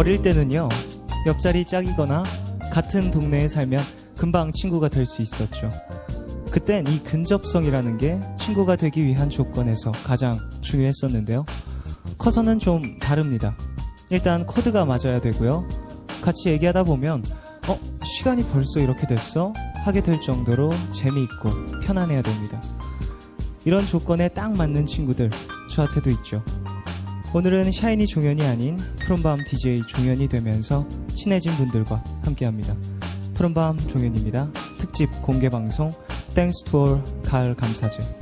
어릴 때는요, 옆자리 짝이거나 같은 동네에 살면 금방 친구가 될 수 있었죠. 그땐 이 근접성이라는 게 친구가 되기 위한 조건에서 가장 중요했었는데요. 커서는 좀 다릅니다. 일단 코드가 맞아야 되고요. 같이 얘기하다 보면 시간이 벌써 이렇게 됐어? 하게 될 정도로 재미있고 편안해야 됩니다. 이런 조건에 딱 맞는 친구들 저한테도 있죠. 오늘은 샤이니 종현이 아닌 푸른밤 DJ 종현이 되면서 친해진 분들과 함께합니다. 푸른밤 종현입니다. 특집 공개방송 땡스 투어 가을 감사제.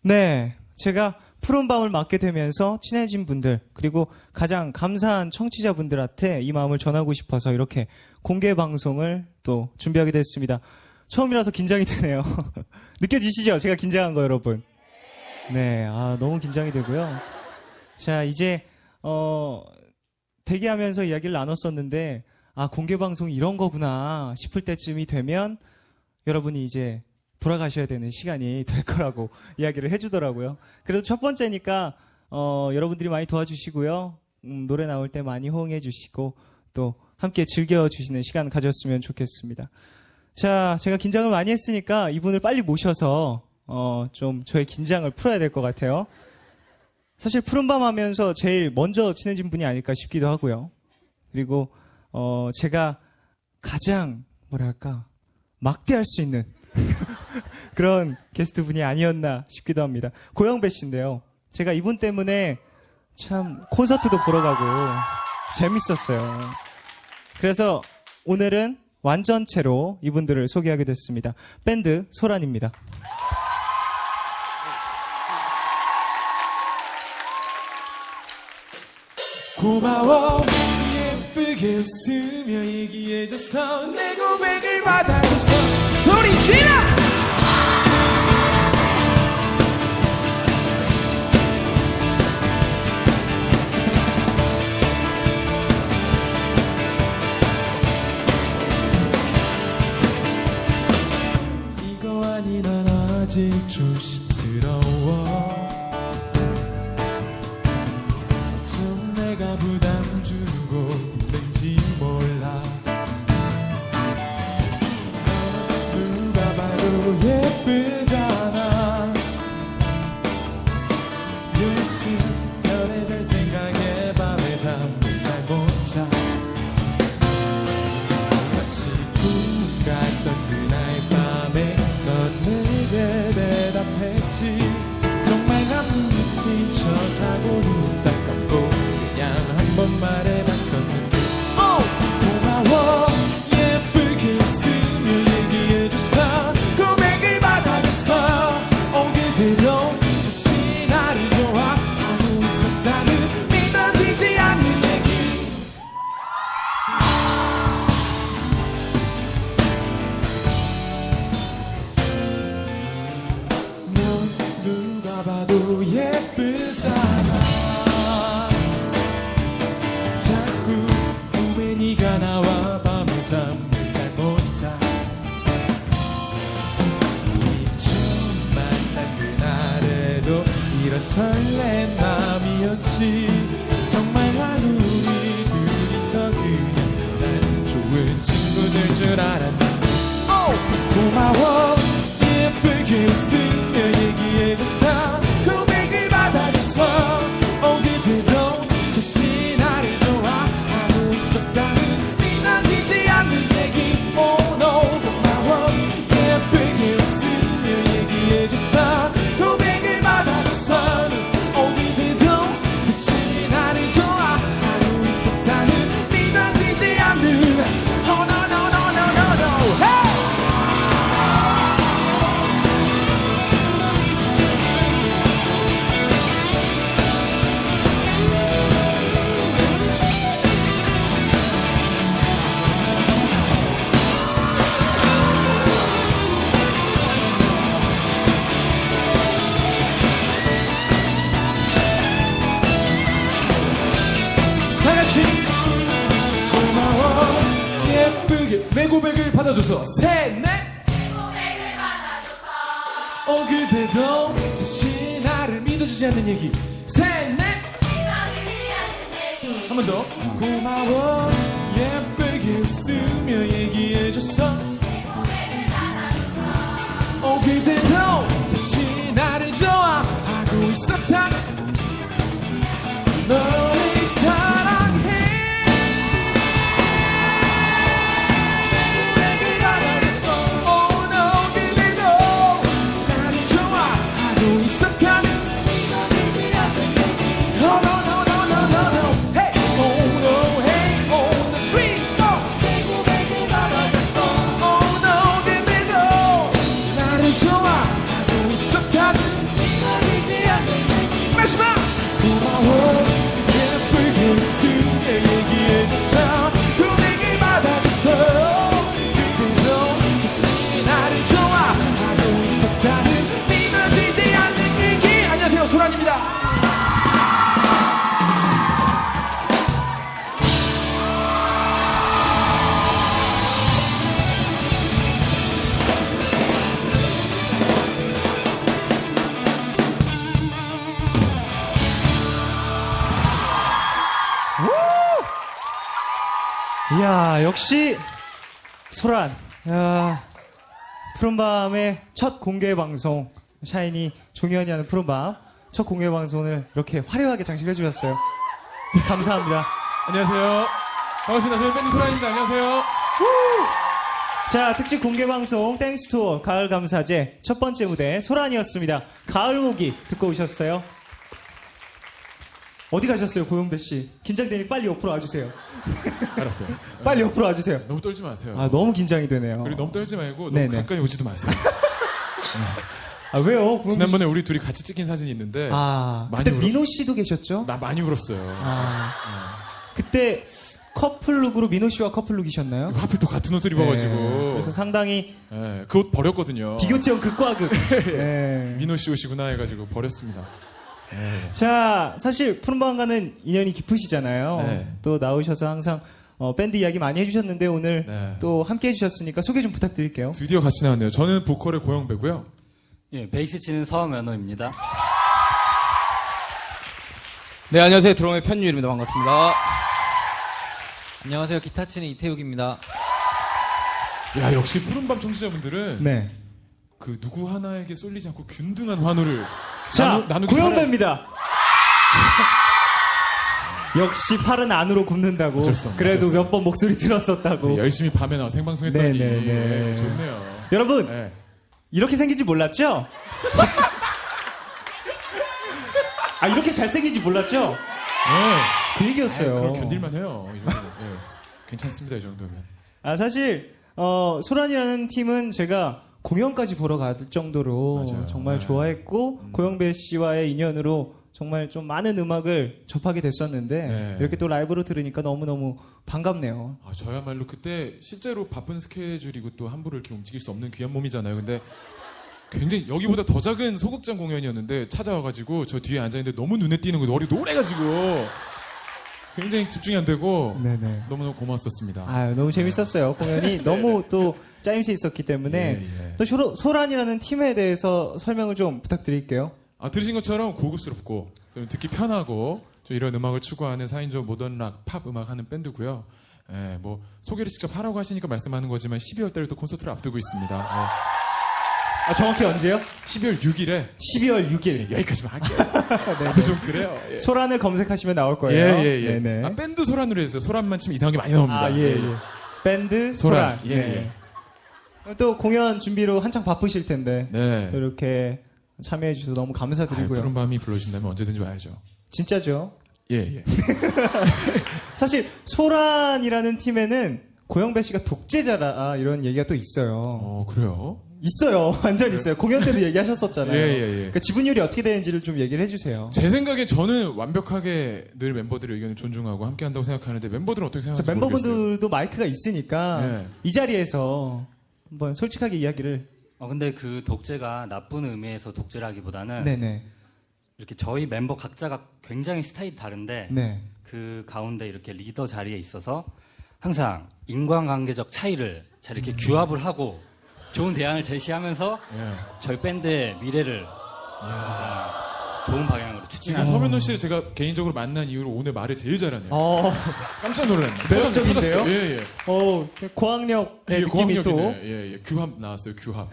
네, 제가 푸른밤을 맡게 되면서 친해진 분들, 그리고 가장 감사한 청취자분들한테 이 마음을 전하고 싶어서 이렇게 공개 방송을 또 준비하게 됐습니다. 처음이라서 긴장이 되네요. 느껴지시죠? 제가 긴장한 거, 여러분. 네, 너무 긴장이 되고요. 자, 이제 대기하면서 이야기를 나눴었는데 공개 방송이 이런 거구나 싶을 때쯤이 되면 여러분이 이제 돌아가셔야 되는 시간이 될 거라고 이야기를 해주더라고요. 그래도 첫 번째니까 여러분들이 많이 도와주시고요. 노래 나올 때 많이 호응해 주시고 또 함께 즐겨주시는 시간 가졌으면 좋겠습니다. 자, 제가 긴장을 많이 했으니까 이분을 빨리 모셔서 좀 저의 긴장을 풀어야 될 것 같아요. 사실 푸른밤 하면서 제일 먼저 친해진 분이 아닐까 싶기도 하고요. 그리고 제가 가장 막대할 수 있는 그런 게스트 분이 아니었나 싶기도 합니다. 고영배 씨인데요. 제가 이분 때문에 참 콘서트도 보러 가고 재밌었어요. 그래서 오늘은 완전체로 이분들을 소개하게 됐습니다. 밴드 소란입니다. 고마워 예쁘게 웃으며 얘기해줘서 내 고백을 받아줘서 소리 질러! 이거 아니 난 아직 조심스러워 좀 내가 부담 주고 있는지 몰라 누가 봐도 예쁘잖아 요즘 별의별 생각에 밤에 잠을 잘 못 자 마치 꿈 같던 그날 밤에 넌 내게 대답했지 정말 난 미친 척하고 눈 딱 감고 그냥 한번 말해봤었는데 고마워 예쁘게 웃으며 얘기해줘서 고백을 받아줘서 그대로 다시 나를 좋아하고 있었다는 믿어지지 않는 얘기 넌 누가 봐도 예쁘잖아 자꾸 꿈에 네가 나와 밤에 잠을 잘 못 자 우리 처음 만난 그날에도 이런 설렌 마음이었지 정말 난 우리 둘이서 그냥 난 좋은 친구들 줄 알았는데 고마워 예쁘게 웃으며 얘기해줘서 고백을 받아줘서 그대도 다시 나를 좋아하고 있었다는 믿어지지 않는 얘기 내 고백을 받아줘서 셋, 넷. 그대도 다시 나를 믿어주지 않는 얘기 셋, 넷. 한 번 더. 고마워 예쁘게 웃으며 얘기해줘서 그대도 다시 나를 좋아하고 있었다. 너를 사랑해. 있었다는 Oh no no no no no no Hey oh no hey on the street oh Oh no 그대도 나를 좋아하고 있었다는 마지막 고마워 예쁘게 웃으며 얘기해줘서 고백을 받아줘서 그대도 다시 나를 좋아하고 있었다는 안녕하세요, 소란입니다. 이야, 역시 소란. 야, 푸른밤의 첫 공개 방송. 샤이니 종현이 하는 푸른밤 첫 공개 방송을 이렇게 화려하게 장식해 주셨어요. 감사합니다. 안녕하세요. 반갑습니다. 저는 밴드 소란입니다. 안녕하세요. 자, 특집 공개 방송 땡스 투어 가을 감사제 첫 번째 무대 소란이었습니다. 가을 모기 듣고 오셨어요? 어디 가셨어요, 고영배 씨? 긴장되니 빨리 옆으로 와주세요. 알았어요. 빨리 옆으로 와주세요. 너무 떨지 마세요. 아, 너무 긴장이 되네요. 그리고 너무 떨지 말고 너무 네네. 가까이 오지도 마세요. 아, 왜요? 고영배 씨? 지난번에 우리 둘이 같이 찍힌 사진이 있는데 아, 많이 그때 울어- 민호 씨도 계셨죠? 많이 울었어요. 아, 그때 커플룩으로 민호 씨와 커플룩이셨나요? 하필 또 같은 옷을 입어가지고. 네, 그래서 상당히 그 옷 버렸거든요. 비교 체험 극과 극. 네. 민호 씨 옷이구나 해가지고 버렸습니다. 자, 사실 푸른밤과는 인연이 깊으시잖아요. 네. 또 나오셔서 항상 밴드 이야기 많이 해주셨는데 오늘 네. 또 함께 해주셨으니까 소개 좀 부탁드릴게요. 드디어 같이 나왔네요. 저는 보컬의 고영배고요. 예, 베이스 치는 서면호입니다. 네, 안녕하세요. 드럼의 편유일입니다. 반갑습니다. 안녕하세요. 기타 치는 이태욱입니다. 야, 역시 푸른밤 청취자분들은 네. 그 누구 하나에게 쏠리지 않고 균등한 환호를 자, 나누기 고영배입니다. 역시 팔은 안으로 굽는다고. 어쩔 수 없네, 그래도 어쩔 수 몇 번 목소리 들었었다고. 열심히 밤에 나와 생방송했더니 네네네. 좋네요. 여러분, 네. 이렇게 생긴 줄 몰랐죠? 아, 이렇게 잘생긴 줄 몰랐죠? 그 얘기였어요. 그럼 견딜만 해요. 이 정도면. 예. 괜찮습니다. 이 정도면. 아, 사실, 소란이라는 팀은 제가 공연까지 보러 갈 정도로 맞아요. 정말 네. 좋아했고, 고영배 씨와의 인연으로 정말 좀 많은 음악을 접하게 됐었는데, 네. 이렇게 또 라이브로 들으니까 너무너무 반갑네요. 아, 저야말로 그때 실제로 바쁜 스케줄이고 또 함부로 이렇게 움직일 수 없는 귀한 몸이잖아요. 근데 굉장히 여기보다 더 작은 소극장 공연이었는데 찾아와가지고 저 뒤에 앉아있는데 너무 눈에 띄는 거예요. 머리 노래가지고 굉장히 집중이 안 되고 네네. 너무너무 고마웠었습니다. 아, 너무 재밌었어요. 공연이 너무 또 짜임새 있었기 때문에. 예, 예. 또 소란이라는 팀에 대해서 설명을 좀 부탁드릴게요. 아, 들으신 것처럼 고급스럽고 좀 듣기 편하고 좀 이런 음악을 추구하는 4인조 모던 락, 팝 음악 하는 밴드고요. 예, 뭐 소개를 직접 하라고 하시니까 말씀하는 거지만 12월 달에 또 콘서트를 앞두고 있습니다. 아, 정확히 언제요? 12월 6일에 12월 6일. 여기까지만 할게요. 나도 좀 그래요. 예. 소란을 검색하시면 나올 거예요. 예. 네네. 아, 밴드 소란으로 해서 소란만 치면 이상한 게 많이 나옵니다. 아, 예. 밴드 소란. 소란. 예, 네. 또 공연 준비로 한창 바쁘실 텐데 네. 이렇게 참여해 주셔서 너무 감사드리고요. 푸른 밤이 불러주신다면 언제든지 와야죠. 진짜죠. 예. 사실 소란이라는 팀에는 고영배 씨가 독재자라 이런 얘기가 또 있어요. 그래요? 있어요. 완전 있어요. 공연 때도 얘기하셨었잖아요. 예. 그러니까 지분율이 어떻게 되는지를 좀 얘기를 해주세요. 제 생각에 저는 완벽하게 늘 멤버들의 의견을 존중하고 함께 한다고 생각하는데 멤버들은 어떻게 자, 생각하는지 모르겠어요. 멤버분들도 마이크가 있으니까 네. 이 자리에서 한번 솔직하게 이야기를. 근데 그 독재가 나쁜 의미에서 독재라기보다는 네네. 이렇게 저희 멤버 각자가 굉장히 스타일이 다른데 네. 그 가운데 이렇게 리더 자리에 있어서 항상 인간관계적 차이를 잘 이렇게 규합을 하고 좋은 대안을 제시하면서 예. 저희 밴드의 미래를 항상 좋은 방향으로 지금 추진하는 서면호 씨를 제가 개인적으로 만난 이후로 오늘 말을 제일 잘하네요. 어, 깜짝 놀랐네. 매력적인데요? 터졌어요. 예, 예. 고학력의 이게 느낌이 또. 고학력이네. 예, 예. 규합 나왔어요. 규합.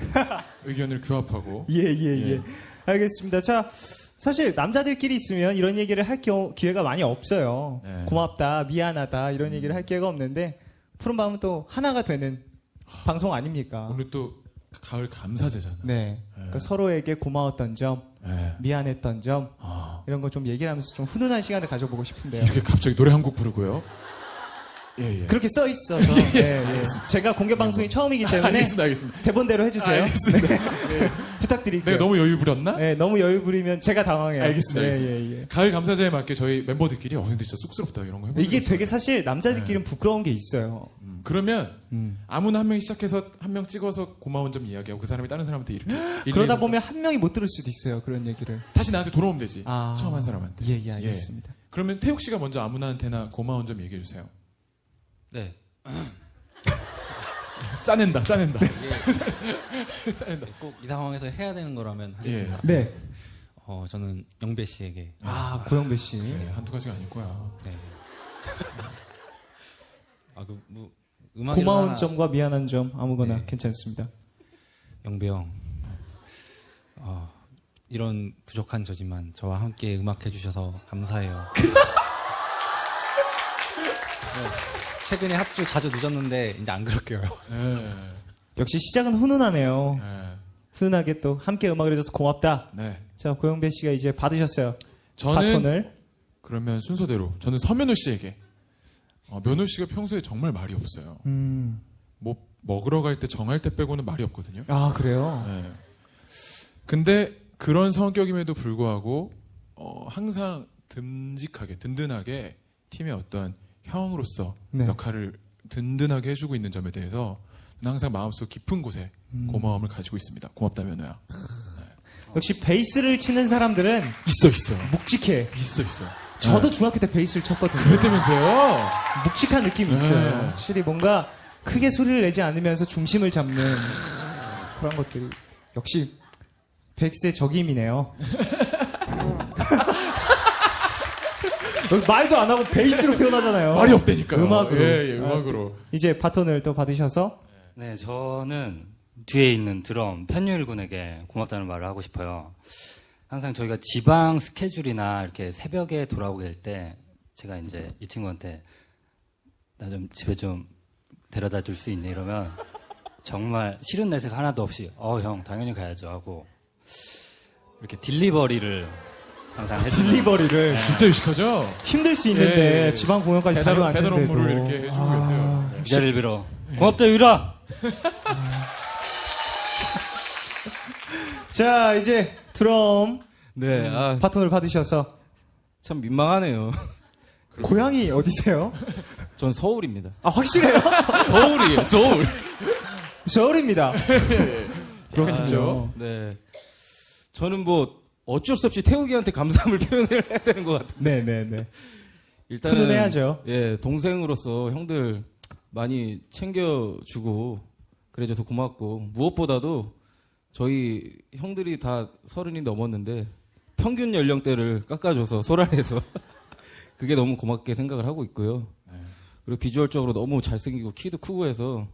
의견을 규합하고. 예. 예. 알겠습니다. 자, 사실 남자들끼리 있으면 이런 얘기를 할 기회가 많이 없어요. 네. 고맙다, 미안하다 이런 얘기를 할 기회가 없는데 푸른 밤은 또 하나가 되는 방송 아닙니까? 오늘 또 가을 감사제잖아. 네. 그러니까 서로에게 고마웠던 점, 예. 미안했던 점 아, 이런 거 좀 얘기를 하면서 좀 훈훈한 시간을 가져보고 싶은데요. 이렇게 갑자기 노래 한 곡 부르고요. 예, 예. 그렇게 써 있어서 제가 공개 방송이 처음이기 때문에 알겠습니다. 대본대로 해주세요. 알겠습니다. 네. 부탁드릴게요. 내가 너무 여유 부렸나? 네, 너무 여유 부리면 제가 당황해요. 알겠습니다. 예. 가을 감사제에 맞게 저희 멤버들끼리 근데 진짜 쑥스럽다 이런 거 해보는 이게 거 되게 사실 남자들끼리는 부끄러운 게 있어요. 그러면 아무나 한 명 시작해서 한 명 찍어서 고마운 점 이야기하고 그 사람이 다른 사람한테 이렇게 그러다 일일이 보면 한 명이 못 들을 수도 있어요. 그런 얘기를. 다시 나한테 돌아오면 되지. 아. 처음 한 사람한테. 예, 알겠습니다. 그러면 태욱 씨가 먼저 아무나한테나 고마운 점 얘기해 주세요. 네. 짜낸다. 짜낸다. 꼭 이 상황에서 해야 되는 거라면 예. 하겠습니다. 네. 저는 영배 씨에게 고영배 씨. 네, 한두 가지가 아닐 거야. 네. 음악 고마운 점과 미안한 점 아무거나 네. 괜찮습니다. 영배 형, 이런 부족한 저지만 저와 함께 음악 해주셔서 감사해요. 최근에 합주 자주 늦었는데 이제 안 그럴게요. 네. 역시 시작은 훈훈하네요. 네. 훈훈하게 또 함께 음악을 해줘서 고맙다. 네. 자, 고영배 씨가 이제 받으셨어요. 저는 바톤을. 그러면 순서대로 저는 서면호 씨에게 면호 씨가 평소에 정말 말이 없어요. 뭐 먹으러 갈 때 정할 때 빼고는 말이 없거든요. 아, 그래요? 네. 근데 그런 성격임에도 불구하고 항상 듬직하게 든든하게 팀의 어떤 형으로서 네. 역할을 든든하게 해주고 있는 점에 대해서 저는 항상 마음속 깊은 곳에 고마움을 가지고 있습니다. 고맙다 면호야. 역시 베이스를 치는 사람들은 있어 묵직해. 있어. 저도 중학교 때 베이스를 쳤거든요. 그랬다면서요? 묵직한 느낌이 있어요. 네. 확실히 뭔가 크게 소리를 내지 않으면서 중심을 잡는 그런 것들이 역시 백세 적임이네요. 말도 안 하고 베이스로 표현하잖아요. 말이 없다니까요. 음악으로. 예, 음악으로. 이제 바톤을 또 받으셔서 네, 저는 뒤에 있는 드럼 편유일 군에게 고맙다는 말을 하고 싶어요. 항상 저희가 지방 스케줄이나 이렇게 새벽에 돌아오게 될 때 제가 이제 이 친구한테 나 좀 집에 좀 데려다 줄 수 있냐 이러면 정말 싫은 내색 하나도 없이 형 당연히 가야죠 하고 이렇게 딜리버리를 항상 해주는 딜리버리를 진짜 유식하죠? 힘들 수 있는데 예. 지방 공연까지 배달 다녀왔는데도 업무를 이렇게 해주고 계세요. 이 자리를 빌어 고맙다 유라. 자, 이제 드럼 네, 바톤을 받으셔서 참 민망하네요. 고향이 어디세요? 전 서울입니다. 아, 확실해요? 서울이에요, 서울. 서울입니다. 그렇죠. 네. 저는 뭐 어쩔 수 없이 태욱이한테 감사함을 표현을 해야 되는 것 같아요. 네네네. 일단은 훈훈해야죠. 예, 동생으로서 형들 많이 챙겨주고 그래줘서 고맙고 무엇보다도 저희 형들이 다 30이 넘었는데 평균 연령대를 깎아줘서 소란해서 그게 너무 고맙게 생각을 하고 있고요. 그리고 비주얼적으로 너무 잘생기고 키도 크고 해서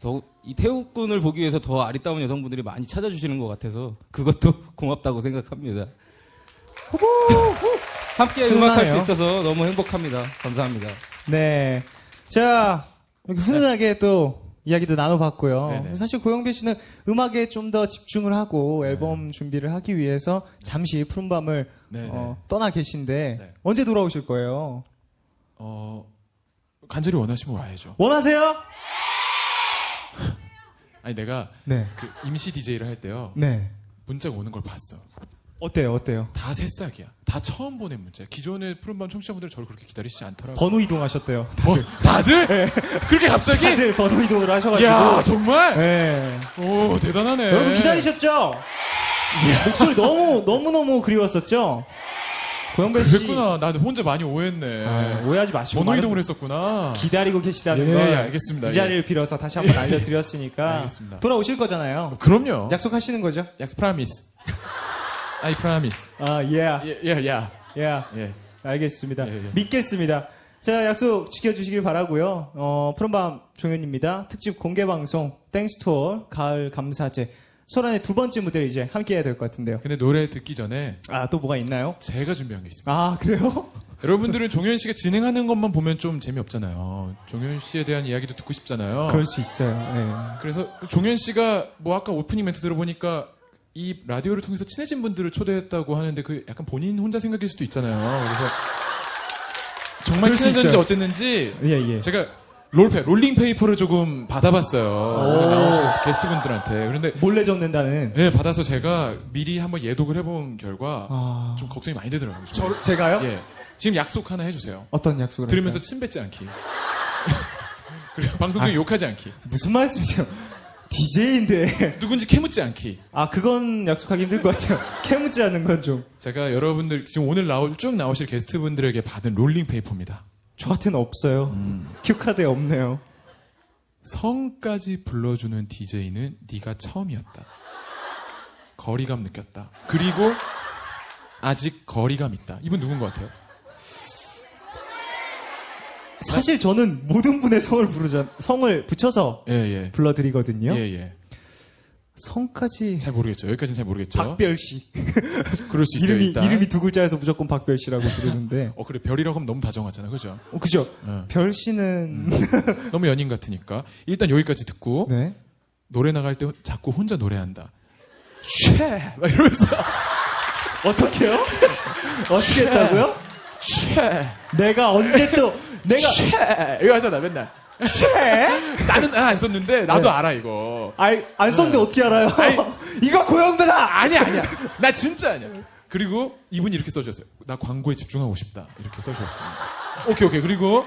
더욱 이 태욱 군을 보기 위해서 더 아리따운 여성분들이 많이 찾아주시는 것 같아서 그것도 고맙다고 생각합니다. 함께 음악할 수 있어서 너무 행복합니다. 감사합니다. 네. 자, 이렇게 훈훈하게 또 이야기도 나눠봤고요. 네네. 사실 고영배 씨는 음악에 좀 더 집중을 하고 앨범 준비를 하기 위해서 잠시 푸른밤을 네네. 떠나 계신데 네. 언제 돌아오실 거예요? 간절히 원하시면 와야죠. 원하세요? 아니 내가 네. 그 임시 DJ를 할 때요. 네. 문자가 오는 걸 봤어. 어때요? 다 새싹이야. 다 처음 보낸 문자. 기존의 푸른밤 청취자분들 저를 그렇게 기다리시지 않더라고요. 번호 이동하셨대요. 뭐, 다들? 그렇게 갑자기? 다들 번호 이동을 하셔가지고. 야 정말? 네. 오 대단하네. 여러분 기다리셨죠? 목소리 너무 그리웠었죠? 고영배 씨 그랬구나. 나 혼자 많이 오해했네. 아, 오해하지 마시고 번호 많은 이동을 했었구나. 기다리고 계시다는 예, 걸 예, 알겠습니다. 이 자리를 빌어서 다시 한번 알려드렸으니까 알겠습니다. 돌아오실 거잖아요. 그럼요. 약속하시는 거죠? 약속 프라미스. I promise. 아, 예, 예, 야. 예. 알겠습니다. 예, 예. 믿겠습니다. 자, 약속 지켜주시길 바라고요. 푸른밤 종현입니다. 특집 공개방송 땡스토어 가을 감사제 소란의 두 번째 무대를 이제 함께 해야 될 것 같은데요. 근데 노래 듣기 전에 아, 또 뭐가 있나요? 제가 준비한 게 있습니다. 아, 그래요? 여러분들은 종현 씨가 진행하는 것만 보면 좀 재미없잖아요. 종현 씨에 대한 이야기도 듣고 싶잖아요. 그럴 수 있어요. 네. 그래서 종현 씨가 뭐 아까 오프닝 멘트 들어보니까 이 라디오를 통해서 친해진 분들을 초대했다고 하는데 그 약간 본인 혼자 생각일 수도 있잖아요. 그래서 정말 그럴 수 친해졌는지 있어요. 어쨌는지 예, 예. 제가 롤링 페이퍼를 조금 받아봤어요. 오늘 나오신 게스트분들한테. 그런데 몰래 적는다는. 네, 받아서 제가 미리 한번 예독을 해본 결과 아. 좀 걱정이 많이 되더라고요. 제가요? 예. 지금 약속 하나 해주세요. 어떤 약속을 들으면서 할까요? 침 뱉지 않기. 그리고 방송 중에 욕하지 않기. 무슨 말씀이세요? DJ인데. 누군지 캐묻지 않기. 아, 그건 약속하기 힘들 것 같아요. 캐묻지 않는 건 좀. 제가 여러분들 지금 오늘 쭉 나오실 게스트분들에게 받은 롤링 페이퍼입니다. 저한테는 없어요. 큐카드에 없네요. 성까지 불러주는 DJ는 네가 처음이었다. 거리감 느꼈다. 그리고 아직 거리감 있다. 이분 누군 것 같아요? 사실 저는 모든 분의 성을 붙여서 예, 예. 불러드리거든요. 예, 예. 성까지. 잘 모르겠죠. 여기까지는 잘 모르겠죠. 박별 씨. 그럴 수 있어요. 일단. 이름이 두 글자여서 무조건 박별 씨라고 부르는데. 그래. 별이라고 하면 너무 다정하잖아. 그죠? 그죠? 예. 별 씨는. 너무 연인 같으니까. 일단 여기까지 듣고 네. 노래 나갈 때 자꾸 혼자 노래한다. 쉐! 막 이러면서 어떻게요? 어떻게 했다고요? 쉐! 내가 언제 또, 내가. 쉐! 이거 하잖아 맨날. 쉐? 나는 안 썼는데 나도 네. 알아 이거. 안 썼는데 어떻게 알아요? 아니, 이거 고영배다! 아니야. 나 진짜 아니야. 그리고 이분이 이렇게 써주셨어요. 나 광고에 집중하고 싶다. 이렇게 써주셨습니다. 오케이. 그리고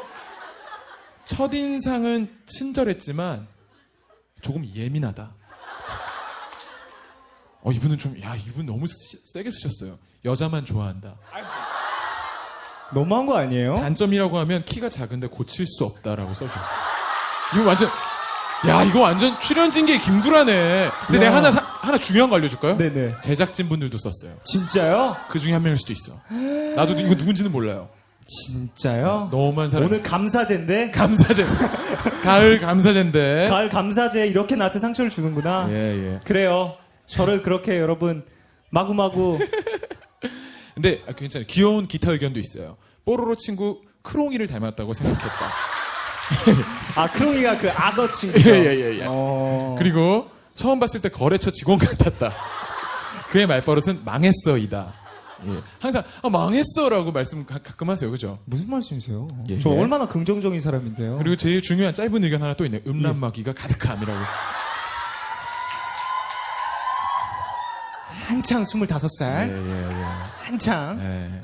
첫인상은 친절했지만 조금 예민하다. 이분은 이분 너무 세게 쓰셨어요. 여자만 좋아한다. 너무한 거 아니에요? 단점이라고 하면 키가 작은데 고칠 수 없다라고 써주셨어요. 이거 완전 출연진계 김구라네. 근데 야. 내가 하나 중요한 거 알려줄까요? 네네. 제작진 분들도 썼어요. 진짜요? 그 중에 한 명일 수도 있어. 나도 이거 누군지는 몰라요. 진짜요? 너무한 사람. 오늘 감사제인데? 감사제. 가을 감사제인데. 가을 감사제 이렇게 나한테 상처를 주는구나. 예. 그래요. 저를 그렇게 여러분 마구마구 근데 괜찮아요. 귀여운 기타 의견도 있어요. 뽀로로 친구 크롱이를 닮았다고 생각했다. 크롱이가 그 악어 친구죠. 예. 그리고 그리고 처음 봤을 때 거래처 직원 같았다. 그의 말버릇은 망했어이다. 예. 항상 망했어라고 말씀 가끔 하세요. 그죠? 무슨 말씀이세요? 예, 저 예. 얼마나 긍정적인 사람인데요. 그리고 제일 중요한 짧은 의견 하나 또 있네요. 음란마귀가 가득함이라고. 한창 25살 예. 한창 예.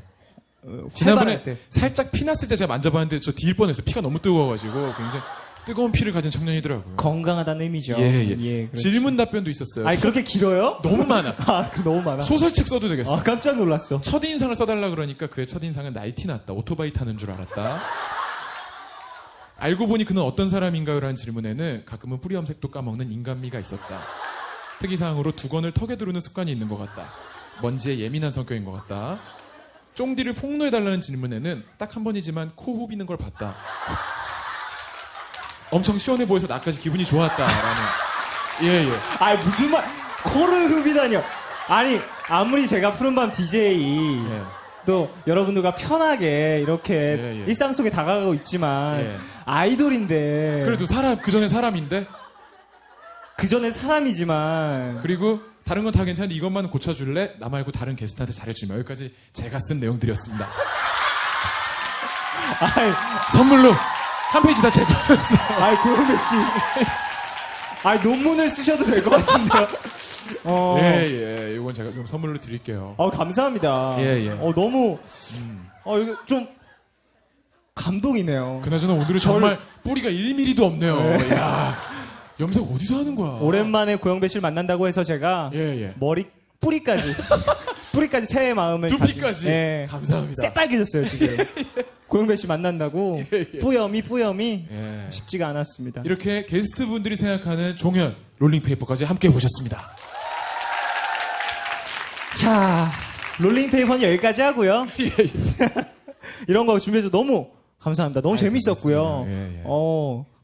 활발할 지난번에 때. 살짝 피 났을 때 제가 만져봤는데 저 뒤일 뻔했어요. 피가 너무 뜨거워가지고 굉장히 뜨거운 피를 가진 청년이더라고요. 건강하다는 의미죠. 예. 그렇죠. 질문 답변도 있었어요. 아니 그렇게 길어요? 너무 많아. 너무 많아. 소설책 써도 되겠어. 깜짝 놀랐어. 첫인상을 써달라 그러니까 그의 첫인상은 나이티 났다. 오토바이 타는 줄 알았다. 알고 보니 그는 어떤 사람인가요? 라는 질문에는 가끔은 뿌리 염색도 까먹는 인간미가 있었다. 특이사항으로 두건을 턱에 두르는 습관이 있는 것 같다. 먼지에 예민한 성격인 것 같다. 쫑디를 폭로해달라는 질문에는 딱 한 번이지만 코 후비는 걸 봤다. 엄청 시원해 보여서 나까지 기분이 좋았다라는. 예. 아니 무슨 말 코를 흡이다뇨. 아니 아무리 제가 푸른밤 DJ 예. 또 여러분들과 편하게 이렇게 예. 일상 속에 다가가고 있지만 예. 아이돌인데 그래도 그 전에 사람인데. 그 전에 사람이지만 그리고 다른 건 다 괜찮은데 이것만 고쳐줄래? 나 말고 다른 게스트한테 잘해주면. 여기까지 제가 쓴 내용들이었습니다. 아이 선물로 한 페이지 다 제 거였어. 고영배 씨 논문을 쓰셔도 될 것 같은데요. 예. 이건 제가 좀 선물로 드릴게요. 감사합니다. 예. 너무 이거 좀 감동이네요. 그나저나 오늘은 정말 뿌리가 1mm도 없네요. 야, 염색 어디서 하는 거야? 오랜만에 고영배 씨를 만난다고 해서 제가 예. 머리 뿌리까지 뿌리까지 새의 마음을 두피까지. 예. 감사합니다. 새빨개졌어요 지금. 고영배 씨 만난다고 뿌염이 예. 쉽지가 않았습니다. 이렇게 게스트분들이 생각하는 종현 롤링페이퍼까지 함께 보셨습니다. 자, 롤링페이퍼는 여기까지 하고요. 이런 거 준비해서 너무 감사합니다. 너무 재밌었고요. 예, 예.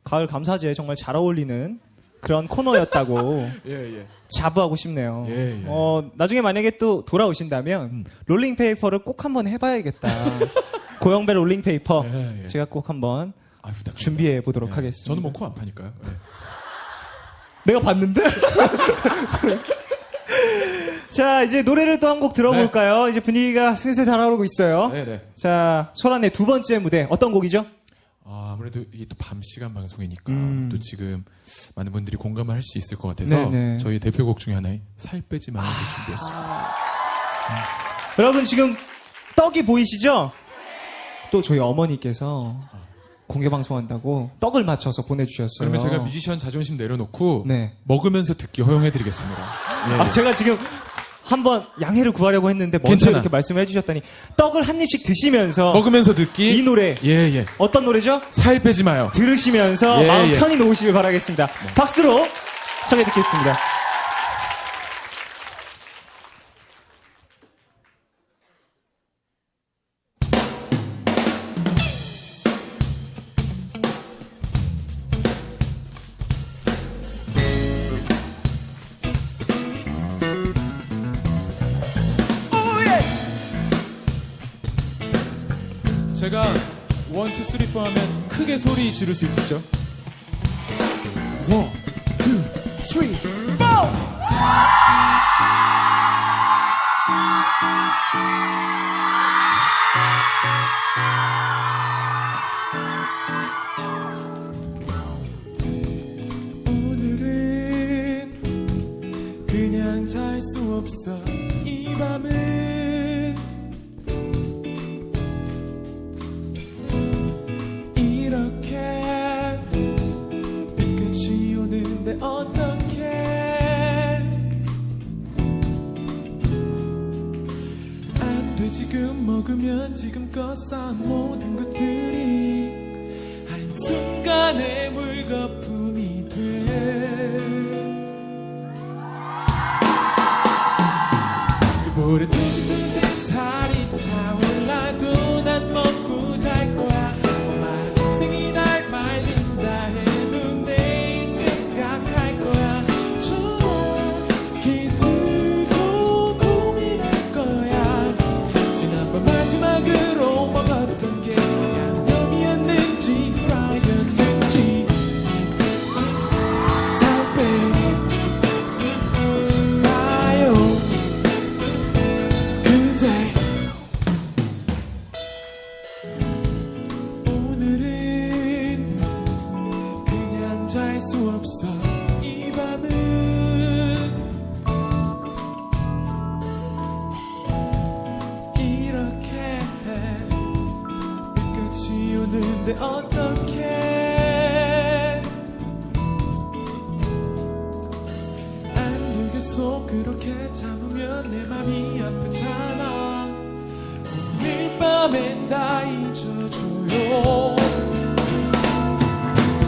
가을 감사제에 정말 잘 어울리는 그런 코너였다고 예. 자부하고 싶네요. 예. 나중에 만약에 또 돌아오신다면 롤링페이퍼를 꼭 한번 해봐야겠다. 고영배 롤링페이퍼 예. 제가 꼭 한번 아, 부탁드립니다. 준비해 보도록 예. 하겠습니다. 저는 뭐 코 안 파니까요. 예. 내가 봤는데? 자, 이제 노래를 또 한 곡 들어볼까요? 이제 분위기가 슬슬 달아오르고 있어요. 네. 자, 소란의 두 번째 무대 어떤 곡이죠? 아무래도 이게 또 밤 시간 방송이니까 또 지금 많은 분들이 공감을 할 수 있을 것 같아서 네네. 저희 대표곡 중에 하나인 살 빼지 마요를 준비했습니다. 여러분 지금 떡이 보이시죠? 또 저희 어머니께서 공개 방송한다고 떡을 맞춰서 보내주셨어요. 그러면 제가 뮤지션 자존심 내려놓고 네. 먹으면서 듣기 허용해드리겠습니다. 예. 제가 지금 한번 양해를 구하려고 했는데 먼저 괜찮아. 이렇게 말씀을 해주셨더니 떡을 한 입씩 드시면서 먹으면서 듣기. 이 노래 예. 어떤 노래죠? 살 빼지 마요. 들으시면서 예, 마음 예. 편히 놓으시길 바라겠습니다. 박수로 청해 듣겠습니다. 제가 1, 2, 3, 4 하면 크게 소리 지를 수 있으시죠? 1, 2, 3, 4! 오늘은 그냥 잘 수 없어 이 밤은 이렇게 빛끝이 오는데 어떡해 안 돼 지금 먹으면 지금껏 쌓은 모든 것들이 한순간에 물거품이 돼 모래 둥실둥실 살이 차올라도 난 먹고 잘 거야 엄마는 생이 날 말린다 해도 내일 생각할 거야 저기 들고 고민할 거야 지난번 마지막으로 먹었던 게 양념이었는지 프라이였는지 살 빼지 마요 근데 오늘은 그냥 잘 수 없어 이 밤은 이렇게 빛끝이 오는데 어떡해 안 돼 계속 그렇게 참으면 내 맘이 아프잖아 오늘 밤엔 다 잊어줘요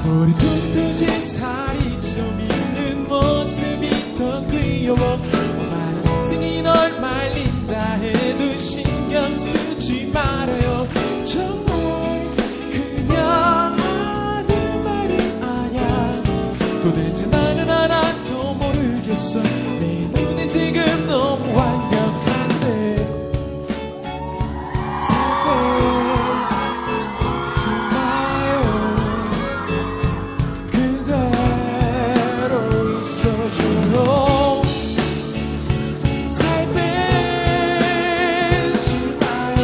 머리 둥실둥실 살이 좀 있는 모습이 더 귀여워 엄마는 생이 널 말린다 해도 신경 쓰지 말아요 정말 그냥 하는 말이 아냐 도대체 나는 하나도 모르겠어 내 눈엔 지금 너무 완벽한데 살 빼지 마요 그대로 있어줘요 살 빼지 마요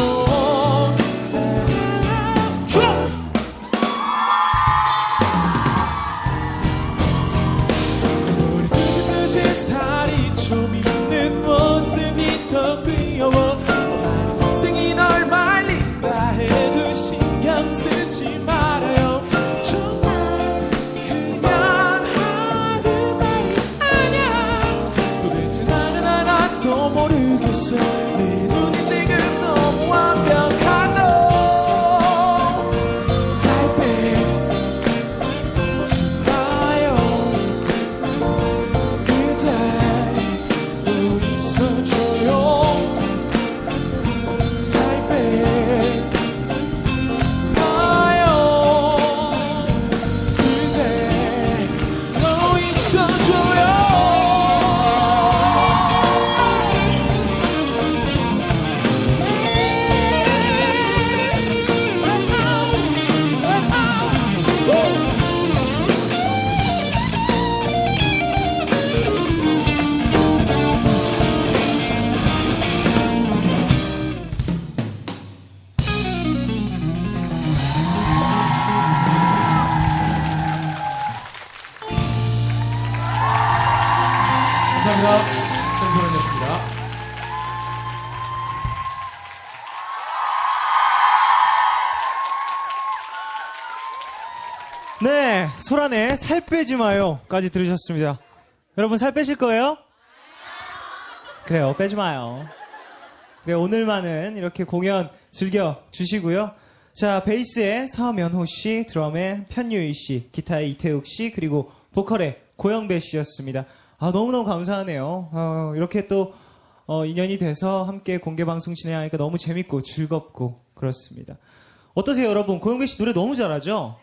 네, 소란의 살 빼지 마요까지 들으셨습니다. 여러분 살 빼실 거예요? 그래요, 빼지 마요. 그래, 오늘만은 이렇게 공연 즐겨 주시고요. 자, 베이스의 서면호 씨, 드럼의 편유희 씨, 기타의 이태욱 씨, 그리고 보컬의 고영배 씨였습니다. 아, 너무너무 감사하네요. 이렇게 또 인연이 돼서 함께 공개 방송 진행하니까 너무 재밌고 즐겁고 그렇습니다. 어떠세요, 여러분? 고영배 씨 노래 너무 잘하죠?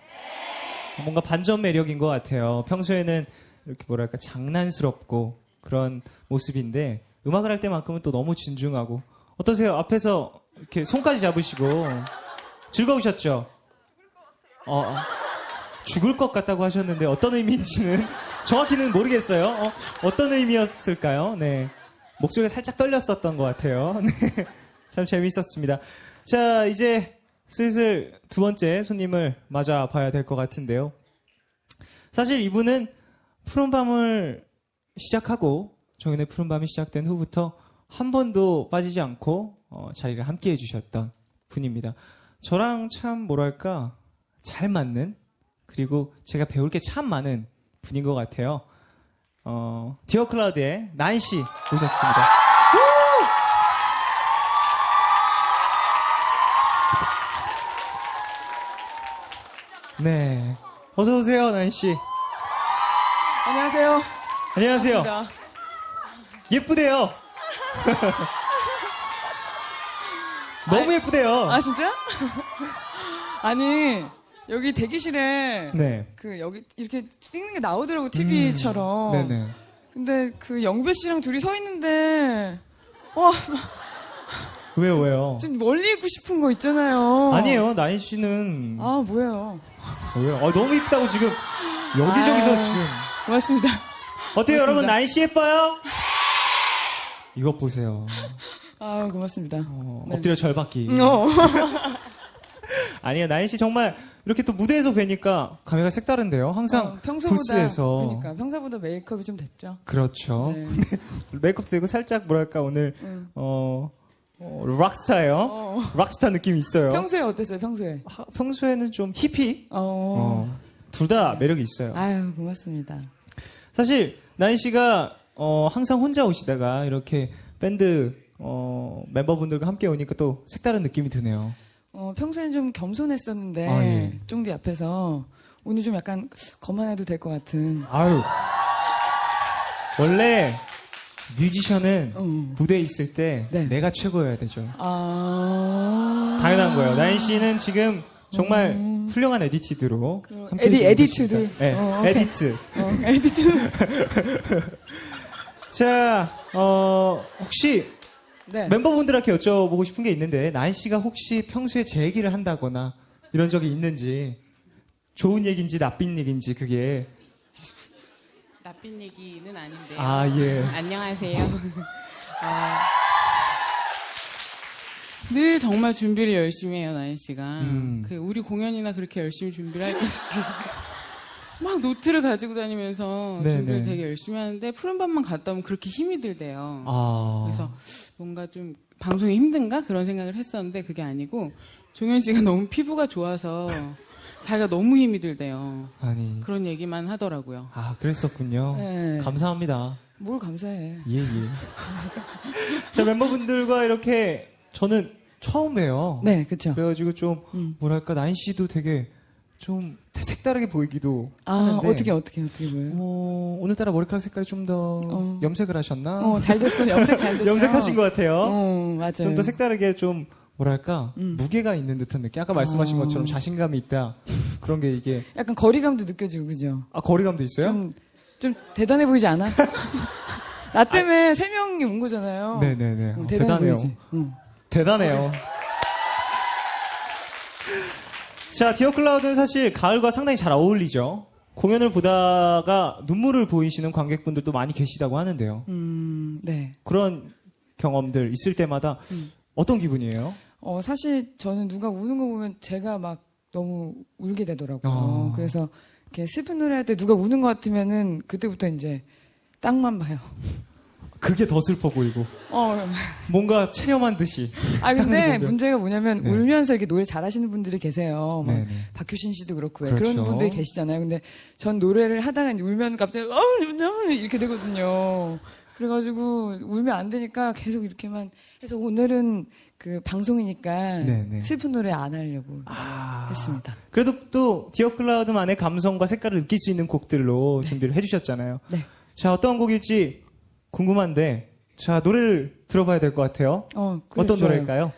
뭔가 반전 매력인 것 같아요. 평소에는 이렇게 뭐랄까 장난스럽고 그런 모습인데 음악을 할 때만큼은 또 너무 진중하고. 어떠세요? 앞에서 이렇게 손까지 잡으시고 즐거우셨죠? 죽을 것 같다고 하셨는데 어떤 의미인지는 정확히는 모르겠어요. 어떤 의미였을까요? 네, 목소리가 살짝 떨렸었던 것 같아요. 네, 참 재밌었습니다. 자, 이제 슬슬 두 번째 손님을 맞아봐야 될 것 같은데요. 사실 이분은 푸른밤을 시작하고 정연의 푸른밤이 시작된 후부터 한 번도 빠지지 않고 자리를 함께 해주셨던 분입니다. 저랑 참 뭐랄까 잘 맞는, 그리고 제가 배울 게 참 많은 분인 것 같아요. 디어 클라우드의 나인 씨 오셨습니다. 네, 어서 오세요, 나인 씨. 안녕하세요. 안녕하세요. 반갑습니다. 예쁘대요. 너무 예쁘대요. 아 진짜? 아니 여기 대기실에 네. 그 여기 이렇게 찍는 게 나오더라고 TV처럼. 네네. 근데 그 영배 씨랑 둘이 서 있는데 와, 왜요? 좀 멀리 있고 싶은 거 있잖아요. 아니에요, 나인 씨는 아 뭐예요? 왜요? 너무 이쁘다고 지금 여기저기서 아유. 지금. 고맙습니다. 어때요, 고맙습니다. 여러분? 나인 씨 예뻐요? 이것 보세요. 아 고맙습니다. 네. 엎드려 절받기. 어. 아니요, 나인 씨 정말 이렇게 또 무대에서 뵈니까 감회가 색다른데요. 항상 평소보다 부스에서. 그러니까 평소보다 메이크업이 좀 됐죠. 그렇죠. 네. 메이크업도 되고 살짝 뭐랄까 오늘 락스타예요. 락스타 느낌이 있어요. 평소에 어땠어요? 평소에? 평소에는 좀 히피. 둘 다 매력이 있어요. 아유 고맙습니다. 사실 나인 씨가 항상 혼자 오시다가 이렇게 밴드 멤버분들과 함께 오니까 또 색다른 느낌이 드네요. 평소엔 좀 겸손했었는데 아, 예. 쫑디 앞에서 오늘 좀 약간 거만해도 될 것 같은. 아유, 원래 뮤지션은 무대에 있을 때 네. 내가 최고여야 되죠. 아 당연한 거예요. 나인 씨는 지금 정말 훌륭한 에디티드로 함께 에디튜드. 해주고 계십니다. 네, 오케이. 에디트. 에디튜드. 자, 혹시 네. 멤버분들한테 여쭤보고 싶은 게 있는데, 나인 씨가 혹시 평소에 제 얘기를 한다거나 이런 적이 있는지, 좋은 얘기인지 나쁜 얘기인지 그게. 나쁜 얘기는 아닌데요. 아, 예. 안녕하세요. 늘 정말 준비를 열심히 해요, 나인 씨가. 그 우리 공연이나 그렇게 열심히 준비를 할 게 없어요. 막 노트를 가지고 다니면서 네네. 준비를 되게 열심히 하는데 푸른밤만 갔다 오면 그렇게 힘이 들대요. 그래서 뭔가 좀 방송이 힘든가 그런 생각을 했었는데 그게 아니고 종현 씨가 너무 피부가 좋아서 자기가 너무 힘이 들대요. 아니. 그런 얘기만 하더라고요. 그랬었군요. 네. 감사합니다. 뭘 감사해. 예. 자, 멤버분들과 이렇게 저는 처음 봬요. 네, 그렇죠. 그래가지고 좀, 뭐랄까, 나인 씨도 되게 좀 색다르게 보이기도 하는데. 어떻게 보여요? 오늘따라 머리카락 색깔이 좀 더 염색을 하셨나? 잘 됐어. 염색 잘 됐죠. 염색하신 것 같아요. 맞아요. 좀 더 색다르게 좀 뭐랄까 무게가 있는 듯한 느낌. 아까 말씀하신 것처럼 자신감이 있다. 그런 게 이게 약간 거리감도 느껴지고 그죠? 거리감도 있어요? 좀 대단해 보이지 않아? 나 때문에 세 명이 온 거잖아요. 네네네. 대단해 대단해요. 보이지? 대단해요. 자, 디어 클라우드는 사실 가을과 상당히 잘 어울리죠. 공연을 보다가 눈물을 보이시는 관객분들도 많이 계시다고 하는데요. 네. 그런 경험들 있을 때마다 어떤 기분이에요? 사실 저는 누가 우는 거 보면 제가 막 너무 울게 되더라고요. 그래서 이렇게 슬픈 노래 할 때 누가 우는 것 같으면은 그때부터 이제 땅만 봐요. 그게 더 슬퍼 보이고 뭔가 체념한 듯이. 근데 보면. 문제가 뭐냐면 네. 울면서 이렇게 노래 잘하시는 분들이 계세요. 막 네네. 박효신 씨도 그렇고요. 그렇죠. 그런 분들이 계시잖아요. 근데 전 노래를 하다가 이제 울면 갑자기 이렇게 되거든요. 그래가지고 울면 안 되니까 계속 이렇게만 해서 오늘은 그 방송이니까 네네. 슬픈 노래 안 하려고 했습니다. 그래도 또 디어 클라우드만의 감성과 색깔을 느낄 수 있는 곡들로 준비를 해주셨잖아요. 네. 자, 어떤 곡일지 궁금한데, 자, 노래를 들어봐야 될 것 같아요. 그래, 어떤 좋아요. 노래일까요?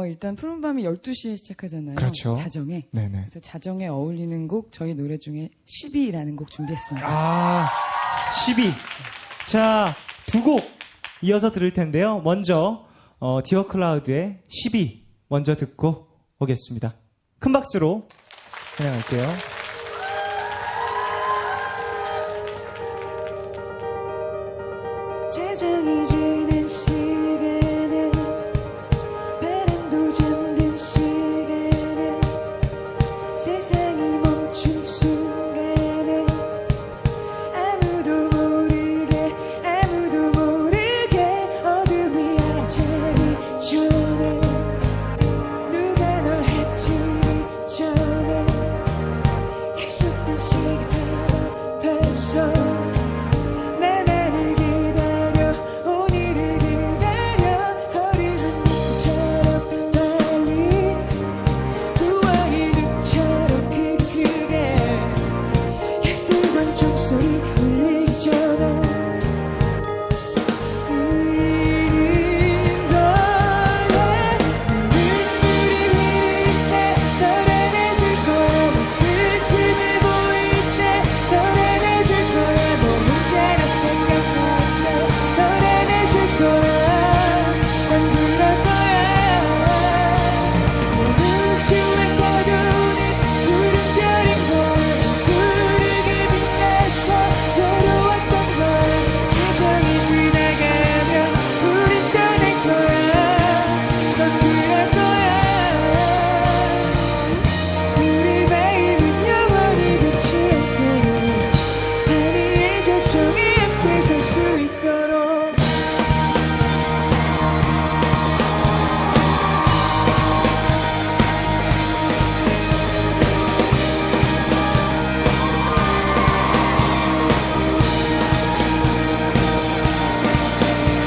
일단 푸른 밤이 12시에 시작하잖아요. 그렇죠. 자정에. 네네. 그래서 자정에 어울리는 곡 저희 노래 중에 12라는 곡 준비했습니다. 12. 자, 두 곡 이어서 들을 텐데요. 먼저, 디어 클라우드의 12 먼저 듣고 오겠습니다. 큰 박수로 환영할게요. 자정이 지는 시간에 바람도 잠든 시간에 세상이 멈춘 순간에 아무도 모르게 어둠이 알차기 전에 누가 널 해치기 전에 약속된 시간 다 앞에서 나만을 기다려 오늘을 기다려 흐르는 눈처럼 빨리 후왕의 눈처럼 크게 뜨거운 종소리 울리기 전에 흐르는 거야 눈물이 흐를 때 널 안아줄 거야 내 슬픔을 보일 때 널 안아줄 거야 너 혼자라 생각할 때 널 안아줄 거야 난 그럴 거야 내 눈시에 떠도는 푸른 별인 거야 푸르게 빛나서 외로웠던 거야 세상이 지나가면 우린 떠날 거야 넌 그럴 거야 우리 마음은 영원히 변치 않도록 하늘의 절정에 함께 설 수 있도록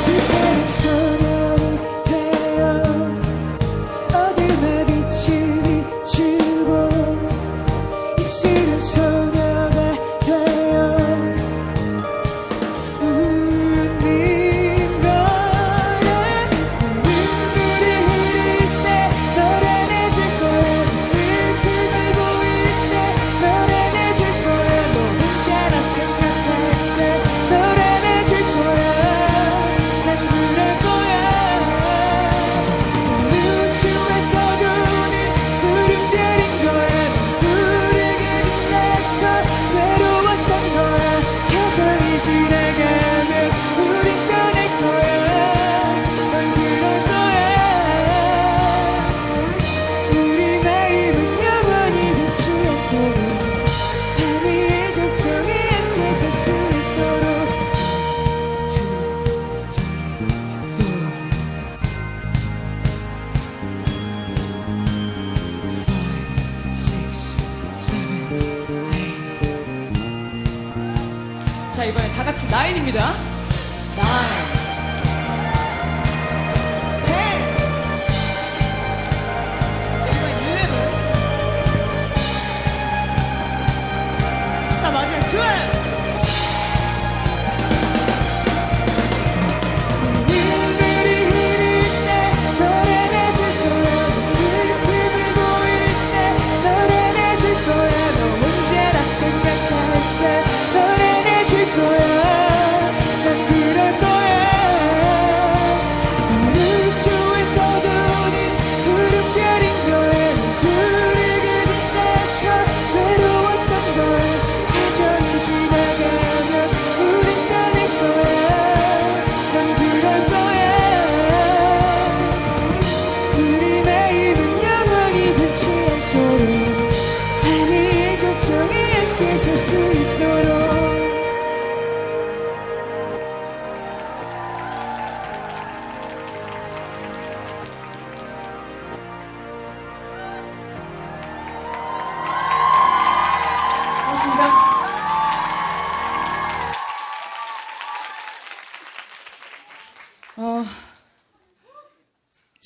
두꺼운 소녀이 되어 어둠의 빛을 비추고 입술은 소녀가 되어 웃는 거야 눈물이 흐를 때 널 안아줄 거야 내 슬픔을 보일 때 널 안아줄 거야 너 혼자라 생각할 때 널 안아줄 거야 난 그럴 거야 내 눈수에 떠도는 푸른 별인 거야 넌 푸르게 빛나서 외로웠던 거야 세상이 지나가면 우린 떠날 거야 넌 그럴 거야 우리 마음은 영원히 변치 않도록 하늘의 절정에 함께 설 수 있도록 2, 3, 4, 5, 6, 7, 8 자, 이번엔 다 같이 9입니다. 9. 10. 이번엔 11. 자, 마지막 12. 눈물이 흐를 때 널 안아줄 거야 내 슬픔을 보일 때 널 안아줄 거야 너 혼자라 생각할 때 널 안아줄 거야 난 그럴 거야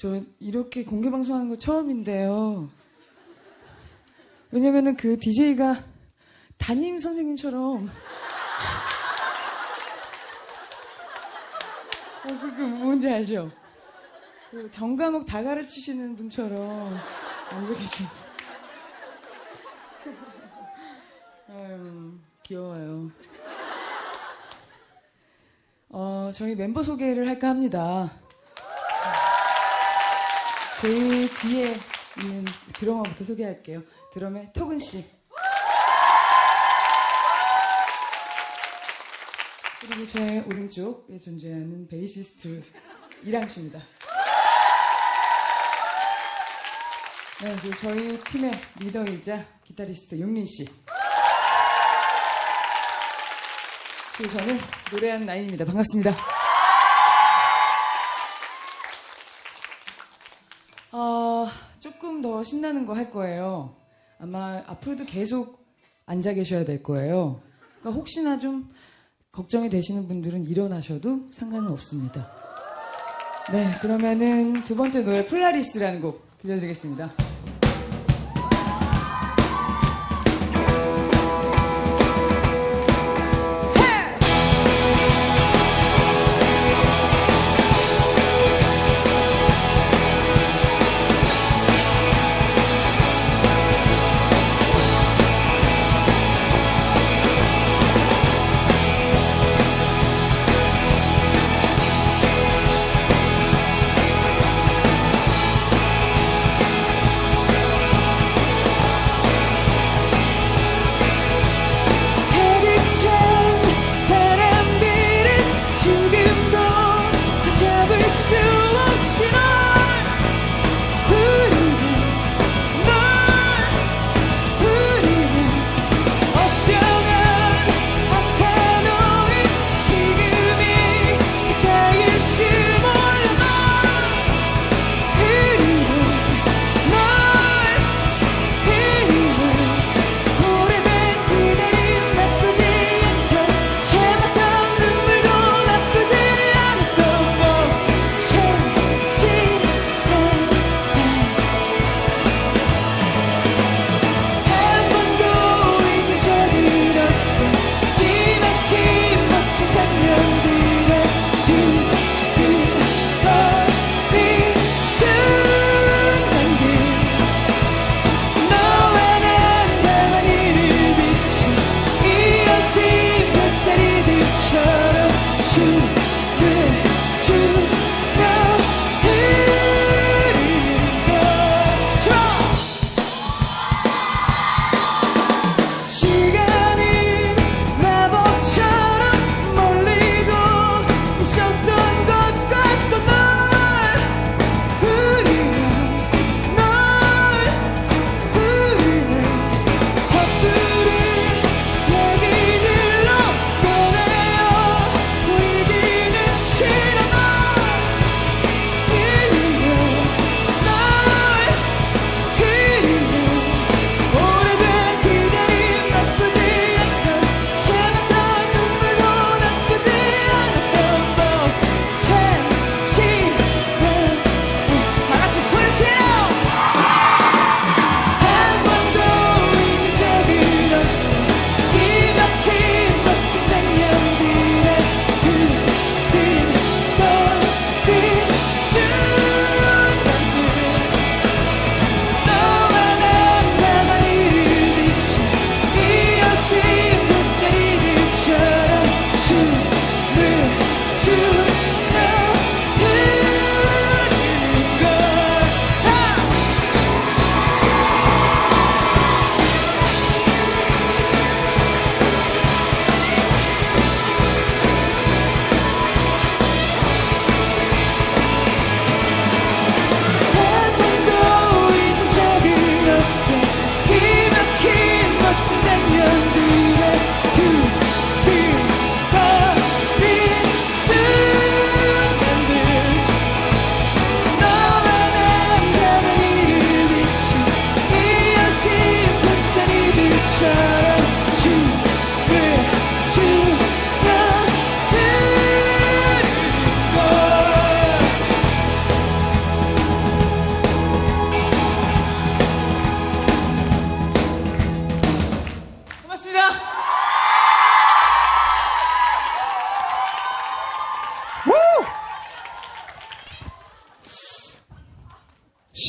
저 이렇게 공개 방송하는 거 처음인데요. 왜냐면은 그 DJ가 담임 선생님처럼 그 뭔지 알죠? 그 전과목 다 가르치시는 분처럼 앉아 계신. 아유, 귀여워요. 저희 멤버 소개를 할까 합니다. 제일 뒤에 있는 드러머부터 소개할게요. 드럼의 토근 씨. 그리고 제 오른쪽에 존재하는 베이시스트 이랑 씨입니다. 네, 그리고 저희 팀의 리더이자 기타리스트 용린 씨. 그리고 저는 노래한 나인입니다. 반갑습니다. 조금 더 신나는 거 할 거예요. 아마 앞으로도 계속 앉아 계셔야 될 거예요. 그러니까 혹시나 좀 걱정이 되시는 분들은 일어나셔도 상관은 없습니다. 네, 그러면은 두 번째 노래 플라리스라는 곡 들려드리겠습니다.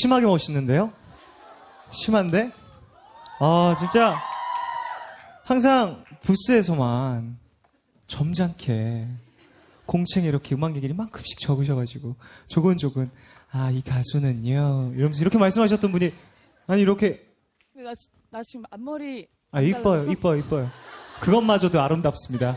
심하게 멋있는데요? 심한데? 진짜 항상 부스에서만 점잖게 공책에 이렇게 음악 얘기를 이만큼씩 적으셔가지고 조곤조곤 이 가수는요 이러면서 이렇게 말씀하셨던 분이 아니 이렇게 나 지금 앞머리 이뻐요. 그것마저도 아름답습니다.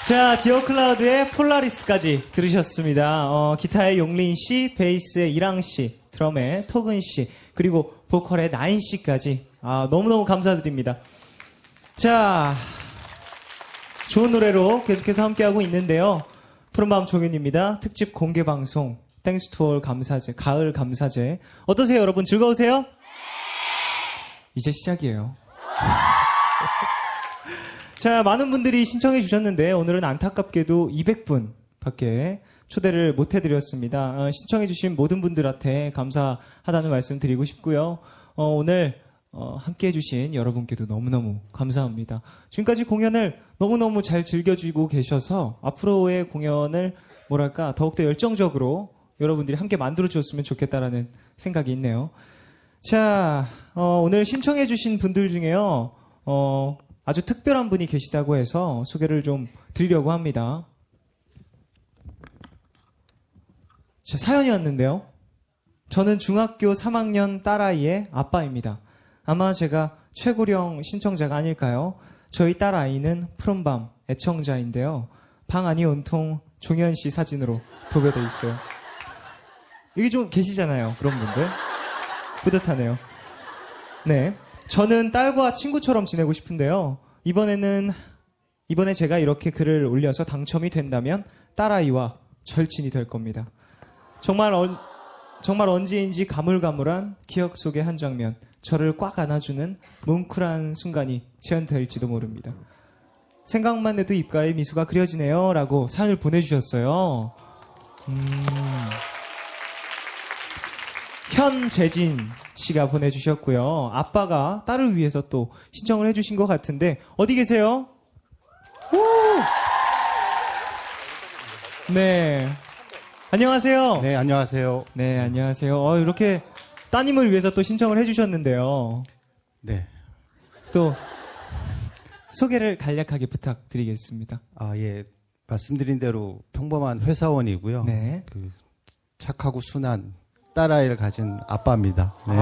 자, 디어 클라우드의 폴라리스까지 들으셨습니다. 기타의 용린 씨, 베이스의 이랑 씨, 드럼의 토근 씨, 그리고 보컬의 나인 씨까지 너무너무 감사드립니다. 자, 좋은 노래로 계속해서 함께하고 있는데요. 푸른밤 종윤입니다. 특집 공개 방송 땡스 투 올 감사제, 가을 감사제. 어떠세요, 여러분? 즐거우세요? 이제 시작이에요. 자, 많은 분들이 신청해 주셨는데 오늘은 안타깝게도 200분 밖에 초대를 못 해드렸습니다. 신청해 주신 모든 분들한테 감사하다는 말씀 드리고 싶고요. 오늘 함께 해주신 여러분께도 너무너무 감사합니다. 지금까지 공연을 너무너무 잘 즐겨주고 계셔서 앞으로의 공연을 더욱더 열정적으로 여러분들이 함께 만들어주셨으면 좋겠다라는 생각이 있네요. 자, 오늘 신청해 주신 분들 중에요. 아주 특별한 분이 계시다고 해서 소개를 좀 드리려고 합니다. 자, 사연이 왔는데요. 저는 중학교 3학년 딸아이의 아빠입니다. 아마 제가 최고령 신청자가 아닐까요? 저희 딸아이는 푸른밤 애청자인데요. 방 안이 온통 종현 씨 사진으로 도배돼 있어요. 여기 좀 계시잖아요. 그런 분들. 뿌듯하네요. 네. 저는 딸과 친구처럼 지내고 싶은데요. 이번에 제가 이렇게 글을 올려서 당첨이 된다면 딸아이와 절친이 될 겁니다. 정말 언제인지 가물가물한 기억 속의 한 장면, 저를 꽉 안아주는 뭉클한 순간이 재현될지도 모릅니다. 생각만 해도 입가에 미소가 그려지네요. 라고 사연을 보내주셨어요. 현재진 씨가 보내주셨고요. 아빠가 딸을 위해서 또 신청을 해주신 것 같은데 어디 계세요? 오! 네. 안녕하세요. 네, 안녕하세요. 네, 안녕하세요. 이렇게 따님을 위해서 또 신청을 해주셨는데요. 네. 또 소개를 간략하게 부탁드리겠습니다. 예. 말씀드린 대로 평범한 회사원이고요. 네. 착하고 순한 딸아이를 가진 아빠입니다. 네.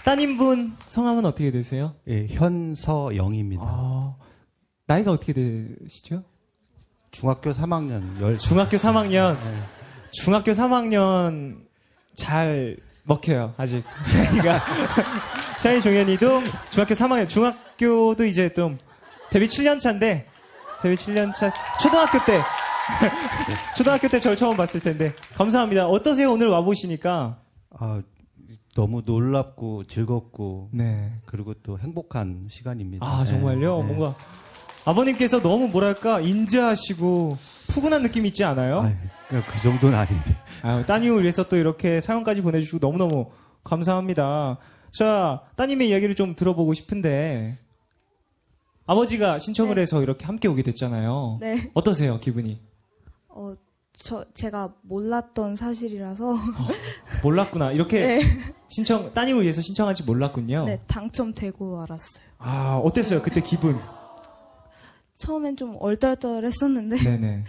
따님분 성함은 어떻게 되세요? 예, 현서영입니다. 나이가 어떻게 되시죠? 중학교 3학년. 중학교 3학년. 네. 중학교 3학년 잘 먹혀요, 아직. 샤이 종현이도 중학교 3학년, 중학교도 이제 좀 데뷔 7년 차인데, 데뷔 7년 차, 초등학교 때 저를 처음 봤을 텐데, 감사합니다. 어떠세요, 오늘 와보시니까? 너무 놀랍고 즐겁고, 네. 그리고 또 행복한 시간입니다. 정말요? 네. 뭔가, 아버님께서 너무 인자하시고, 푸근한 느낌 있지 않아요? 그 정도는 아닌데. 따님을 위해서 또 이렇게 사연까지 보내주시고 너무너무 감사합니다. 자, 따님의 이야기를 좀 들어보고 싶은데, 아버지가 신청을 해서 이렇게 함께 오게 됐잖아요. 네. 어떠세요, 기분이? 제가 몰랐던 사실이라서. 몰랐구나. 이렇게 네. 따님을 위해서 신청한지 몰랐군요. 네, 당첨되고 알았어요. 어땠어요, 그때 기분? 처음엔 좀 얼떨떨했었는데. 네네.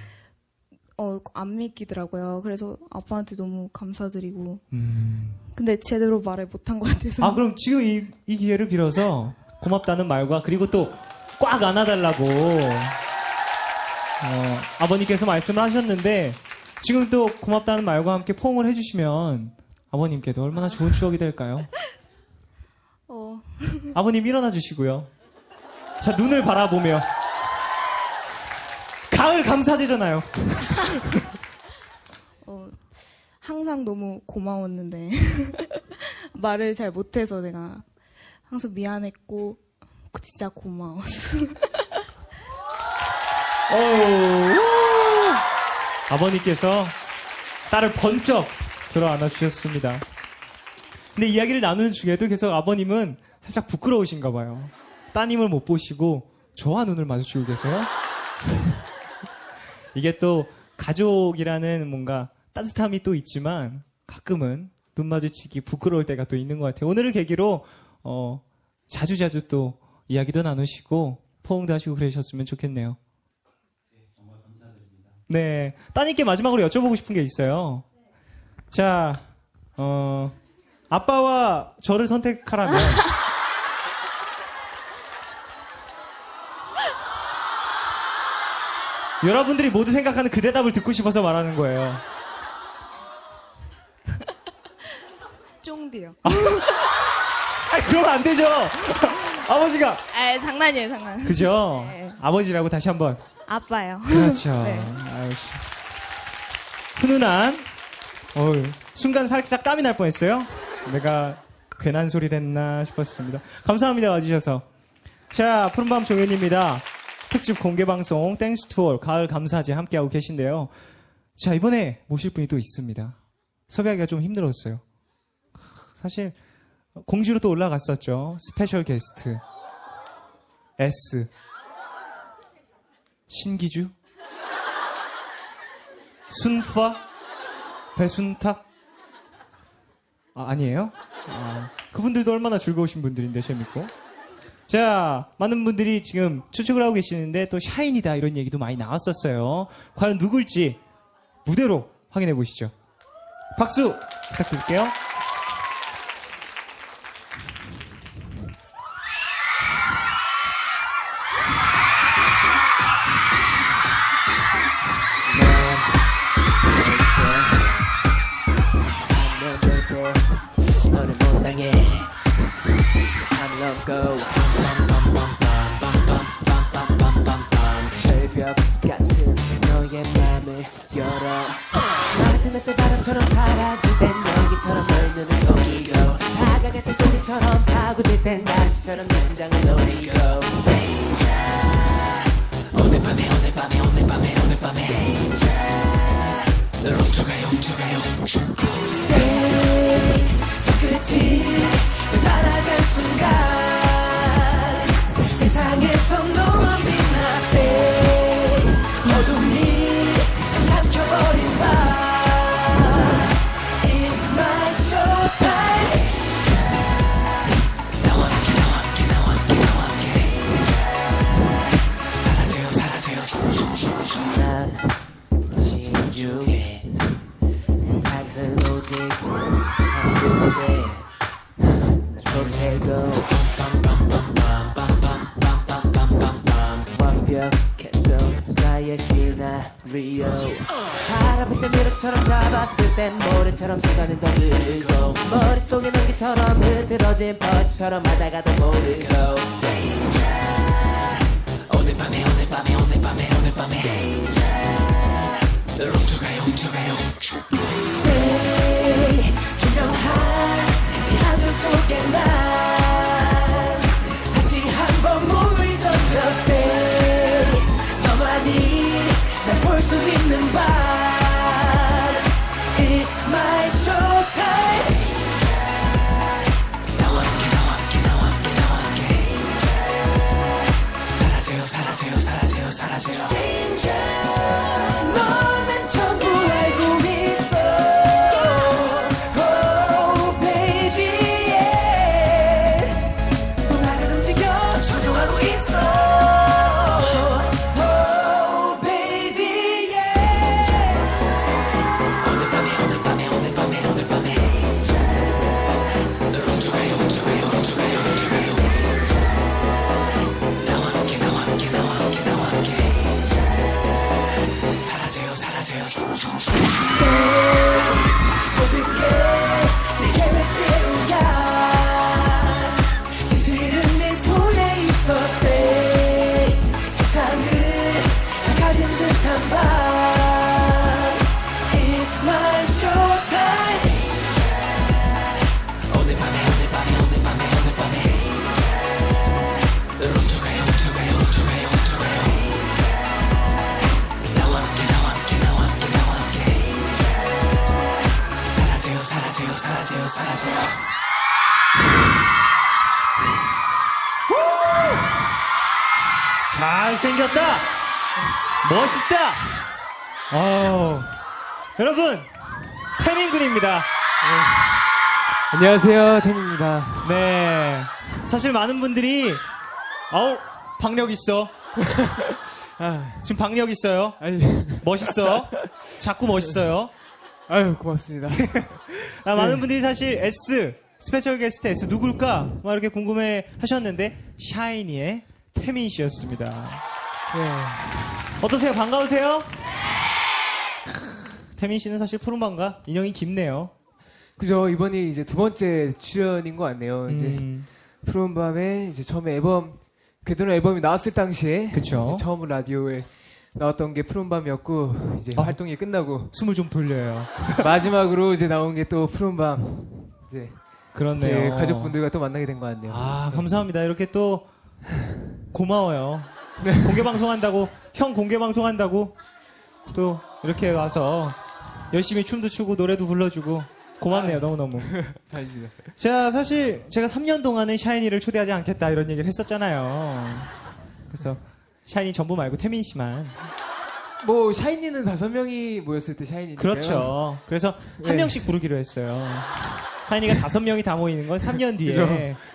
안 믿기더라고요. 그래서 아빠한테 너무 감사드리고. 근데 제대로 말을 못한 것 같아서. 그럼 지금 이 기회를 빌어서 고맙다는 말과 그리고 또 꽉 안아달라고 아버님께서 말씀을 하셨는데 지금 또 고맙다는 말과 함께 포옹을 해주시면 아버님께도 얼마나 좋은 추억이 될까요? 아버님 일어나 주시고요. 자, 눈을 바라보며 가을 감사제잖아요. 항상 너무 고마웠는데 말을 잘 못해서 내가 항상 미안했고 진짜 고마웠어. 아버님께서 딸을 번쩍 들어 안아 주셨습니다. 근데 이야기를 나누는 중에도 계속 아버님은 살짝 부끄러우신가 봐요. 따님을 못 보시고 저와 눈을 마주치고 계세요. 이게 또 가족이라는 뭔가 따뜻함이 또 있지만 가끔은 눈 마주치기 부끄러울 때가 또 있는 것 같아요. 오늘을 계기로 자주자주 또 이야기도 나누시고 포옹도 하시고 그러셨으면 좋겠네요. 네, 따님께 마지막으로 여쭤보고 싶은 게 있어요. 자, 아빠와 저를 선택하라면 여러분들이 모두 생각하는 그 대답을 듣고 싶어서 말하는 거예요. 쫑디요. 아니, 그러면 안 되죠. 아버지가. 아, 장난이에요, 장난. 그죠? 네. 아버지라고 다시 한번. 아빠요. 그렇죠. 네. 아유, 씨. 훈훈한. 순간 살짝 땀이 날 뻔했어요. 내가 괜한 소리를 했나 싶었습니다. 감사합니다. 와주셔서. 자, 푸른밤 종현입니다. 특집 공개방송 땡스 투어 가을 감사제 함께하고 계신데요. 자, 이번에 모실 분이 또 있습니다. 섭외하기가 좀 힘들었어요. 사실 공지로 또 올라갔었죠. 스페셜 게스트 S 신기주 순파 배순탁 아니에요? 그분들도 얼마나 즐거우신 분들인데 재밌고. 자, 많은 분들이 지금 추측을 하고 계시는데 또 샤인이다 이런 얘기도 많이 나왔었어요. 과연 누굴지 무대로 확인해 보시죠. 박수 부탁드릴게요. 너를 못 당해 I'm love go 절벽 같은 너의 맘을 열어 나 같은 햇빛 바람처럼 사라질 땐 연기처럼 널 눈을 속이고 다가갔을 소리처럼 파고들 땐 다시처럼 내 심장을 노리고 오늘 밤에 오늘 밤에 오늘 밤에 오늘 밤에 널 훔쳐가요 훔쳐가요 Stay 손끝이 날아간 순간 세상에서 너만 빛나 Stay 어둠이 삼켜버린 밤 It's my show time 나와 함께 나와 함께 나와 함께 나와 함께 사라져요 사라져요 난 신중해 항상 오직 한 군데 날 완벽했던 나의 시나리오 바라볼 때 미륵처럼 잡았을 땐 모래처럼 시간은 더 흐르고 머릿속에 연기처럼 흐트러진 퍼즐처럼 하다가도 모르고 오늘 밤에 오늘 밤에 오늘 밤에 오늘 밤에 널 훔쳐가요 훔쳐가요 Stay 투명한 이 하늘 속에 난 다시 한번 몸을 던져 Stay 너만이 날 볼 수 있는 밤 It's my show time 나와 함께 나와 함께 나와 함께 나와 함께 사라져요 사라져요 사라져요 사라져요 너는 전부 알고 있어 Oh baby yeah 또 나를 움직여 조종하고 있어 Oh baby yeah 오늘 밤에 오늘 밤에 오늘 밤에 오늘 밤에 널 훔쳐가요 훔쳐가요 훔쳐가요 훔쳐가요 나와 함께 나와 함께 나와 함께 나와 함께 사라져요 사라져요 Stay 모든 게 내게 내 대로야 진실은 내 손에 있어 Stay 세상을 다 가진 듯한 밤 It's my show time 오늘 밤에 오늘 밤에 오늘 밤에 오늘 밤에 널 훔쳐가요 훔쳐가요 훔쳐가요 훔쳐가요 나와 함께 나와 함께 나와 함께 나와 함께 사라져요 사라져요 사라져요 사라져요 잘생겼다. 멋있다. 여러분, 태민군입니다. 안녕하세요, 태민입니다. 네. 사실 많은 분들이, 박력 있어. 지금 박력 있어요. 멋있어. 자꾸 멋있어요. 아유, 고맙습니다. 많은 분들이 사실 S, 스페셜 게스트 S 누굴까? 막 이렇게 궁금해 하셨는데, 샤이니의 태민 씨였습니다. 네. 어떠세요? 반가우세요? 태민 씨는 사실 푸른밤과 인연이 깊네요. 그죠, 이번이 이제 두 번째 출연인 것 같네요. 이제 푸른 밤에 이제 처음에 궤도는 앨범이 나왔을 당시에 그쵸. 처음 라디오에 나왔던 게 푸른 밤이었고 이제 활동이 끝나고 숨을 좀 돌려요. 마지막으로 이제 나온 게 또 푸른 밤 이제 그렇네요. 네, 가족분들과 또 만나게 된 것 같네요. 감사합니다. 이렇게 또 고마워요. 공개 방송한다고 형 공개 방송한다고 또 이렇게 와서 열심히 춤도 추고 노래도 불러주고 고맙네요. 너무너무. 다행입니다. 사실 제가 3년 동안은 샤이니를 초대하지 않겠다 이런 얘기를 했었잖아요. 그래서 샤이니 전부 말고 태민 씨만. 뭐 샤이니는 5명이 모였을 때 샤이니니까요. 그렇죠. 그래서 한 명씩 부르기로 했어요. 샤이니가 5명이 다 모이는 건 3년 뒤에. 그죠.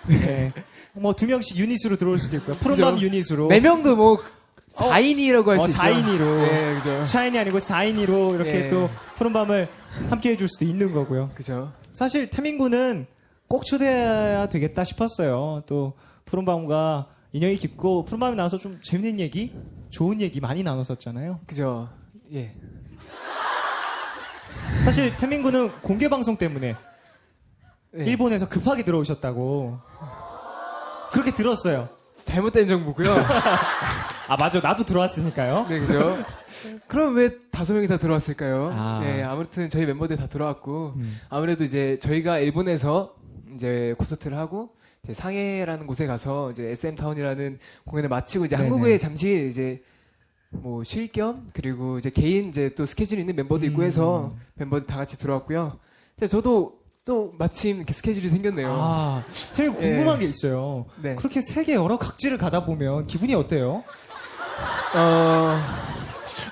네. 뭐 2명씩 유닛으로 들어올 수도 있고요. 푸른밤 그죠. 유닛으로. 4명도 뭐 4인이라고 할 수 있죠. 4인이로. 네, 그죠. 샤이니 아니고 4인이로 이렇게 네. 또 푸른밤을 함께 해줄 수도 있는 거고요. 그죠. 사실 태민군은 꼭 초대해야 되겠다 싶었어요. 또 푸른밤과 인연이 깊고 푸른밤에 나와서 좀 재밌는 얘기, 좋은 얘기 많이 나눴었잖아요. 그죠. 예. 사실 태민군은 공개 방송 때문에 네. 일본에서 급하게 들어오셨다고 그렇게 들었어요. 잘못된 정보고요. 맞아. 나도 들어왔으니까요. 네, 그죠. 그럼 왜 5명이 다 들어왔을까요? 네, 아무튼 저희 멤버들 다 들어왔고, 아무래도 이제 저희가 일본에서 이제 콘서트를 하고, 이제 상해라는 곳에 가서 이제 SM타운이라는 공연을 마치고 이제 네네. 한국에 잠시 이제 뭐 쉴 겸, 그리고 이제 개인 이제 또 스케줄이 있는 멤버도 있고 해서 멤버들 다 같이 들어왔고요. 저도 또 마침 이렇게 스케줄이 생겼네요. 태민 궁금한 게 있어요. 네. 그렇게 세계 여러 각지를 가다 보면 기분이 어때요?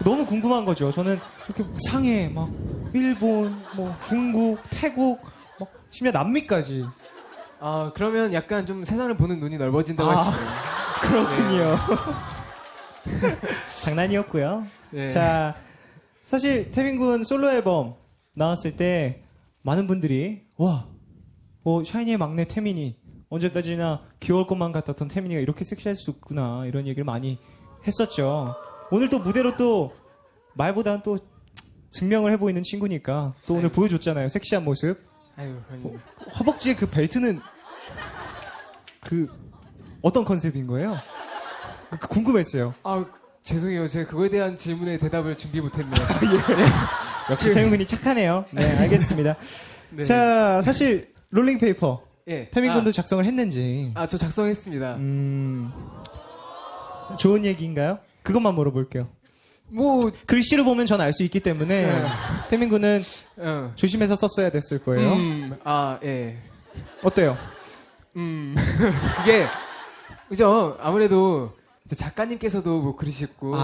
너무 궁금한 거죠. 저는 이렇게 상해, 막 일본, 뭐 중국, 태국, 막 심지어 남미까지. 그러면 약간 좀 세상을 보는 눈이 넓어진다고 할 수 있어요. 그렇군요. 장난이었고요. 네. 자, 사실 태민군 솔로 앨범 나왔을 때 많은 분들이 샤이니의 막내 태민이 언제까지나 귀여울 것만 같았던 태민이가 이렇게 섹시할 수 있구나 이런 얘기를 많이 했었죠. 오늘 또 무대로 또 말보다는 또 증명을 해보이는 친구니까 또 오늘 보여줬잖아요. 섹시한 모습. 아유, 허벅지에 그 벨트는 어떤 컨셉인 거예요? 궁금했어요. 죄송해요. 제가 그거에 대한 질문에 대답을 준비 못했네요. 역시 태민군이 착하네요. 네, 알겠습니다. 네. 자, 사실 롤링페이퍼 예. 태민군도 작성을 했는지 저 작성했습니다. 좋은 얘기인가요? 그것만 물어볼게요. 뭐 글씨를 보면 전 알 수 있기 때문에 태민군은 조심해서 썼어야 됐을 거예요. 예. 어때요? 그게 그죠. 아무래도 이제 작가님께서도 뭐 그러셨고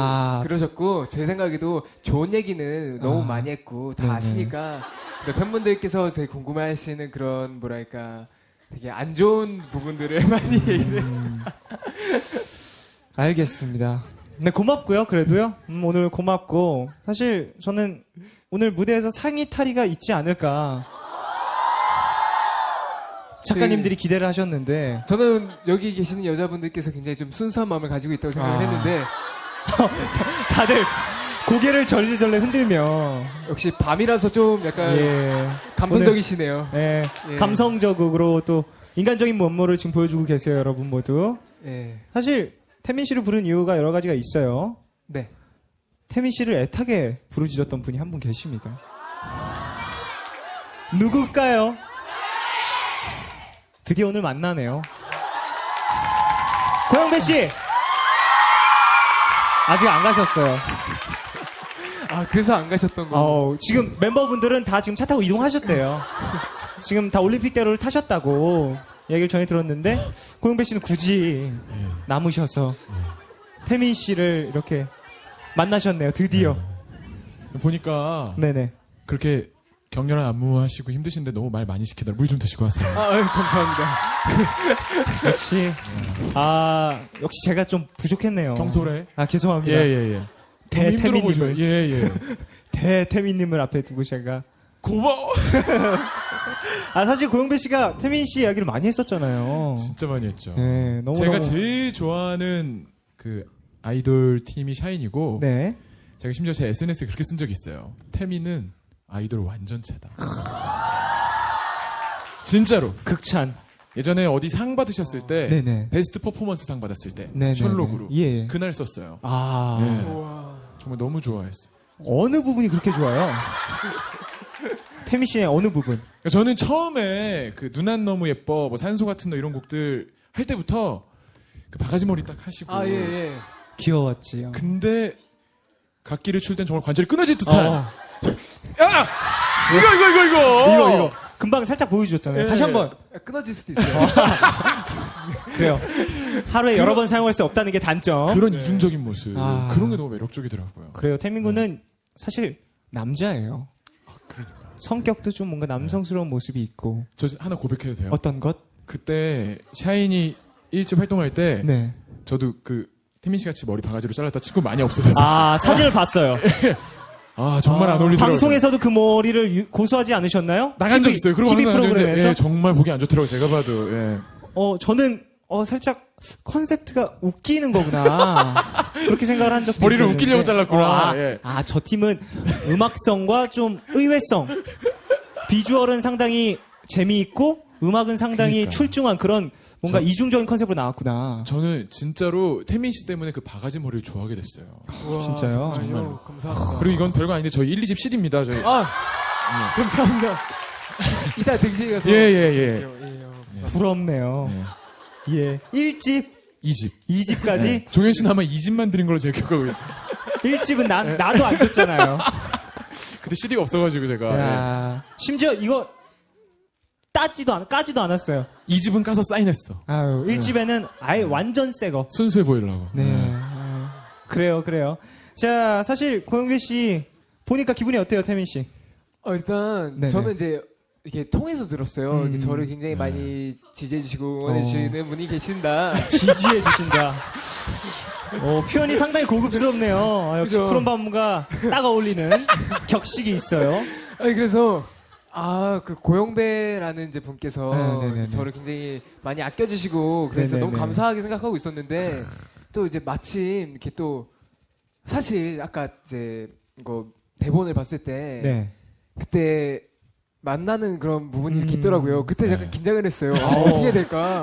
그러셨고 제 생각에도 좋은 얘기는 너무 많이 했고 다 아시니까 팬분들께서 되게 궁금해하시는 그런 뭐랄까 되게 안 좋은 부분들을 많이 얘기를 했어요. 알겠습니다. 네, 고맙고요. 그래도요. 오늘 고맙고 사실 저는 오늘 무대에서 상의 탈의가 있지 않을까 작가님들이 기대를 하셨는데 저는 여기 계시는 여자분들께서 굉장히 좀 순수한 마음을 가지고 있다고 생각을 했는데 다들 고개를 절레절레 흔들며 역시 밤이라서 좀 약간 감성적이시네요. 네, 감성적으로 또 인간적인 면모를 지금 보여주고 계세요, 여러분 모두. 사실 태민 씨를 부른 이유가 여러 가지가 있어요. 네. 태민 씨를 애타게 부르짖었던 분이 한 분 계십니다. 누굴까요? 드디어 오늘 만나네요. 고영배 씨! 아직 안 가셨어요. 그래서 안 가셨던 거예요? 지금 멤버분들은 다 지금 차 타고 이동하셨대요. 지금 다 올림픽대로를 타셨다고 얘기를 전해 들었는데 고영배 씨는 굳이 남으셔서 태민 씨를 이렇게 만나셨네요. 드디어. 보니까 네네. 그렇게 격렬한 안무하시고 힘드신데 너무 말 많이 시키더라. 물 좀 드시고 하세요. 감사합니다. 역시 역시 제가 좀 부족했네요. 경솔해. 죄송합니다. 예예예. 힘들어 보셔. 대태민님을 예예. 대태민님을 앞에 두고 제가 고마워. 사실 고영배 씨가 태민 씨 이야기를 많이 했었잖아요. 진짜 많이 했죠. 네, 너무 제가 제일 좋아하는 그 아이돌 팀이 샤인이고 네. 제가 심지어 제 SNS에 그렇게 쓴 적이 있어요. 태민은 아이돌 완전체다. 진짜로. 극찬. 예전에 어디 상 받으셨을 때 네네. 베스트 퍼포먼스 상 받았을 때 네네네. 셜록으로 예. 그날 썼어요. 아. 정말 너무 좋아했어요. 어느 부분이 그렇게 좋아요? 태민 씨의 어느 부분? 그러니까 저는 처음에 그 눈 안 너무 예뻐, 뭐 산소 같은 너 이런 곡들 할 때부터 그 바가지 머리 딱 하시고. 예. 귀여웠지요. 근데 각기를 출 땐 정말 관절이 끊어질 듯한. 야! 이거. 이거! 금방 살짝 보여주셨잖아요. 예. 다시 한번. 끊어질 수도 있어요. 그래요. 하루에 여러 번 사용할 수 없다는 게 단점. 그런 이중적인 모습. 아. 그런 게 너무 매력적이더라고요. 그래요. 태민 군은 사실 남자예요. 그러니까. 성격도 좀 뭔가 남성스러운 모습이 있고. 저 하나 고백해도 돼요? 어떤 것? 그때 샤이니 1집 활동할 때 네. 저도 그 태민 씨 같이 머리 바가지로 잘랐다 친구 많이 없어졌어요. 사진을 봤어요. 정말 안 어울리더라고요. 방송에서도 그 머리를 고수하지 않으셨나요? 나간 적 있어요. 그러고 TV 항상 나간 적 있는데, 프로그램에서. 정말 보기 안 좋더라고요. 제가 봐도. 예. 저는 살짝 컨셉트가 웃기는 거구나. 그렇게 생각을 한 적도 머리를 있었는데. 웃기려고 잘랐구나. 예. 저 팀은 음악성과 좀 의외성. 비주얼은 상당히 재미있고 음악은 상당히 그러니까요. 출중한 그런 뭔가 이중적인 컨셉으로 나왔구나. 저는 진짜로 태민 씨 때문에 그 바가지 머리를 좋아하게 됐어요. 진짜요? 정말로. 감사합니다. 그리고 이건 별거 아닌데 저희 1, 2집 CD입니다. 저희. 감사합니다. 이따 등식에 가서. 예. 부럽네요. 예. 1집, 2집. 2집까지. 종현 씨는 아마 2집만 드린 걸로 제가 기억하고 있어요. 1집은 나도 안 줬잖아요. 그때 CD가 없어가지고 제가. 야, 심지어 이거 까지도 않았어요. 2집은 까서 사인했어. 1집에는 아예 완전 새거. 순수해 보이려고. 네. 그래요. 자, 사실 고영배 씨 보니까 기분이 어때요, 태민 씨? 일단 네네. 저는 이제 이렇게 통해서 들었어요. 이렇게 저를 굉장히 많이 지지해주시고 응원해주시는 분이 계신다. 지지해 주신다. 표현이 상당히 고급스럽네요. 역시 그죠. 푸른밤과 딱 어울리는 격식이 있어요. 그래서 그 고영배라는 이제 분께서 네네네네. 저를 굉장히 많이 아껴주시고 그래서 네네네. 너무 감사하게 생각하고 있었는데 또 이제 마침 이렇게 또 사실 아까 이제 이거 대본을 봤을 때 네. 그때 만나는 그런 부분이 이렇게 있더라고요. 그때 약간 긴장을 했어요. 어떻게 해야 될까?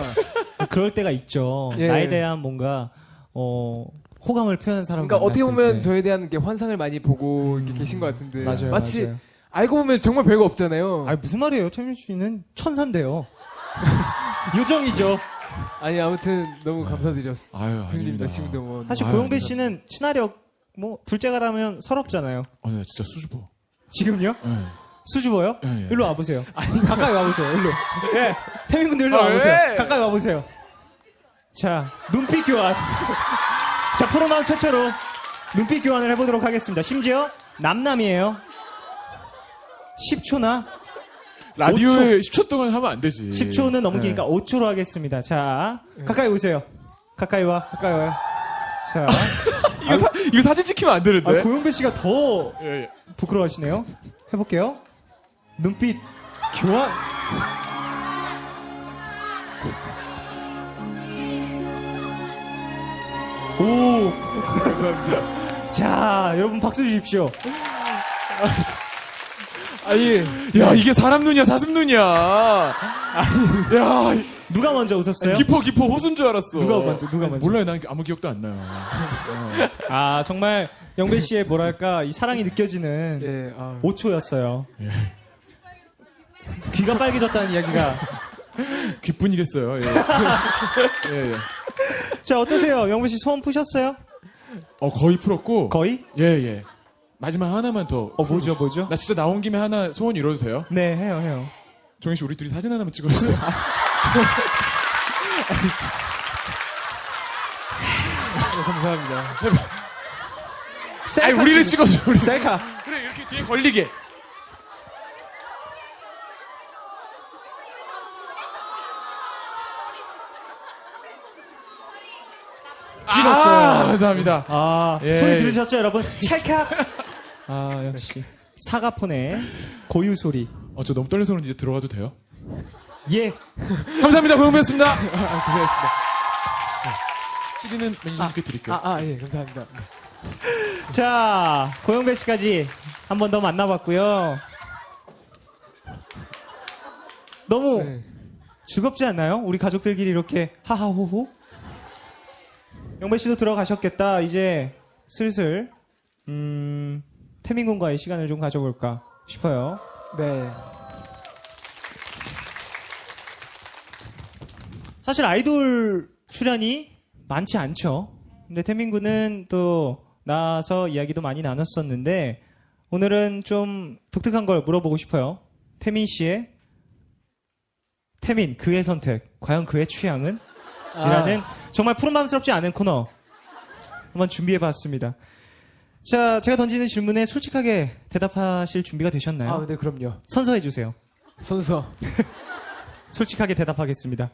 그럴 때가 있죠. 예. 나에 대한 뭔가 호감을 표현한 사람. 그러니까 어떻게 보면 저에 대한 이렇게 환상을 많이 보고 이렇게 계신 것 같은데 맞아요. 마치 맞아요. 알고 보면 정말 별거 없잖아요. 무슨 말이에요? 태민 씨는 천사인데요. 요정이죠. 아니 아무튼 너무 감사드렸습니다. 아닙니다. 지금도 뭐 사실 고영배 씨는 친화력 둘째가라면 서럽잖아요. 나 진짜 수줍어. 지금요? 네. 수줍어요? 예. 일로 와보세요. 가까이 와보세요. 일로. 예, 태민 군들 일로 와보세요. 왜? 가까이 와보세요. 자, 눈빛 교환. 자, 프로마음 최초로 눈빛 교환을 해보도록 하겠습니다. 심지어 남남이에요. 10초나? 라디오에 10초 동안 하면 안 되지. 10초는 넘기니까 5초로 하겠습니다. 자, 가까이 오세요. 가까이 와요. 자, 이거 사진 찍히면 안 되는데. 고영배 씨가 더 예. 부끄러워하시네요. 해볼게요. 눈빛 교환. 오. 자, 여러분 박수 주십시오. 야, 이게 사람 눈이야, 사슴 눈이야. 야, 누가 먼저 웃었어요? 기포 호수인 줄 알았어. 누가 먼저? 몰라요, 난 아무 기억도 안 나요. 정말 영배 씨의 뭐랄까 이 사랑이 느껴지는 5초였어요. 귀가 빨개졌다는 이야기가. 귀뿐이겠어요. 예. 자, 어떠세요? 영배 씨 소원 푸셨어요? 거의 풀었고. 거의? 예. 마지막 하나만 더. 뭐죠? 나 진짜 나온 김에 하나 소원 이뤄도 돼요? 네, 해요. 종현 씨, 우리 둘이 사진 하나만 찍어주세요. 감사합니다. 우리를 찍어줘, 우리. 셀카. 그래, 귀에 걸리게. 찍었어요. 감사합니다. 예. 소리 들으셨죠, 여러분? 찰칵! 역시. 사과폰의 고유 소리. 저 너무 떨려서 그런지 이제 들어가도 돼요? 예. 감사합니다. 고영배였습니다. CD는 매니저님께 드릴게요. 예, 감사합니다. 자, 고영배 씨까지 한 번 더 만나봤고요. 너무 네. 즐겁지 않나요? 우리 가족들끼리 이렇게 하하호호? 영배 씨도 들어가셨겠다. 이제 슬슬 태민 군과의 시간을 좀 가져볼까 싶어요. 네. 사실 아이돌 출연이 많지 않죠. 근데 태민 군은 또 나와서 이야기도 많이 나눴었는데 오늘은 좀 독특한 걸 물어보고 싶어요. 태민 씨의 태민 그의 선택 과연 그의 취향은? 이라는 정말 푸른밤스럽지 않은 코너 한번 준비해봤습니다. 자, 제가 던지는 질문에 솔직하게 대답하실 준비가 되셨나요? 네, 그럼요. 선서해주세요. 선서. 솔직하게 대답하겠습니다.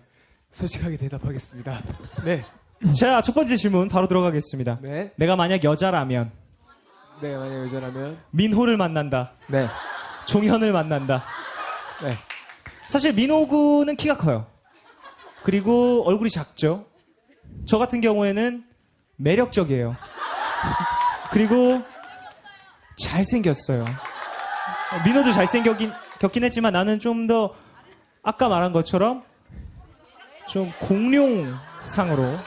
솔직하게 대답하겠습니다. 네. 자, 첫 번째 질문 바로 들어가겠습니다. 네. 내가 만약 여자라면 네, 만약 여자라면. 민호를 만난다. 네. 종현을 만난다. 네. 사실 민호 군은 키가 커요. 그리고 얼굴이 작죠. 저 같은 경우에는 매력적이에요. 그리고 잘생겼어요. 민호도 잘생겼긴 했지만 나는 좀 더 아까 말한 것처럼 좀 공룡상으로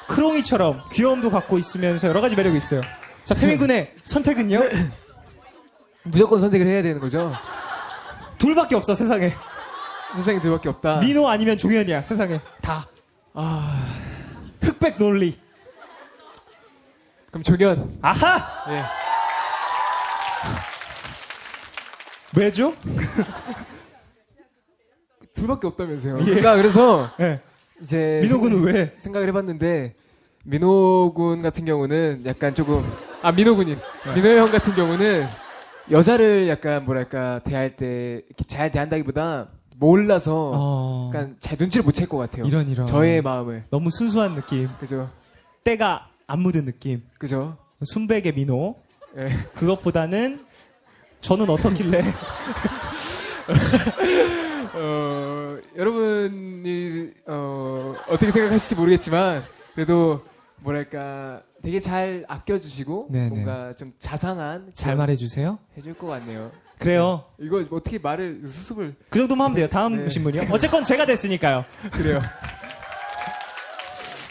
크롱이처럼 귀여움도 갖고 있으면서 여러 가지 매력이 있어요. 자, 태민 군의 선택은요? 무조건 선택을 해야 되는 거죠? 둘밖에 없어, 세상에. 세상에 둘밖에 없다. 민호 아니면 종현이야, 세상에. 다. 흑백 논리. 그럼 종현. 아하! 예. 왜죠? 둘밖에 없다면서요. 그러니까 그래서 예. 이제 민호 군은 왜? 생각을 해봤는데 민호 군 같은 경우는 약간 조금 민호 군님. 민호 형 같은 경우는 여자를 약간 뭐랄까 대할 때 이렇게 잘 대한다기보다 몰라서 약간 잘 눈치를 못 챌 것 같아요. 이런. 저의 마음을. 너무 순수한 느낌. 그죠? 때가 안 묻은 느낌. 그죠? 순백의 민호. 예. 그것보다는 저는 어떻길래. 여러분이 어떻게 생각하실지 모르겠지만 그래도 뭐랄까 되게 잘 아껴주시고 네네. 뭔가 좀 자상한 잘 말해주세요. 해줄 것 같네요. 그래요. 이거 어떻게 말을 수습을 그 정도만 하면 돼요. 다음 네. 신문이요. 어쨌건 제가 됐으니까요. 그래요.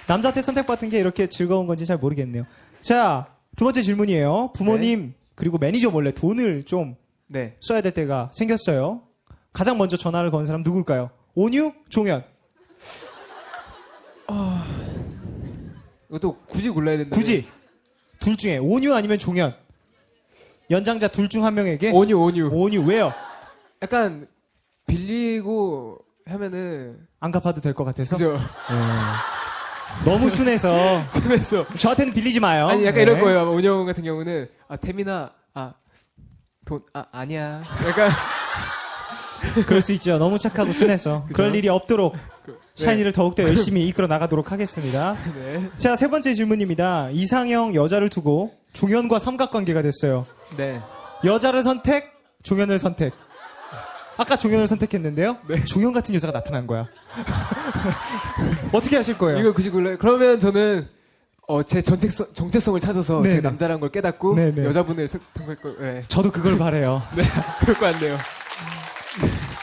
남자한테 선택받은 게 이렇게 즐거운 건지 잘 모르겠네요. 자, 두 번째 질문이에요. 부모님 그리고 매니저 몰래 돈을 좀 네. 써야 될 때가 생겼어요. 가장 먼저 전화를 건 사람 누굴까요? 온유? 종현? 이것도 굳이 골라야 된다. 굳이 둘 중에 온유 아니면 종현? 연장자 둘 중 한 명에게 온유. 온유 왜요? 약간 빌리고 하면은 안 갚아도 될 것 같아서. 그죠? 너무 순해서 심했어. 저한테는 빌리지 마요. 아니 약간 네. 이럴 거예요. 온유 형 같은 경우는 태민아 돈 아니야. 약간 그럴 수 있죠. 너무 착하고 순해서 그럴 일이 없도록 샤이니를 더욱더 열심히 이끌어 나가도록 하겠습니다. 네. 자, 세 번째 질문입니다. 이상형 여자를 두고 종현과 삼각관계가 됐어요. 네. 여자를 선택, 종현을 선택. 아까 종현을 선택했는데요. 종현 같은 여자가 나타난 거야. 어떻게 하실 거예요? 이거 굳이 골라요. 그러면 저는 제 정체성을 찾아서 네네. 제가 남자라는 걸 깨닫고 네네. 여자분을 선택할 거. 네. 저도 그걸 바래요. 그럴 것 같네요.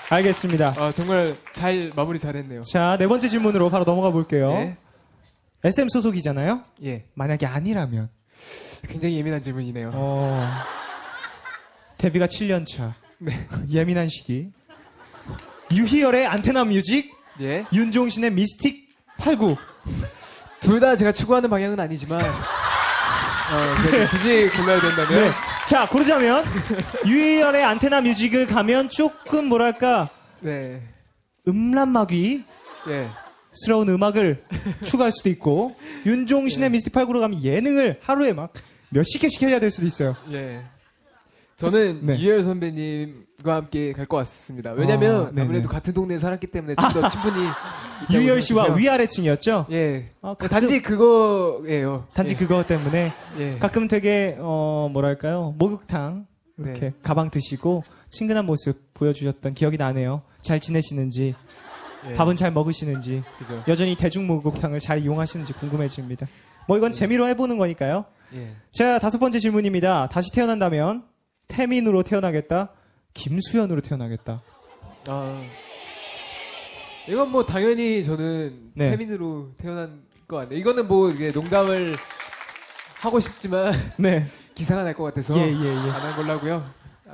알겠습니다. 정말 잘 마무리 잘했네요. 자, 네 번째 질문으로 바로 넘어가 볼게요. 네. SM 소속이잖아요. 예. 만약에 아니라면 굉장히 예민한 질문이네요. 데뷔가 7년 차. 네. 예민한 시기. 유희열의 안테나 뮤직, 예. 윤종신의 미스틱 89. 둘 다 제가 추구하는 방향은 아니지만 그래도 굳이 골라야 된다면 네. 자, 고르자면 유희열의 안테나 뮤직을 가면 조금 뭐랄까 네. 음란마귀 예. 스러운 음악을 추가할 수도 있고 윤종신의 미스틱 89로 가면 예능을 하루에 막 몇십 개씩 해야 될 수도 있어요. 예. 저는 네. 유열 선배님과 함께 갈 것 같습니다. 왜냐면 네네. 아무래도 같은 동네에 살았기 때문에 좀 더 친분이 유열 씨와 있다고 위아래층이었죠? 예. 가끔- 단지 그거예요. 단지 그거 때문에 예. 가끔 되게 뭐랄까요 목욕탕 이렇게 네. 가방 드시고 친근한 모습 보여주셨던 기억이 나네요. 잘 지내시는지 예. 밥은 잘 먹으시는지 그죠. 여전히 대중 목욕탕을 잘 이용하시는지 궁금해집니다. 뭐 이건 재미로 해보는 거니까요. 예. 자, 5번째 질문입니다. 다시 태어난다면 태민으로 태어나겠다, 김수현으로 태어나겠다. 이건 뭐 당연히 저는 네. 태민으로 태어난 거 같네요. 이거는 뭐 이게 농담을 하고 싶지만 네. 기사가 날 것 같아서 예, 예, 예. 안 한 걸로 하고요.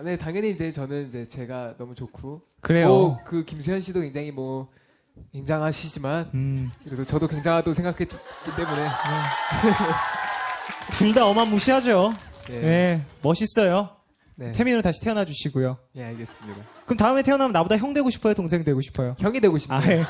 네, 당연히 이제 저는 이제 제가 너무 좋고 그래요. 뭐 그 김수현 씨도 굉장히 뭐 굉장하시지만 그래도 저도 굉장하다고 생각했기 때문에 둘 다 어마무시하죠. 예. 네, 멋있어요. 네. 태민으로 다시 태어나 주시고요. 예, 알겠습니다. 그럼 다음에 태어나면 나보다 형 되고 싶어요? 동생 되고 싶어요? 형이 되고 싶네요. 아, 예. 예.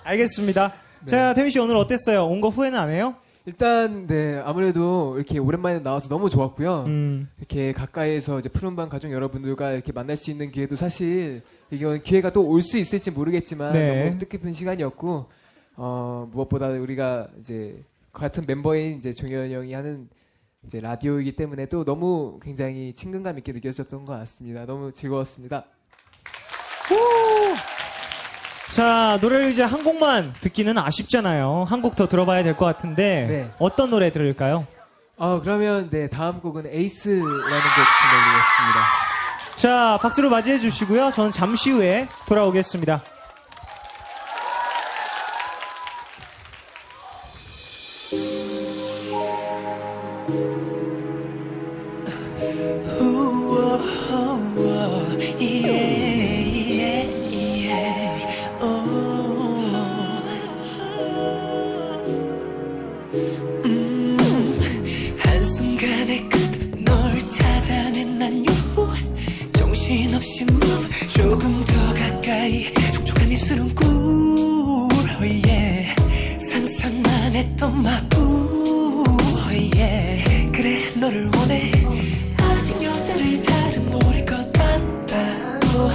알겠습니다. 자, 태민 씨 오늘 어땠어요? 온 거 후회는 안 해요? 일단 네 아무래도 이렇게 오랜만에 나와서 너무 좋았고요. 음. 이렇게 가까이에서 이제 푸른밤 가족 여러분들과 이렇게 만날 수 있는 기회도 사실 이건 기회가 또 올 수 있을지 모르겠지만 네. 너무 뜻깊은 시간이었고 무엇보다 우리가 이제 같은 멤버인 이제 종현 형이 하는 이제 라디오이기 때문에 또 너무 굉장히 친근감 있게 느껴졌던 것 같습니다. 너무 즐거웠습니다. 자, 노래를 이제 한 곡만 듣기는 아쉽잖아요. 한 곡 더 들어봐야 될 것 같은데 네. 어떤 노래 들을까요? 그러면 네 다음 곡은 에이스라는 곡 들려드리겠습니다. 자, 박수로 맞이해 주시고요. 저는 잠시 후에 돌아오겠습니다. 한순간에 널 찾아낸 난 요 정신없이 move 조금 더 가까이 촉촉한 입술은 꿀 oh yeah. 상상만 했던 마구 oh yeah. 그래 너를 원해 아직 여자를 잘은 모를 것 같다고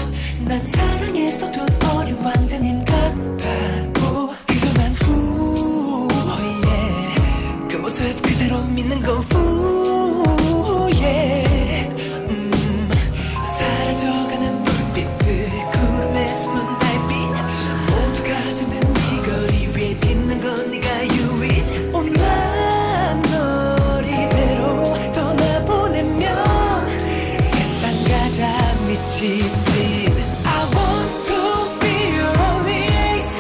난 사랑에서 두 어린 왕자님 같다고 그저 난 oh yeah. 그 모습 그대로 믿는 건 yeah. 사라져가는 불빛들 구름에 숨은 달빛 모두가 잠든 이 거리 위에 빛난 건 네가 유일 난 널 이대로 떠나보내면 세상 가장 미친 I want to be your only ace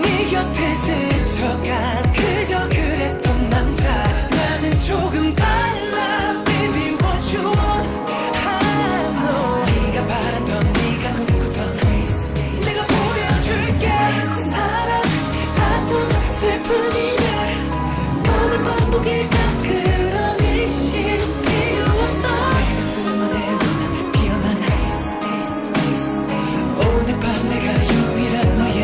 네 곁에 스쳐간 그저 그랬던 남자 나는 조금 달라 baby what you want I know 네가 바랐던 네가 꿈꾸던 내가 보여줄게 사랑 다툼 슬픈 이별 너는 반복일까 그런 의심 필요 없어 내 가슴안에 눈 피어난 오늘 밤 내가 유일한 너의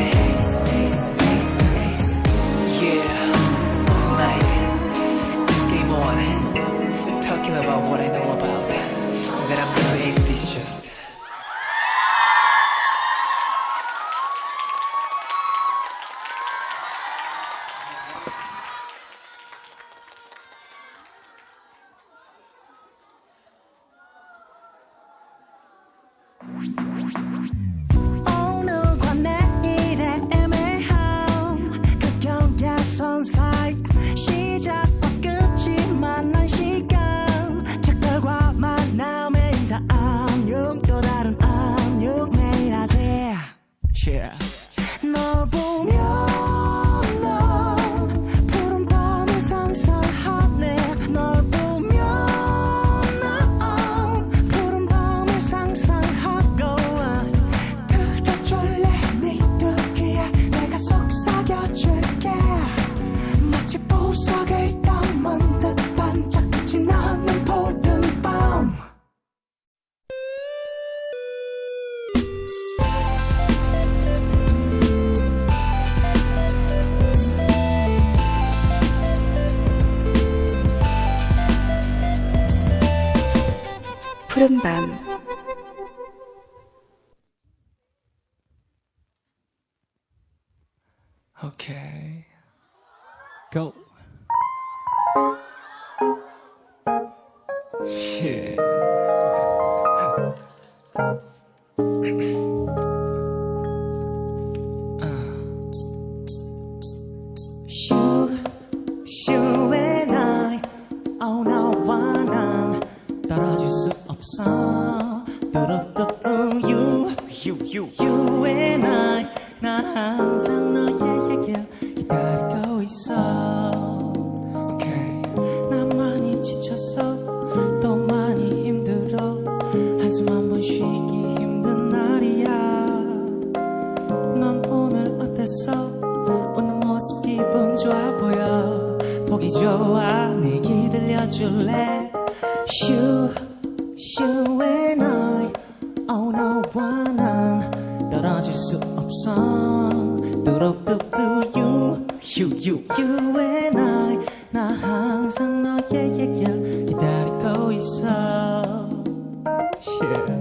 Yeah tonight this game on I'm talking about what I know about that I'm gonna ace this just 오늘과 내일의 애매함 그 경계선 사이 시작과 끝이 만난 시간 착각과 만남의 인사 안녕 또 다른 안녕 매일 하지 널 보면 난 푸른 밤을 상상하네 널 보면 난 푸른 밤을 상상하고 들어줄래 네 듣기에 내가 속삭여줄게 마치 보석을 담은 듯 반짝빛이 나는 푸른 밤 푸른밤. 오케이. Go. Shit. You and I, oh 너와 난 떨어질 수 없어. 뚜루뚜뚜 you and I, 나 항상 너의 얘기를 기다리고 있어. 오케이. 나 많이 지쳤어, 또 많이 힘들어. 한숨 한 번 쉬기 힘든 날이야. 넌 오늘 어땠어? 웃는 모습 기분 좋아 보여. 보기 좋아, 내 얘기 들려줄래? You and I, oh 너와 난 떨어질 수 없어. 뚜루뚜뚜 you and I, 나 항상 너의 얘기를 기다리고 있어. Yeah.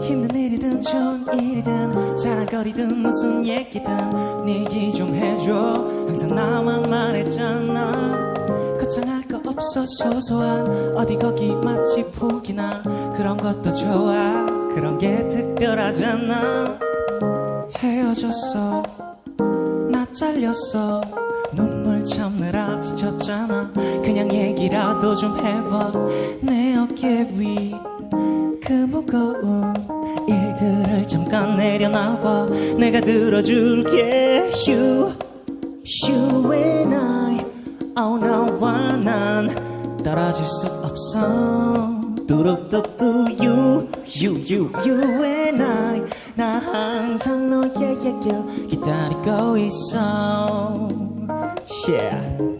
힘든 일이든 좋은 일이든 자랑거리든 무슨 얘기든 네 얘기 좀 해줘. 항상 나만 말했잖아. 거창할 거 없어 소소한 어디 거기 맛집 후기나 그런 것도 좋아. 그런 게 특별하잖아. 헤어졌어, 나 잘렸어, 눈물 참느라 지쳤잖아. 그냥 얘기라도 좀 해봐. 내 어깨 위 그 무거운 일들을 잠깐 내려놔봐. 내가 들어줄게. You and I, oh 너와 난 떨어질 수 없어. 뚜루뚜뚜 you and I, 나 항상 너의 얘기를 기다리고 있어. Yeah.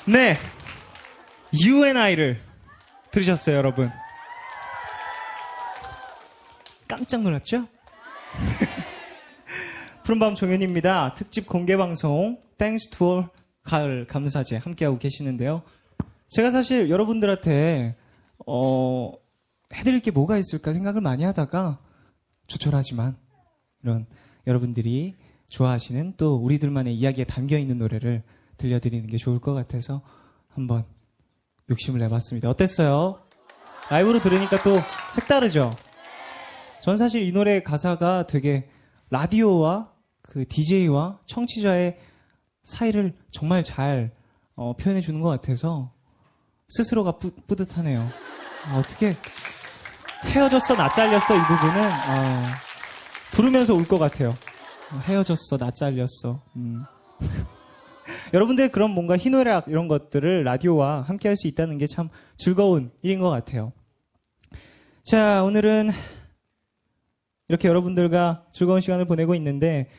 네. You and I를 들으셨어요, 여러분. 깜짝 놀랐죠? 푸른밤 종현입니다. 특집 공개방송 Thanks to All 가을 감사제 함께하고 계시는데요. 제가 사실 여러분들한테 해드릴 게 뭐가 있을까 생각을 많이 하다가 조촐하지만 이런 여러분들이 좋아하시는 또 우리들만의 이야기에 담겨있는 노래를 들려드리는 게 좋을 것 같아서 한번 욕심을 내봤습니다. 어땠어요? 라이브로 들으니까 또 색다르죠? 전 사실 이 노래 가사가 되게 라디오와 그 DJ와 청취자의 사이를 정말 잘 표현해 주는 것 같아서 스스로가 뿌듯하네요. 어떻게 헤어졌어 나 잘렸어 이 부분은 부르면서 울 것 같아요. 헤어졌어 나 잘렸어. 여러분들 그런 뭔가 희노애락 이런 것들을 라디오와 함께 할 수 있다는 게 참 즐거운 일인 것 같아요. 자, 오늘은 이렇게 여러분들과 즐거운 시간을 보내고 있는데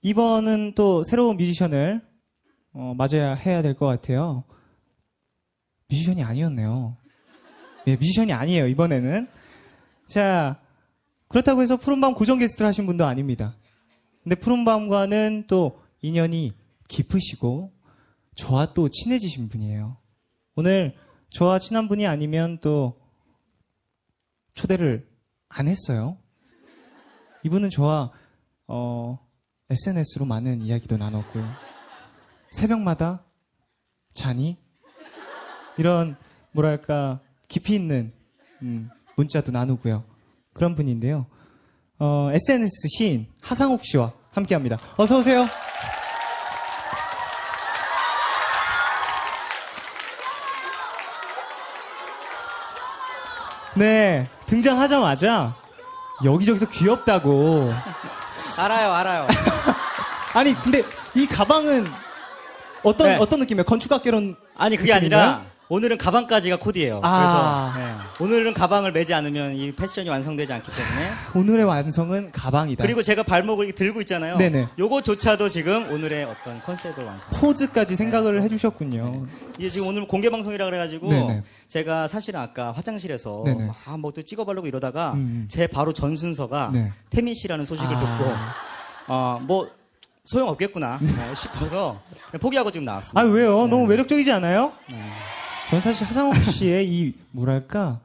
이번은 또 새로운 뮤지션을 맞아야 해야 될 것 같아요. 뮤지션이 아니었네요. 네, 뮤지션이 아니에요, 이번에는. 자, 그렇다고 해서 푸른밤 고정 게스트를 하신 분도 아닙니다. 근데 푸른밤과는 또 인연이 깊으시고 저와 또 친해지신 분이에요. 오늘 저와 친한 분이 아니면 또 초대를 안 했어요. 이분은 저와 SNS로 많은 이야기도 나눴고요. 새벽마다 자니? 이런 뭐랄까 깊이 있는 문자도 나누고요. 그런 분인데요. SNS 시인 하상욱 씨와 함께합니다. 어서 오세요. 네, 등장하자마자 여기저기서 귀엽다고. 알아요. 아니, 근데 이 가방은 네. 어떤 느낌이에요? 건축학개론 아니, 그게 느낌인가요? 아니라 오늘은 가방까지가 코디예요. 아. 그래서 네. 오늘은 가방을 매지 않으면 이 패션이 완성되지 않기 때문에. 오늘의 완성은 가방이다. 그리고 제가 발목을 이렇게 들고 있잖아요. 네네. 요거조차도 지금 오늘의 어떤 컨셉을 완성. 포즈까지 생각을 해주셨군요. 이게 지금 오늘 공개 방송이라 그래가지고 네네. 제가 사실은 아까 화장실에서 네네. 뭐 또 찍어보려고 이러다가 제 바로 전 순서가 네. 태민 씨라는 소식을 듣고 뭐 소용 없겠구나 싶어서 포기하고 지금 나왔습니다. 아 왜요? 네. 너무 매력적이지 않아요? 전 사실 하상욱 씨의 이 뭐랄까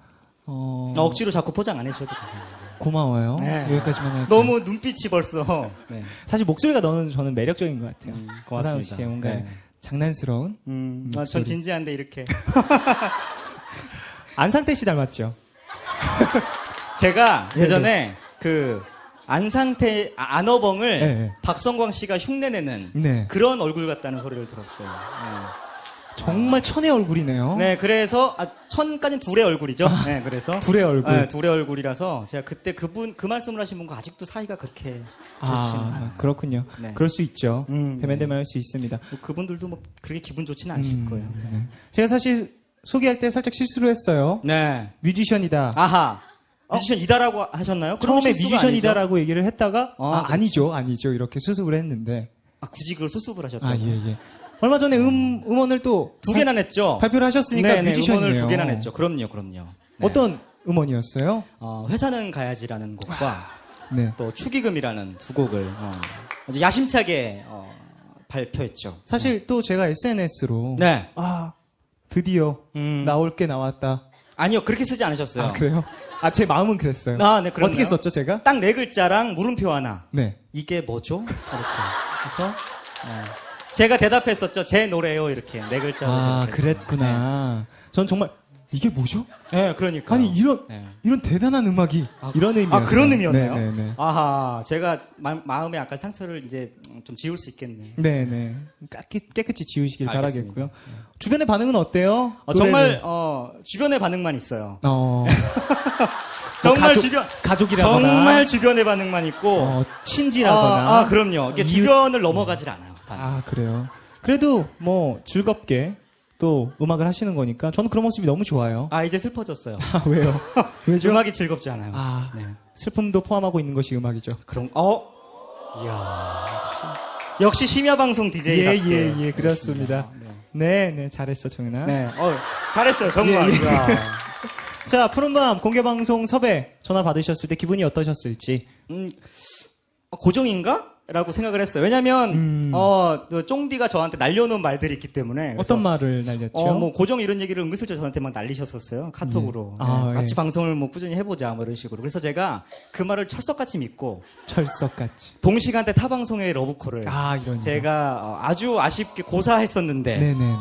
억지로 자꾸 포장 안 해주셔도 괜찮아요. 고마워요. 네. 여기까지만 할게요. 너무 눈빛이 벌써. 네. 사실 목소리가 저는 매력적인 것 같아요. 고맙습니다. 하상욱 씨의 뭔가 네. 장난스러운 전 목소리. 진지한데 이렇게. 안상태 씨 닮았죠? 제가 예전에 그 안상태 안어벙을 네. 박성광 씨가 흉내내는 네. 그런 얼굴 같다는 소리를 들었어요. 정말 천의 얼굴이네요. 네, 그래서 천까지는 둘의 얼굴이죠. 네, 그래서 둘의 얼굴. 네, 둘의 얼굴이라서 제가 그때 그 말씀을 하신 분과 아직도 사이가 그렇게 좋지는 않아요. 그렇군요. 네. 그럴 수 있죠. 대면대면 네. 할 수 있습니다. 뭐 그분들도 뭐 그렇게 기분 좋지는 않으실 거예요. 네. 제가 사실 소개할 때 살짝 실수를 했어요. 네. 뮤지션이다. 아하. 뮤지션이다라고 하셨나요? 그럼 처음에 실수가 뮤지션이다라고 얘기를 했다가 그렇죠. 아니죠 이렇게 수습을 했는데 굳이 그걸 수습을 하셨다고. 예. 얼마 전에 음원을 또 두 개나 냈죠. 발표를 하셨으니까 네네, 뮤지션이네요. 음원을 두 개나 냈죠. 그럼요. 네. 어떤 음원이었어요? 회사는 가야지라는 곡과 네. 또 축의금이라는 두 곡을 아주 야심차게 발표했죠. 사실 또 제가 SNS로 네. 드디어 나올 게 나왔다. 아니요, 그렇게 쓰지 않으셨어요. 아, 그래요? 제 마음은 그랬어요. 네, 그렇네요. 어떻게 썼죠, 제가? 딱 네 글자랑 물음표 하나. 네. 이게 뭐죠? 이렇게. 그래서 제가 대답했었죠. 제 노래요. 이렇게 네 글자로. 그랬구나. 전 정말 이게 뭐죠? 네, 그러니까. 아니 이런 대단한 음악이 이런 의미였어요. 그런 의미였나요? 네네네. 아하, 제가 마음에 약간 상처를 이제 좀 지울 수 있겠네. 네네. 깨끗이 지우시길 알겠습니다. 바라겠고요. 주변의 반응은 어때요? 정말 주변의 반응만 있어요. 정말 가족이라거나 정말 주변의 반응만 있고 친지라거나 그럼요. 이게 주변을 넘어가질 않아요. 그래요. 그래도 뭐 즐겁게 또 음악을 하시는 거니까 저는 그런 모습이 너무 좋아요. 이제 슬퍼졌어요. 왜요? 왜죠? 음악이 즐겁지 않아요. 네. 슬픔도 포함하고 있는 것이 음악이죠. 이야. 역시 심야 방송 DJ답게. 예, 그렇습니다. 네, 잘했어, 정윤아. 네, 잘했어요, 정말. 이야. 자, 푸른밤 공개방송 섭외 전화 받으셨을 때 기분이 어떠셨을지. 고정인가? 라고 생각을 했어요. 왜냐면, 쫑디가 저한테 날려놓은 말들이 있기 때문에. 어떤 말을 날렸죠? 뭐, 고정 이런 얘기를 은근슬쩍 저한테 막 날리셨었어요. 카톡으로. 같이 방송을 뭐 꾸준히 해보자, 뭐 이런 식으로. 그래서 제가 그 말을 철석같이 믿고. 철석같이. 동시간대 타 방송의 러브콜을. 이런. 제가 아주 아쉽게 고사했었는데. 네네네.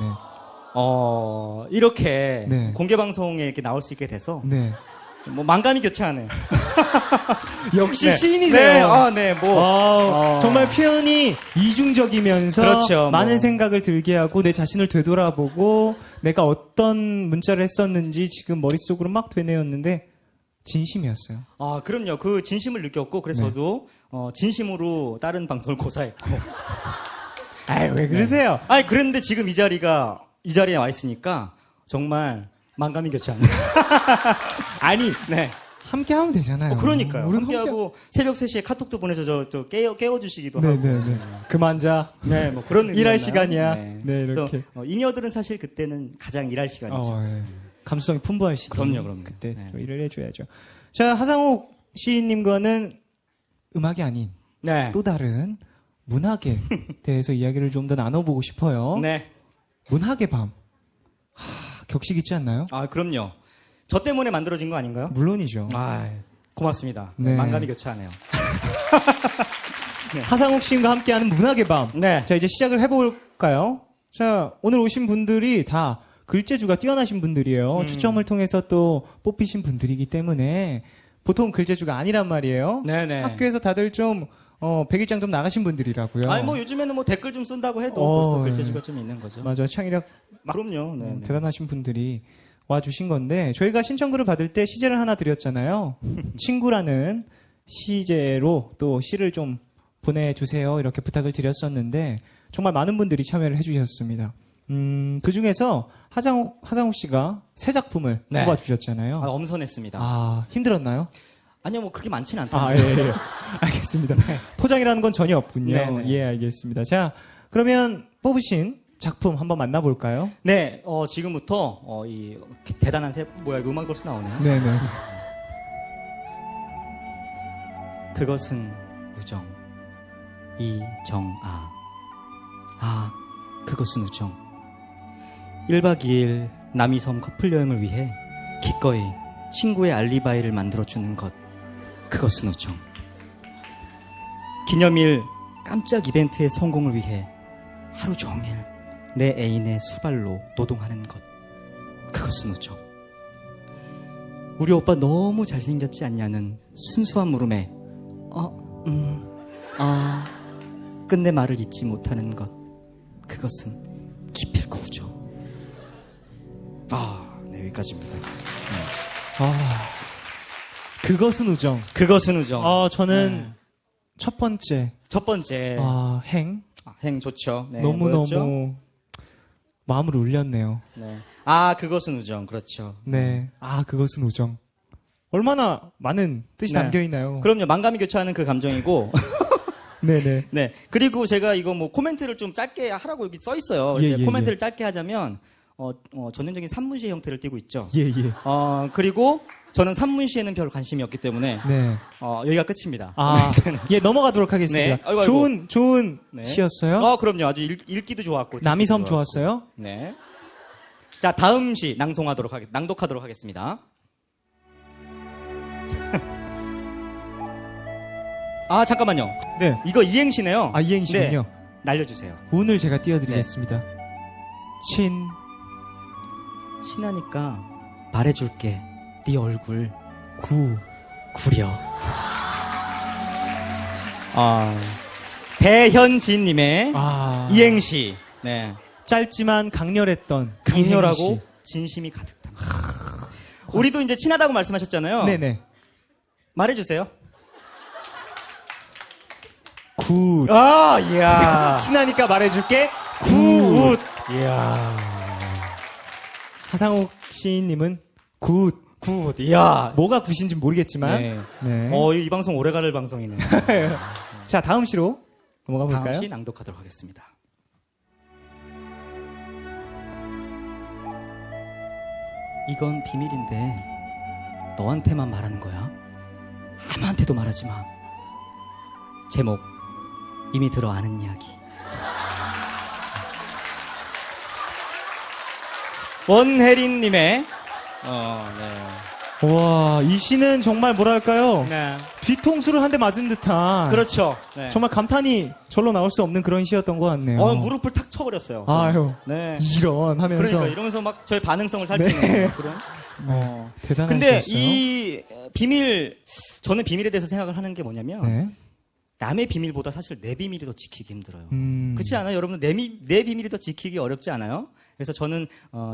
이렇게 공개 방송에 이렇게 나올 수 있게 돼서 뭐 만감이 교차하네요. 역시 시인이세요. 정말 정말 표현이 이중적이면서 그렇죠, 많은 생각을 들게 하고 내 자신을 되돌아보고 내가 어떤 문자를 했었는지 지금 머릿속으로 막 되뇌었는데 진심이었어요. 그럼요. 그 진심을 느꼈고 그래서 저도 진심으로 다른 방송을 고사했고. 왜 그러세요? 그랬는데 지금 이 자리에 와 있으니까 정말 만감이 교차하네요. 함께 하면 되잖아요. 그러니까요. 함께하고 새벽 3시에 카톡도 보내서 저 깨워주시기도 하고. 그만 자. 뭐 그런 의미였나요? 일할 시간이야. 이렇게. 이녀들은 사실 그때는 가장 일할 시간이죠. 감수성이 풍부할 시기. 그럼요. 그때 또 일을 해줘야죠. 자, 하상욱 시인님과는 음악이 아닌 또 다른 문학에 대해서 이야기를 좀 더 나눠보고 싶어요. 문학의 밤. 격식 있지 않나요? 그럼요. 저 때문에 만들어진 거 아닌가요? 물론이죠. 고맙습니다. 만감이 교차하네요. 하상욱 시인과 함께하는 문학의 밤. 자, 이제 시작을 해볼까요? 자, 오늘 오신 분들이 다 글재주가 뛰어나신 분들이에요. 추첨을 통해서 또 뽑히신 분들이기 때문에 보통 글재주가 아니란 말이에요. 학교에서 다들 좀 100일장 좀 나가신 분들이라고요. 뭐 요즘에는 뭐 댓글 좀 쓴다고 해도 벌써 글재주가 좀 있는 거죠. 맞아요. 창의력 그럼요. 대단하신 분들이 와주신 건데 저희가 신청글을 받을 때 시제를 하나 드렸잖아요. 친구라는 시제로 또 시를 좀 보내주세요 이렇게 부탁을 드렸었는데 정말 많은 분들이 참여를 해주셨습니다. 그 중에서 하상욱 씨가 새 작품을 네. 뽑아주셨잖아요. 엄선했습니다. 힘들었나요? 아니요, 뭐 그렇게 많지는 않다. 예. 알겠습니다. 포장이라는 건 전혀 없군요. 네네. 예, 알겠습니다. 자, 그러면 뽑으신 작품 한번 만나볼까요? 네, 지금부터 이 대단한 뭐야, 이거 음악 벌써 나오네요. 네네. 그것은 우정. 이정아. 그것은 우정. 1박 2일 남이섬 커플 여행을 위해 기꺼이 친구의 알리바이를 만들어주는 것. 그것은 우정. 기념일 깜짝 이벤트의 성공을 위해 하루 종일 내 애인의 수발로 노동하는 것. 그것은 우정. 우리 오빠 너무 잘생겼지 않냐는 순수한 물음에 끝내 말을 잊지 못하는 것. 그것은 기필코 우정. 네, 여기까지입니다. 그것은 우정. 그것은 우정. 저는 첫 번째. 행. 행 좋죠. 네, 너무너무 뭐였죠? 마음을 울렸네요. 네. 그것은 우정. 그렇죠. 네. 그것은 우정. 얼마나 많은 뜻이 네. 담겨있나요? 그럼요. 만감이 교차하는 그 감정이고. 네네. 네. 그리고 제가 이거 뭐 코멘트를 좀 짧게 하라고 여기 써 있어요. 그래서 코멘트를 짧게 하자면, 전형적인 산문시의 형태를 띠고 있죠. 예. 그리고 저는 산문시에는 별 관심이 없기 때문에, 네. 여기가 끝입니다. 예, 넘어가도록 하겠습니다. 네. 아이고. 좋은 네. 시였어요? 그럼요. 아주 읽기도 좋았고. 남이섬 듣기도 좋았고. 좋았어요? 네. 자, 다음 시 낭독하도록 하겠습니다. 잠깐만요. 네. 이거 이행시네요. 이행시군요. 네. 날려주세요. 운을 제가 띄워드리겠습니다. 친하니까 말해줄게. 네 얼굴 구려. 배현진님의 이행시. 네. 짧지만 강렬했던 강렬하고 이행시. 진심이 가득한. 우리도 이제 친하다고 말씀하셨잖아요. 네네. 말해주세요. 굿. 이야. 친하니까 말해줄게. 굿. 이야. 하상욱 시인님은 굿. 이야. 뭐가 굿인지 모르겠지만. 네. 이 방송 오래갈 방송이네. 자, 다음 시로 넘어가 볼까요? 다음 시 낭독하도록 하겠습니다. 이건 비밀인데 너한테만 말하는 거야. 아무한테도 말하지 마. 제목 이미 들어 아는 이야기. 원혜린님의 와, 이 시는 정말 뭐랄까요? 네. 뒤통수를 한 대 맞은 듯한. 그렇죠. 네. 정말 감탄이 절로 나올 수 없는 그런 시였던 것 같네요. 무릎을 탁 쳐버렸어요. 아유. 네. 이런 하면서. 그러니까 이러면서 막 저의 반응성을 살피는 네. 그런. 대단한 근데 시였어요. 이 비밀, 저는 비밀에 대해서 생각을 하는 게 뭐냐면 네. 남의 비밀보다 사실 내 비밀이 더 지키기 힘들어요. 음. 그렇지 않아요? 여러분 내 비밀이 더 지키기 어렵지 않아요? 그래서 저는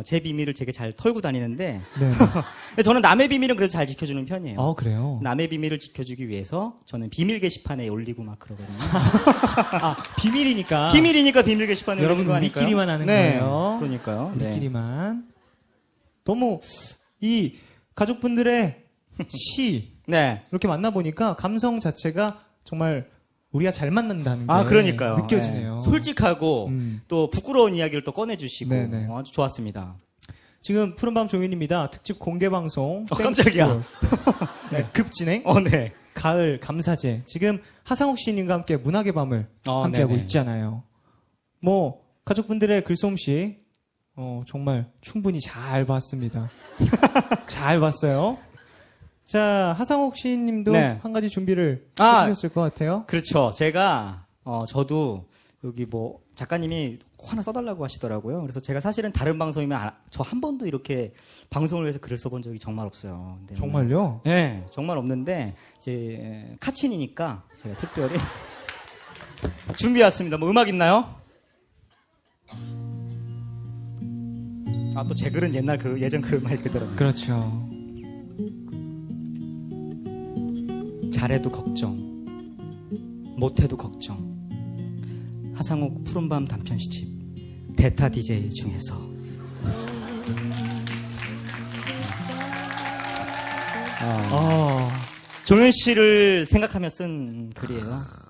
제 비밀을 되게 잘 털고 다니는데 네. 저는 남의 비밀은 그래도 잘 지켜주는 편이에요. 그래요? 남의 비밀을 지켜주기 위해서 저는 비밀 게시판에 올리고 막 그러거든요. 비밀이니까. 비밀이니까 비밀 게시판에 여러분 올리는 거 아닐까요? 우리끼리만 하는 네. 거예요. 그러니까요. 네. 우리끼리만. 너무 이 가족분들의 시 네. 이렇게 만나보니까 감성 자체가 정말 우리가 잘 만난다는 게 그러니까요. 느껴지네요. 네. 솔직하고 또 부끄러운 이야기를 또 꺼내주시고 네네. 아주 좋았습니다. 지금 푸른밤 종윤입니다. 특집 공개 방송. 깜짝이야. 네, 급진행. 네. 가을 감사제. 지금 하상욱 시인님과 함께 문학의 밤을 함께하고 네네. 있잖아요. 뭐 가족분들의 글솜씨 정말 충분히 잘 봤습니다. 잘 봤어요. 자, 하상욱 시인님도 네. 한 가지 준비를 해주셨을 것 같아요. 그렇죠. 제가 저도 여기 뭐 작가님이 하나 써달라고 하시더라고요. 그래서 제가 사실은 다른 방송이면 저 한 번도 이렇게 방송을 위해서 글을 써본 적이 정말 없어요. 근데 정말요? 네, 정말 없는데 이제 카친이니까 제가 특별히 준비해왔습니다. 뭐 음악 있나요? 또 제 글은 옛날 예전 그 말 그대로. 그렇죠. 잘해도 걱정, 못해도 걱정. 하상욱 푸른밤 단편 시집. 대타 DJ 중에서 종현 씨를 생각하며 쓴 글이에요.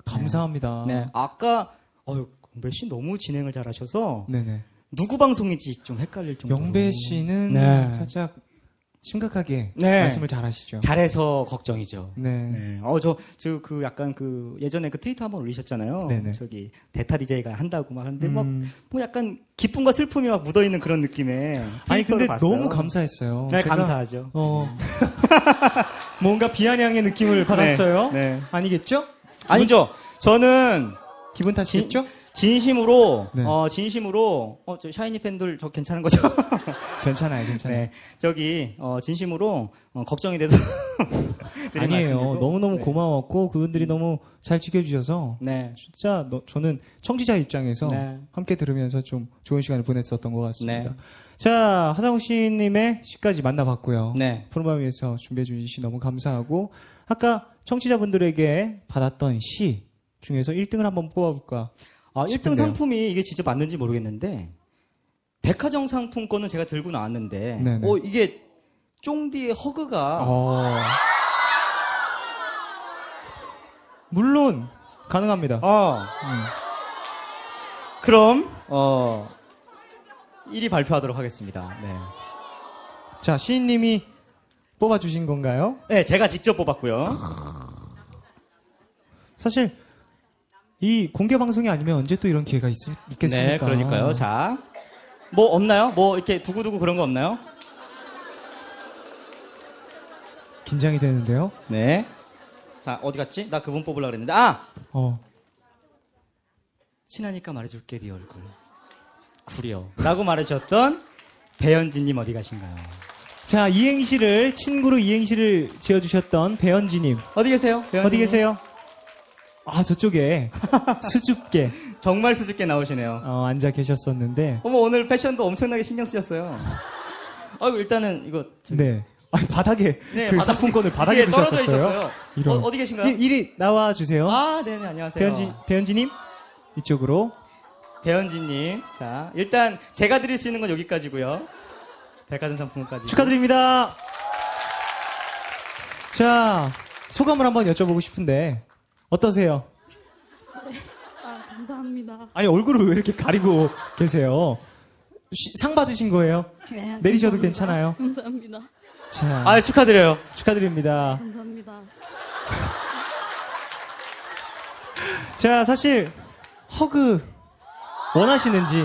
감사합니다. 네. 아까 영배 씨 너무 진행을 잘하셔서 네네. 누구 방송인지 좀 헷갈릴 정도로. 영배 씨는 네. 살짝 심각하게 네. 말씀을 잘하시죠. 잘해서 걱정이죠. 네. 네. 저 약간 예전에 그 트위터 한번 올리셨잖아요. 네네. 저기 대타 DJ가 한다고 막 하는데 뭐 약간 기쁨과 슬픔이 막 묻어 있는 그런 느낌의 아니 근데 트위터를 봤어요. 너무 감사했어요. 네, 제가, 감사하죠. 뭔가 비아냥의 느낌을 받았어요. 네. 아니겠죠? 아니죠. 저는 기분 탓이겠죠? 진심으로 네. 진심으로 저 샤이니 팬들 저 괜찮은 거죠? 괜찮아요. 네. 저기 진심으로 걱정이 돼서 드린 아니에요. 말씀이고. 너무너무 네. 고마웠고 그분들이 너무 잘 지켜주셔서 네. 진짜 저는 청취자 입장에서 네. 함께 들으면서 좀 좋은 시간을 보냈었던 것 같습니다. 네. 자, 하상욱 씨님의 시까지 만나봤고요. 네. 푸른밤 위해서 준비해주신 시 너무 감사하고 아까 청취자분들에게 받았던 시 중에서 1등을 한번 뽑아볼까 1등 싶은데요. 상품이 이게 진짜 맞는지 모르겠는데 백화점 상품권은 제가 들고 나왔는데 네네. 이게 쫑디의 허그가 물론 가능합니다. 그럼 1위 발표하도록 하겠습니다. 네. 자, 시인님이 뽑아주신 건가요? 네, 제가 직접 뽑았고요. 사실 이 공개 방송이 아니면 언제 또 이런 기회가 있겠습니까? 네, 그러니까요. 자, 뭐 없나요? 뭐 이렇게 두고두고 그런 거 없나요? 긴장이 되는데요. 네. 자, 어디 갔지? 나 그분 뽑으려고 그랬는데. 친하니까 말해줄게, 네 얼굴. 구려. 라고 말해주셨던 배현진님 어디 가신가요? 자, 친구로 이행시를 지어주셨던 배현지님. 어디 계세요? 어디 계세요? 저쪽에 수줍게 정말 수줍게 나오시네요. 앉아 계셨었는데. 어머, 오늘 패션도 엄청나게 신경 쓰셨어요. 일단은 이거. 네. 바닥에 네, 그 바닥에 상품권을 바닥에 위에 떨어져 두셨었어요. 있었어요. 이런. 어디 계신가요? 이리 나와 주세요. 네네, 안녕하세요. 배현지님 이쪽으로. 배현진님. 자, 일단 제가 드릴 수 있는 건 여기까지고요. 백화점 상품까지. 축하드립니다. 자, 소감을 한번 여쭤보고 싶은데 어떠세요? 감사합니다. 아니, 얼굴을 왜 이렇게 가리고 계세요? 상 받으신 거예요? 네, 내리셔도 감사합니다. 괜찮아요? 감사합니다. 자, 축하드려요. 축하드립니다. 감사합니다. 자, 사실 허그 원하시는지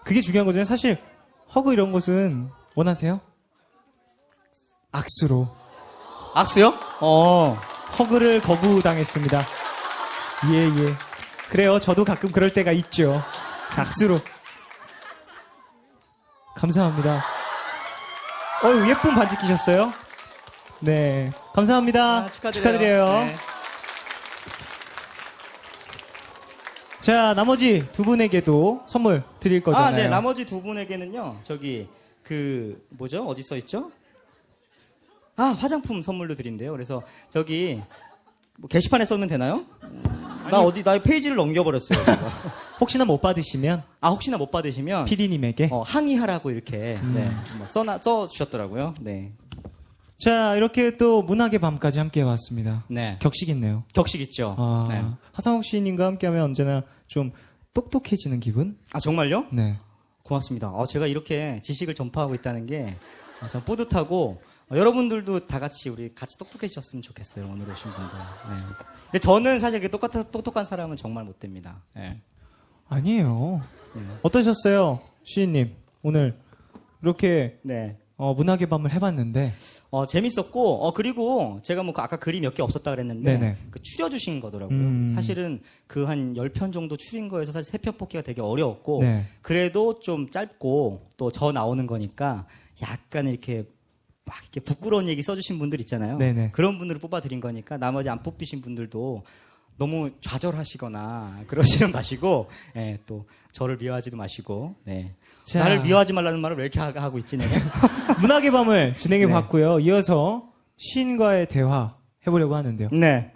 그게 중요한 거잖아요. 사실 허그 이런 것은 원하세요? 악수로. 악수요? 허그를 거부당했습니다. 예. 그래요. 저도 가끔 그럴 때가 있죠. 악수로. 감사합니다. 예쁜 반지 끼셨어요? 네. 감사합니다. 축하드려요. 네. 자, 나머지 두 분에게도 선물 드릴 거잖아요. 네. 나머지 두 분에게는요. 저기 어디 써 있죠? 화장품 선물로 드린대요. 그래서 저기 뭐 게시판에 써면 되나요? 나 페이지를 넘겨버렸어요. 혹시나 못 받으시면 혹시나 못 받으시면 PD님에게 항의하라고 이렇게 써 주셨더라고요. 네. 자, 이렇게 또 문학의 밤까지 함께 해봤습니다. 네. 격식 있네요. 격식 있죠. 네. 하상욱 시인님과 함께하면 언제나 좀 똑똑해지는 기분? 정말요? 네. 고맙습니다. 제가 이렇게 지식을 전파하고 있다는 게 참 뿌듯하고 여러분들도 다 같이 우리 같이 똑똑해지셨으면 좋겠어요. 오늘 오신 분들. 네. 근데 저는 사실 똑똑한 사람은 정말 못 됩니다. 네. 아니에요. 어떠셨어요, 시인님? 오늘 이렇게 문학의 밤을 해봤는데 재밌었고 그리고 제가 아까 글이 몇 개 없었다 그랬는데 네네. 추려주신 거더라고요. 사실은 한 10편 정도 추린 거에서 사실 3편 뽑기가 되게 어려웠고 그래도 좀 짧고 또 저 나오는 거니까 약간 이렇게 막 이렇게 부끄러운 얘기 써주신 분들 있잖아요. 네네. 그런 분들을 뽑아드린 거니까 나머지 안 뽑히신 분들도 너무 좌절하시거나 그러시는 마시고 또 저를 미워하지도 마시고 자. 나를 미워하지 말라는 말을 왜 이렇게 하고 있지 내가? 문학의 밤을 진행해 봤고요. 이어서 시인과의 대화 해보려고 하는데요. 네.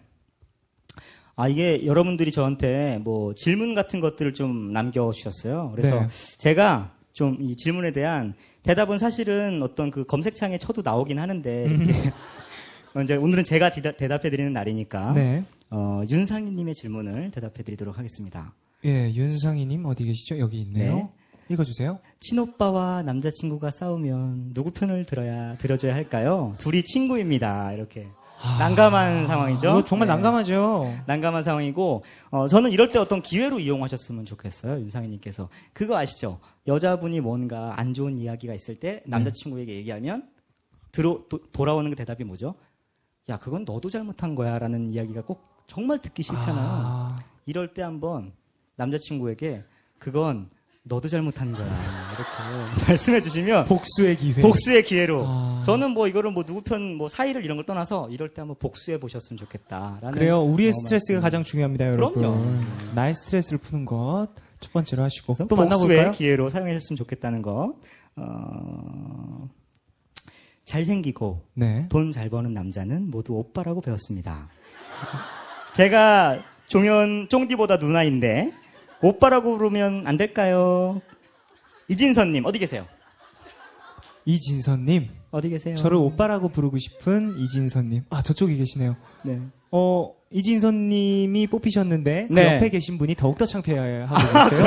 이게 여러분들이 저한테 뭐 질문 같은 것들을 좀 남겨주셨어요. 그래서 네. 제가 좀 이 질문에 대한 대답은 사실은 어떤 그 검색창에 쳐도 나오긴 하는데, 이렇게 이제 오늘은 제가 대답해드리는 날이니까, 네. 윤상희님의 질문을 대답해드리도록 하겠습니다. 예, 윤상희님 어디 계시죠? 여기 있네요. 네. 읽어주세요. 친오빠와 남자친구가 싸우면 누구 편을 들어줘야 할까요? 둘이 친구입니다. 이렇게. 난감한 상황이죠. 이거 정말 네. 난감하죠. 난감한 상황이고, 저는 이럴 때 어떤 기회로 이용하셨으면 좋겠어요. 윤상희님께서. 그거 아시죠? 여자분이 뭔가 안 좋은 이야기가 있을 때 남자친구에게 얘기하면 돌아오는 그 대답이 뭐죠? 야, 그건 너도 잘못한 거야. 라는 이야기가 꼭 정말 듣기 싫잖아요. 이럴 때 한번 남자친구에게 그건 너도 잘못한 거야. 이렇게 말씀해 주시면 복수의 기회. 복수의 기회로. 저는 뭐 이거를 뭐 누구 편 뭐 사이를 이런 걸 떠나서 이럴 때 한번 복수해 보셨으면 좋겠다라는. 그래요. 우리의 말씀. 스트레스가 가장 중요합니다, 여러분. 그럼요. 나의 스트레스를 푸는 것 첫 번째로 하시고 또 복수의 만나볼까요? 기회로 사용하셨으면 좋겠다는 거. 잘생기고 네. 돈 잘 버는 남자는 모두 오빠라고 배웠습니다. 제가 종현 쫑디보다 누나인데 오빠라고 부르면 안 될까요? 이진선님 어디 계세요? 이진선님. 어디 계세요? 저를 오빠라고 부르고 싶은 이진선님. 저쪽에 계시네요. 네. 이진선님이 뽑히셨는데 그 네. 옆에 계신 분이 더욱더 창피해하고 계세요.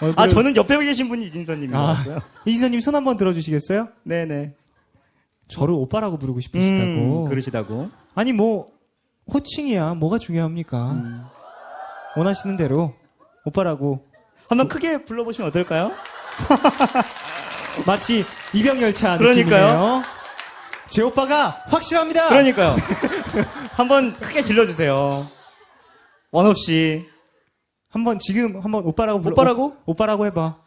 그러네. 저는 옆에 계신 분이 이진선님인 것 같고요. 이진선님 손 한번 들어주시겠어요? 네네. 저를 오빠라고 부르고 싶으시다고. 그러시다고. 아니 뭐 호칭이야 뭐가 중요합니까? 원하시는 대로 오빠라고. 한번 크게 불러보시면 어떨까요? 마치 이병열차 그러니까요. 느낌이네요. 제 오빠가 확실합니다. 그러니까요. 한번 크게 질러주세요. 원 없이. 지금 한번 오빠라고 불러. 오빠라고? 오빠라고 해봐.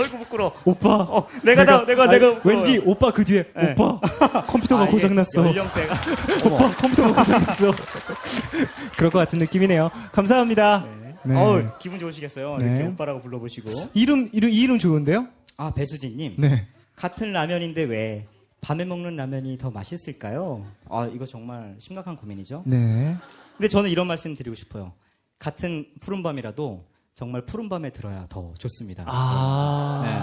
얼굴 부끄러워. 오빠. 내가. 왠지 오빠 그 뒤에 네. 오빠 컴퓨터가 고장났어. 연령대가. 오빠 컴퓨터가 고장났어. 그럴 것 같은 느낌이네요. 감사합니다. 네. 기분 좋으시겠어요. 네. 이렇게 오빠라고 불러보시고. 이 이름 좋은데요? 배수진님. 네. 같은 라면인데 왜 밤에 먹는 라면이 더 맛있을까요? 이거 정말 심각한 고민이죠. 네. 근데 저는 이런 말씀 드리고 싶어요. 같은 푸른 밤이라도 정말 푸른 밤에 들어야 더 좋습니다. 네.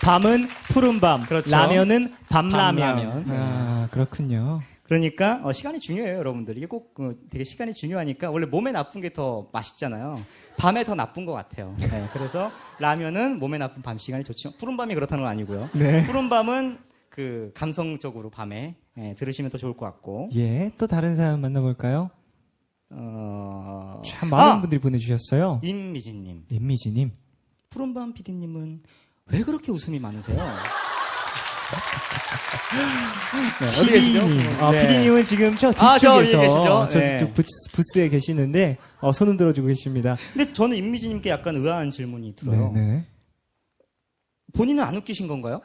밤은 푸른 밤, 그렇죠. 라면은 밤라면. 밤라면. 그렇군요. 그러니까 시간이 중요해요, 여러분들. 이게 꼭 되게 시간이 중요하니까 원래 몸에 나쁜 게 더 맛있잖아요. 밤에 더 나쁜 것 같아요. 네, 그래서 라면은 몸에 나쁜 밤 시간이 좋죠. 푸른 밤이 그렇다는 건 아니고요. 네. 푸른 밤은 그 감성적으로 밤에 들으시면 더 좋을 것 같고. 예, 또 다른 사연 만나볼까요? 참 많은 분들이 보내주셨어요. 임미진님. 임미진님. 푸른밤 PD님은 왜 그렇게 웃음이 많으세요? 네, 어디 계시죠? PD님은 지금 저 저 뒤쪽에서 위에 계시죠? 저쪽 부스에 계시는데 손 흔들어주고 계십니다. 근데 저는 임미진님께 약간 의아한 질문이 들어요. 네. 본인은 안 웃기신 건가요?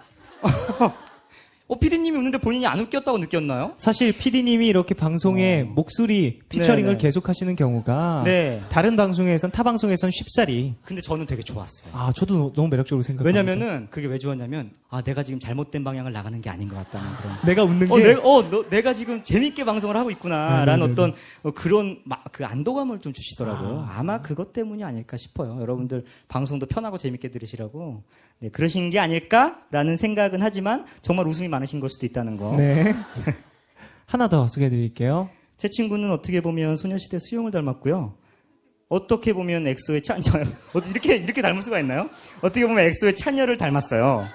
PD님이 웃는데 본인이 안 웃겼다고 느꼈나요? 사실 PD님이 이렇게 방송에 목소리 피처링을 네네. 계속 하시는 경우가 네. 다른 방송에선 타 방송에선 쉽사리. 근데 저는 되게 좋았어요. 저도 너무 매력적으로 생각합니다. 왜냐면은 그게 왜 좋았냐면 내가 지금 잘못된 방향을 나가는 게 아닌 것 같다는 그런. 내가 웃는 게 내가 지금 재밌게 방송을 하고 있구나라는 어떤 그런 그 안도감을 좀 주시더라고요. 아마 그것 때문이 아닐까 싶어요. 여러분들 방송도 편하고 재밌게 들으시라고 그러신 게 아닐까라는 생각은 하지만 정말 웃음이 많으신 걸 수도 있다는 거. 네. 하나 더 소개해드릴게요. 제 친구는 어떻게 보면 소녀시대 수영을 닮았고요. 어떻게 보면 엑소의 이렇게 닮을 수가 있나요? 어떻게 보면 엑소의 찬열을 닮았어요.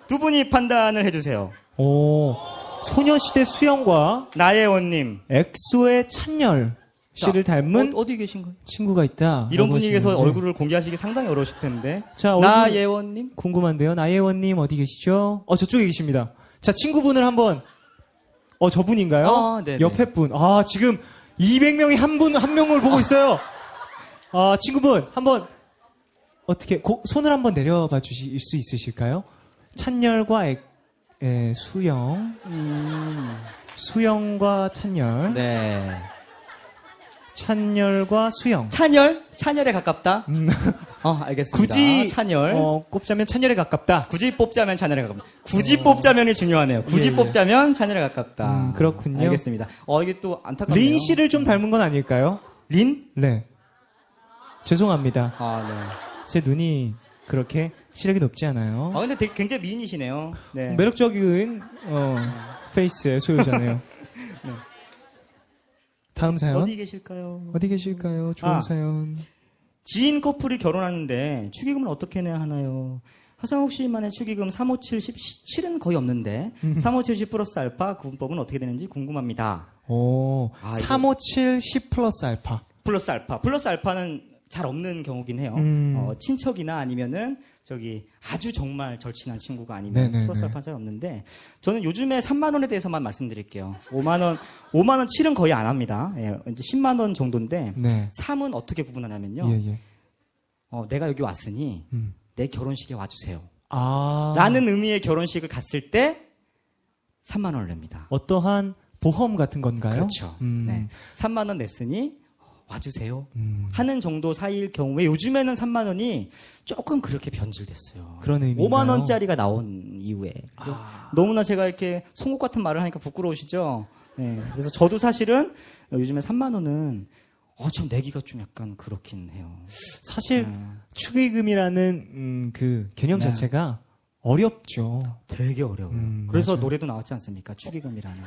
두 분이 판단을 해주세요. 소녀시대 수영과 나예원님, 엑소의 찬열 씨를 닮은 어디 계신 거예요? 친구가 있다. 이런 분위기에서 얼굴을 공개하시기 상당히 어려우실 텐데. 자, 나예원님? 궁금한데요. 나예원님 어디 계시죠? 저쪽에 계십니다. 자, 친구분을 한번. 저분인가요? 네네. 옆에 분. 지금 200명이 한 명을 보고 있어요. 친구분 한번 어떻게 손을 한번 내려봐 주실 수 있으실까요? 찬열과 수영. 수영과 찬열. 네. 찬열과 수영. 찬열에 가깝다. 알겠습니다. 굳이 찬열. 꼽자면 찬열에 가깝다. 굳이 뽑자면 찬열에 가깝다. 굳이 뽑자면이 중요하네요. 굳이 예, 예. 뽑자면 찬열에 가깝다. 그렇군요. 알겠습니다. 이게 또 안타깝네요. 린 씨를 좀 닮은 건 아닐까요? 린? 네. 죄송합니다. 네. 제 눈이 그렇게 시력이 높지 않아요. 근데 되게 굉장히 미인이시네요. 네. 매력적인 페이스의 소유자네요. 네. 다음 사연. 어디 계실까요? 어디 계실까요? 좋은 사연. 지인 커플이 결혼하는데 축의금을 어떻게 내야 하나요? 하상욱 씨만의 축의금 357, 17은 거의 없는데 357, 10 플러스 알파 구분법은 어떻게 되는지 궁금합니다. 357, 10 플러스 알파. 플러스 알파. 플러스 알파는 잘 없는 경우긴 해요. 친척이나 아니면은 아주 정말 절친한 친구가 아니면 네네네. 플러스 알파는 잘 없는데 저는 요즘에 3만 원에 대해서만 말씀드릴게요. 5만 원 7은 거의 안 합니다. 예, 이제 10만 원 정도인데 네. 3은 어떻게 구분하냐면요. 예. 내가 여기 왔으니 내 결혼식에 와주세요. 아. 라는 의미의 결혼식을 갔을 때 3만 원을 냅니다. 어떠한 보험 같은 건가요? 그렇죠. 네. 3만 원 냈으니 와주세요. 하는 정도 사이일 경우에 요즘에는 3만 원이 조금 그렇게 변질됐어요. 그런 의미인가요? 5만 원짜리가 나온 이후에. 너무나 제가 이렇게 송곳 같은 말을 하니까 부끄러우시죠? 네. 그래서 저도 사실은 요즘에 3만 원은 좀 내기가 좀 약간 그렇긴 해요. 사실 축의금이라는 그 개념 네. 자체가 어렵죠. 되게 어려워요. 그래서 맞아요. 노래도 나왔지 않습니까? 축의금이라는.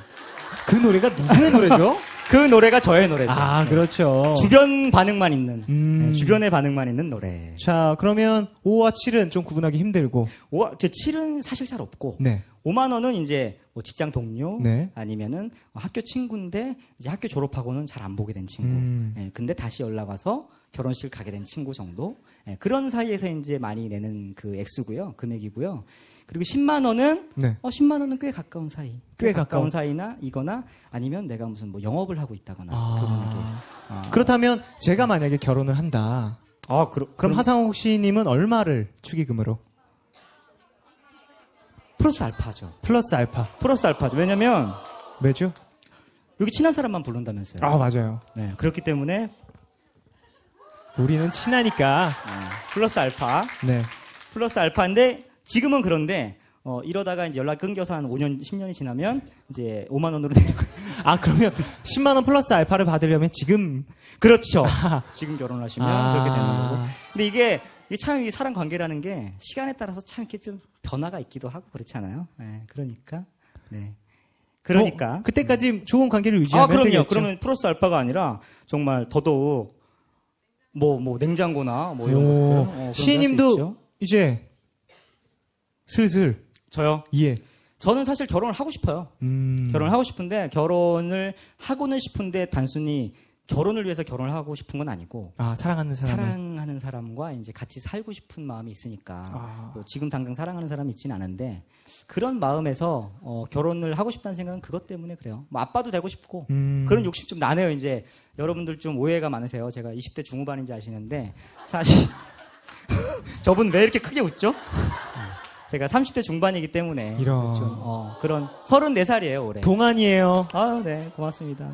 그 노래가 누구의 노래죠? 그 노래가 저의 노래죠. 아, 그렇죠. 주변 반응만 있는, 네, 주변의 반응만 있는 노래. 자, 그러면 5와 7은 좀 구분하기 힘들고. 7은 사실 잘 없고. 네. 5만 원은 이제 뭐 직장 동료, 네. 아니면은 학교 친구인데 이제 학교 졸업하고는 잘 안 보게 된 친구. 예, 근데 다시 연락 와서 결혼식 가게 된 친구 정도. 예, 그런 사이에서 이제 많이 내는 그 액수고요, 금액이고요. 그리고 10만 원은 네. 10만 원은 꽤 가까운 사이. 꽤 가까운 가까운. 사이나 이거나 아니면 내가 무슨 뭐 영업을 하고 있다거나 그분에게. 그렇다면 제가 만약에 결혼을 한다. 그럼 하상욱 씨님은 얼마를 축의금으로? 플러스 알파죠. 플러스 알파. 플러스 알파죠. 왜냐면 매주? 여기 친한 사람만 부른다면서요. 아, 맞아요. 네, 그렇기 때문에 우리는 친하니까. 플러스 알파. 네. 플러스 알파인데 지금은 그런데 이러다가 이제 연락 끊겨서 한 5년, 10년이 지나면 이제 5만 원으로 내려가요. 아, 그러면 10만 원 플러스 알파를 받으려면 지금. 그렇죠. 지금 결혼하시면 그렇게 되는 거고. 아. 근데 이게 참 이 사람 관계라는 게 시간에 따라서 참 이렇게 좀 변화가 있기도 하고 그렇잖아요. 네, 그러니까. 그때까지 좋은 관계를 유지하면 그럼요. 되겠죠. 그러면 플러스 알파가 아니라 정말 더더욱 뭐 냉장고나 뭐 이런 것들. 시인님도 이제 슬슬. 저요? 예. 저는 사실 결혼을 하고 싶어요. 결혼을 하고 싶은데 결혼을 하고는 싶은데 단순히 결혼을 위해서 결혼을 하고 싶은 건 아니고 사랑하는 사람과 이제 같이 살고 싶은 마음이 있으니까 뭐 지금 당장 사랑하는 사람이 있지는 않은데 그런 마음에서 결혼을 하고 싶다는 생각은 그것 때문에 그래요. 뭐 아빠도 되고 싶고 그런 욕심 좀 나네요. 이제 여러분들 좀 오해가 많으세요. 제가 20대 중후반인지 아시는데 사실 저분 왜 이렇게 크게 웃죠? 제가 30대 중반이기 때문에 이런 좀, 그런 34살이에요 올해. 동안이에요. 네, 고맙습니다.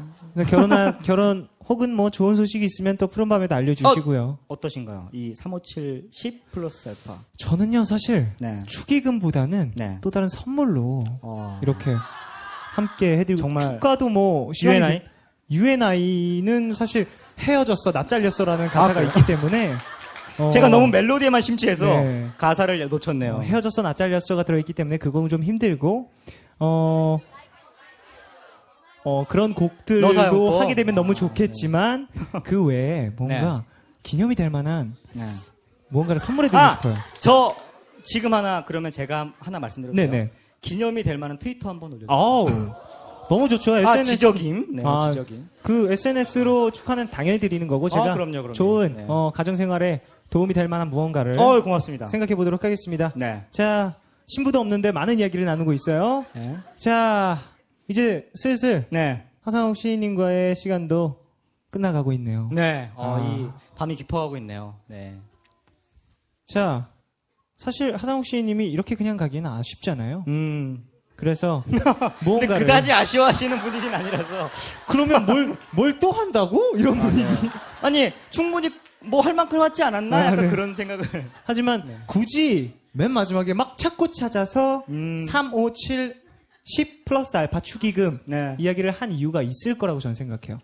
결혼 혹은 뭐 좋은 소식이 있으면 또 푸른밤에도 알려주시고요. 어떠신가요? 이 357, 10 플러스 알파. 저는요 사실 네. 축의금보다는 네. 또 다른 선물로 이렇게 함께 해드리고 정말 축가도 뭐 UNI? UNI는 사실 헤어졌어 나 잘렸어라는 가사가 있기 때문에 제가 너무 멜로디에만 심취해서 네. 가사를 놓쳤네요. 헤어졌어 나 잘렸어가 들어있기 때문에 그건 좀 힘들고 그런 곡들도 하게 되면 너무 좋겠지만 그 외에 뭔가 기념이 될 만한 무언가를 선물해드리고 싶어요. 저 지금 그러면 제가 하나 말씀드릴게요. 네네. 기념이 될 만한 트위터 한번 올려주세요. 너무 좋죠. SNS. 지적임. 네, 지적임. 그 SNS로 축하는 당연히 드리는 거고 제가 그럼요. 좋은 가정생활에 도움이 될 만한 무언가를 고맙습니다. 생각해 보도록 하겠습니다. 네. 자, 신부도 없는데 많은 이야기를 나누고 있어요. 네. 자, 이제 슬슬 네. 하상욱 시인님과의 시간도 끝나가고 있네요. 네. 이 밤이 깊어가고 있네요. 네. 자, 사실 하상욱 시인님이 이렇게 그냥 가기에는 아쉽잖아요. 그래서 근데 그다지 아쉬워하시는 분위기는 아니라서. 그러면 뭘 또 한다고? 이런 분위기. 아니 충분히 뭐 할 만큼 하지 않았나? 약간 네. 그런 생각을. 하지만 굳이 맨 마지막에 막 찾고 찾아서 3, 5, 7, 10 플러스 알파 축의금 네. 이야기를 한 이유가 있을 거라고 저는 생각해요.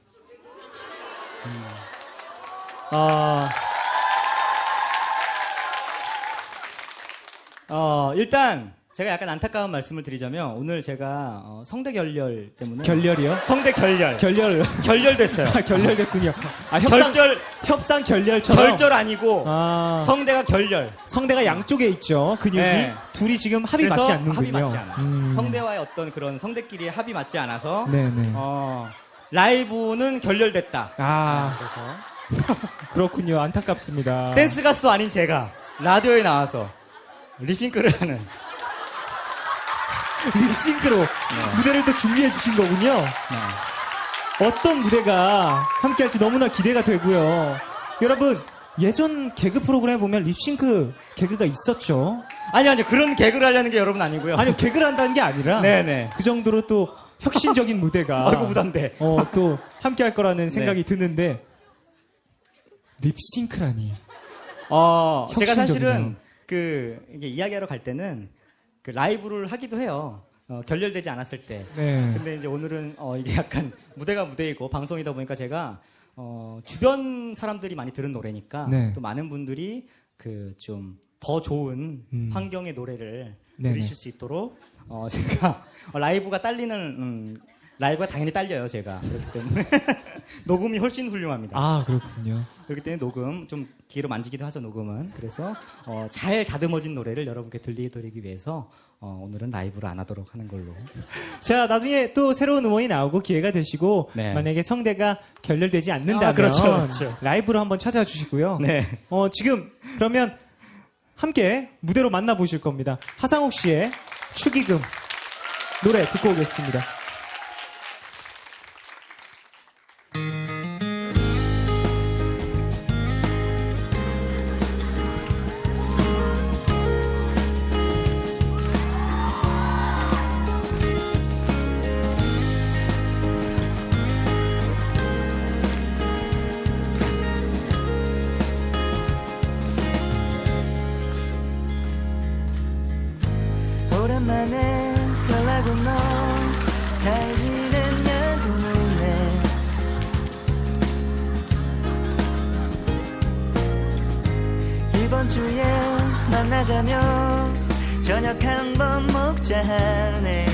일단 제가 약간 안타까운 말씀을 드리자면 오늘 제가 성대 결렬 때문에 결렬이요? 성대 결렬 결렬됐어요. 결렬됐군요. 협상 결렬처럼. 결절 아니고 성대가 결렬. 성대가 양쪽에 있죠. 근육이 네. 둘이 지금 합이 그래서 맞지 않는군요. 합이 맞지 않아요. 성대와의 어떤 그런 성대끼리의 합이 맞지 않아서 네네. 라이브는 결렬됐다. 그래서 그렇군요. 안타깝습니다. 댄스 가수도 아닌 제가 라디오에 나와서 립싱크를 하는 립싱크로 무대를 또 준비해 주신 거군요. 어떤 무대가 함께 할지 너무나 기대가 되고요. 여러분, 예전 개그 프로그램에 보면 립싱크 개그가 있었죠. 아니요, 그런 개그를 하려는 게 여러분 아니고요. 아니요, 개그를 한다는 게 아니라 네네. 그 정도로 또 혁신적인 무대가 아이고 부담돼. 또 함께 할 거라는 생각이 드는데 립싱크라니. 제가 사실은 혁신적이네요. 이게 이야기하러 갈 때는 그 라이브를 하기도 해요. 결렬되지 않았을 때. 네. 근데 이제 오늘은 이게 약간 무대가 무대이고 방송이다 보니까 제가 주변 사람들이 많이 들은 노래니까 네. 또 많은 분들이 그 좀 더 좋은 환경의 노래를 네네. 들으실 수 있도록 제가 라이브가 딸리는 라이브가 당연히 딸려요, 제가. 그렇기 때문에 녹음이 훨씬 훌륭합니다. 아, 그렇군요. 그렇기 때문에 녹음 좀 기회로 만지기도 하죠, 녹음은. 그래서 잘 다듬어진 노래를 여러분께 들려드리기 위해서 오늘은 라이브를 안 하도록 하는 걸로. 자, 나중에 또 새로운 음원이 나오고 기회가 되시고 네. 만약에 성대가 결렬되지 않는다면 그렇죠. 라이브로 한번 찾아와 주시고요. 네. 지금 그러면 함께 무대로 만나보실 겁니다. 하상욱 씨의 축의금 노래 듣고 오겠습니다. 오랜만에 연락 온 너 잘 지냈냐고 묻네. 이번 주에 만나자며 저녁 한번 먹자 하네.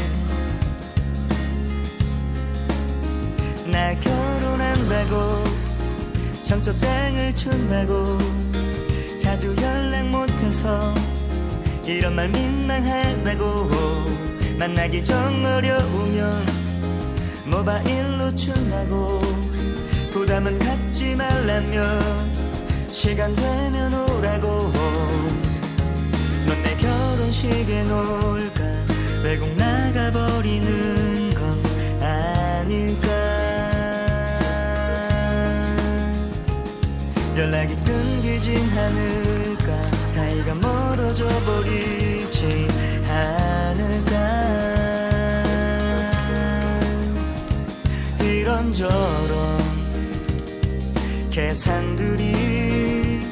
나 결혼한다고 청첩장을 준다고 자주 연락 못해서 이런 말 민망하다고 만나기 좀 어려우면 모바일로 준다고 부담은 갖지 말라며 시간 되면 오라고 넌 내 결혼식에 놀까 외국 나가버리는 건 아닐까 연락이 끊기진 않을까 사이가 멀어져 버리지 않을까 이런저런 계산들이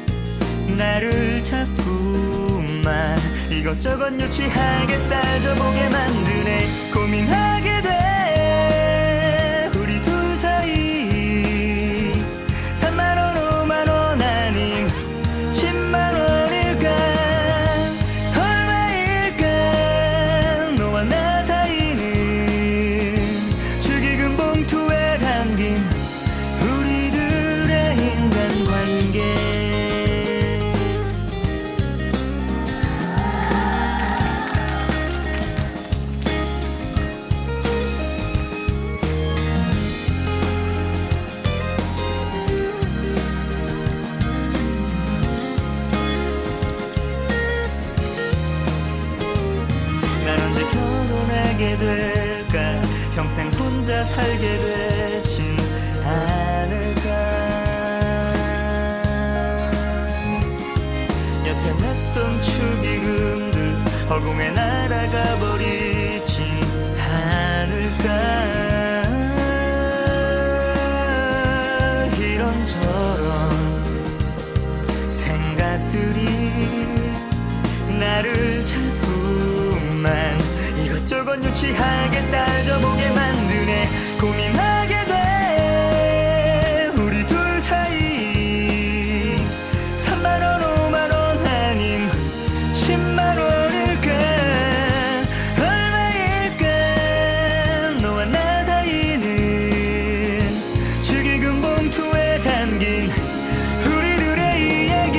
나를 자꾸만 이것저것 유치하게 따져보게 만드네 고민하게 돼 우리 둘 사이 3만원 5만원 아님 10만원일까 얼마일까 너와 나 사이는 축의금 봉투에 담긴 우리들의 인간관계 난 언제 결혼하게 될까 평생 혼자 살게 되진 않을까 여태 냈던 축의금들 허공에 날아가 버리진 않을까 이런저런 유치하게 따져보게 만드네. 고민하게 돼 우리 둘 사이 3만원 5만원 아님 10만원일까 얼마일까 너와 나 사이는 축의금 봉투에 담긴 우리들의 이야기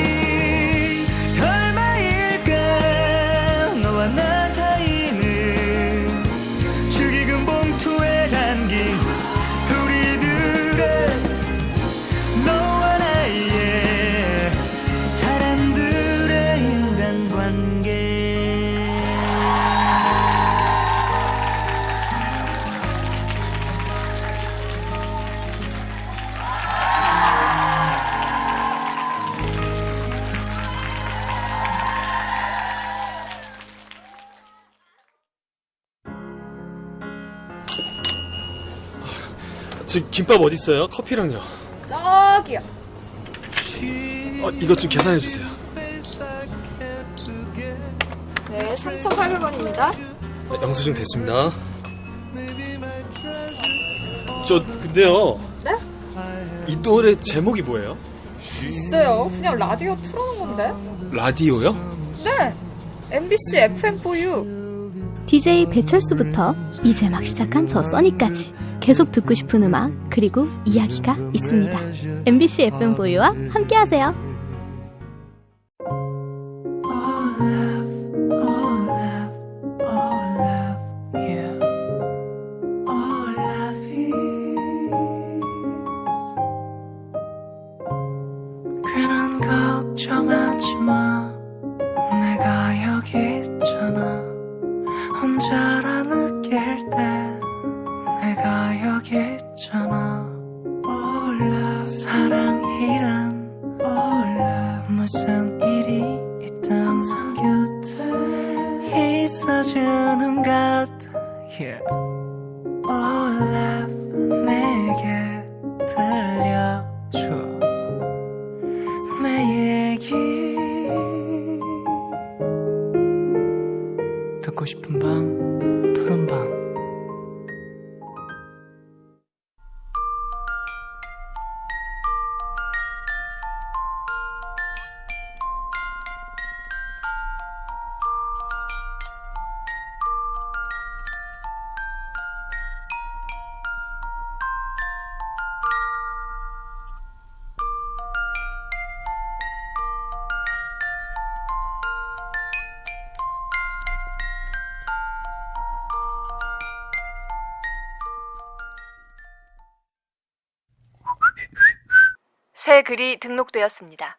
얼마일까 너와 나 사이는 축의금 봉투에 담긴 우리들의 너와 나의 사람들의 인간관계. 지금 김밥 어디 있어요? 커피랑요. 저기요. 이것 좀 계산해 주세요. 네, 3,800원입니다. 영수증 됐습니다. 근데요. 네? 이 노래 제목이 뭐예요? 글쎄요. 그냥 라디오 틀어놓은 건데. 라디오요? 네. MBC FM4U. DJ 배철수부터 이제 막 시작한 저 써니까지 계속 듣고 싶은 음악 그리고 이야기가 있습니다. MBC FM4U와 함께하세요. 괜한 걱정하지 마. 내가 여기 있잖아. 혼자라 느낄 때 내가 여기 있잖아. 몰라 사랑이란 몰라 무슨 일이 있든 항상 곁에 있어주는 것 같아. 몰라 내게 들려줘 내 얘기. 듣고 싶은 밤 푸른 밤. 새 글이 등록되었습니다.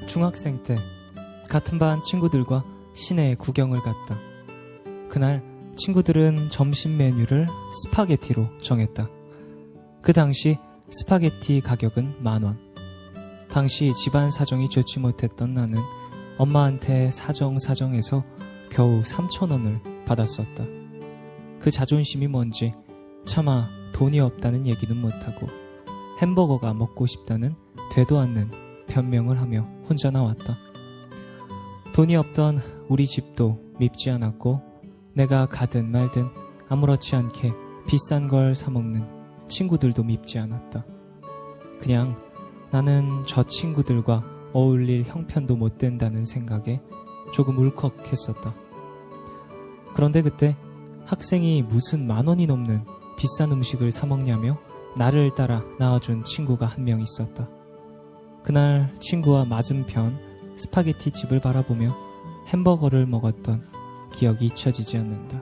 중학생 때 같은 반 친구들과 시내에 구경을 갔다. 그날 친구들은 점심 메뉴를 스파게티로 정했다. 그 당시 스파게티 가격은 10,000원. 당시 집안 사정이 좋지 못했던 나는 엄마한테 사정해서 겨우 3,000원을 받았었다. 그 자존심이 뭔지 차마 돈이 없다는 얘기는 못하고 햄버거가 먹고 싶다는 되도 않는 변명을 하며 혼자 나왔다. 돈이 없던 우리 집도 밉지 않았고 내가 가든 말든 아무렇지 않게 비싼 걸 사먹는 친구들도 밉지 않았다. 그냥 나는 저 친구들과 어울릴 형편도 못 된다는 생각에 조금 울컥했었다. 그런데 그때 학생이 무슨 10,000원이 넘는 비싼 음식을 사 먹냐며 나를 따라 나와준 친구가 한 명 있었다. 그날 친구와 맞은편 스파게티 집을 바라보며 햄버거를 먹었던 기억이 잊혀지지 않는다.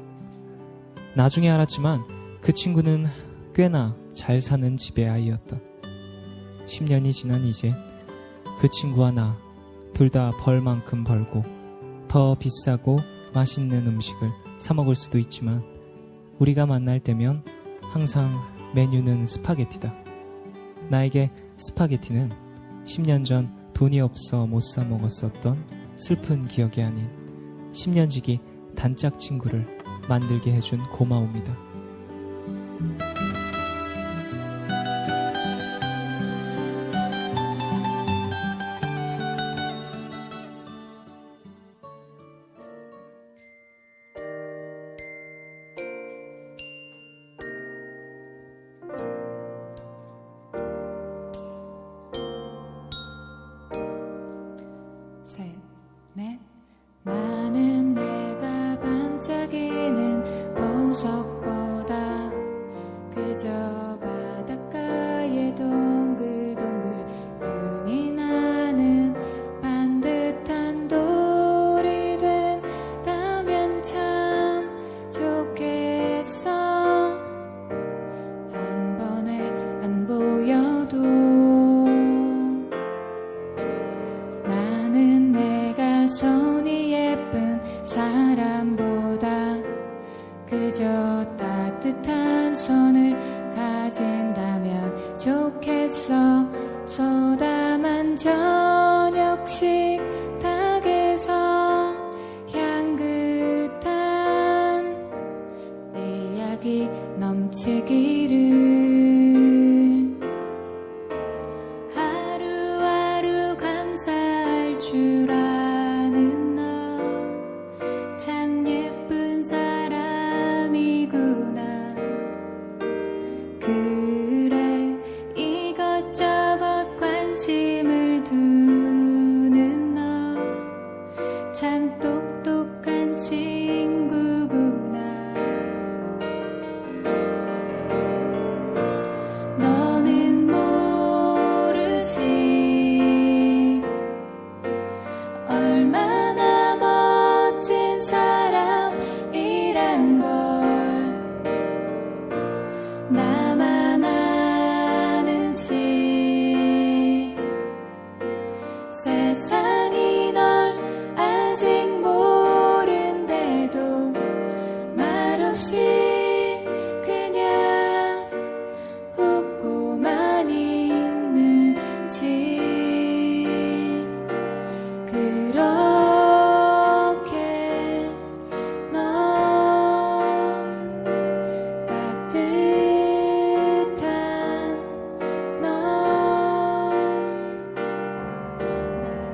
나중에 알았지만 그 친구는 꽤나 잘 사는 집의 아이였다. 10년이 지난 이제 그 친구와 나 둘 다 벌 만큼 벌고 더 비싸고 맛있는 음식을 사 먹을 수도 있지만 우리가 만날 때면 항상 메뉴는 스파게티다. 나에게 스파게티는 10년 전 돈이 없어 못 사 먹었었던 슬픈 기억이 아닌 10년지기 단짝 친구를 만들게 해준 고마움이다. 한 손을 가진다면 좋겠어. 소담한 저녁 식탁에서 향긋한 내 이야기 넘치기를. 하루하루 감사할 줄 아는 너 참 예쁜 사람이구나. 그래 이것저것 관심을 두는 너 참 똑똑한 친구구나. 너는 모르지 얼마나 멋진 사람이란 걸. 나만 아는지 세상이 널 아직 모른데도 말없이 그냥 웃고만 있는지. 그렇게 넌 따뜻한 넌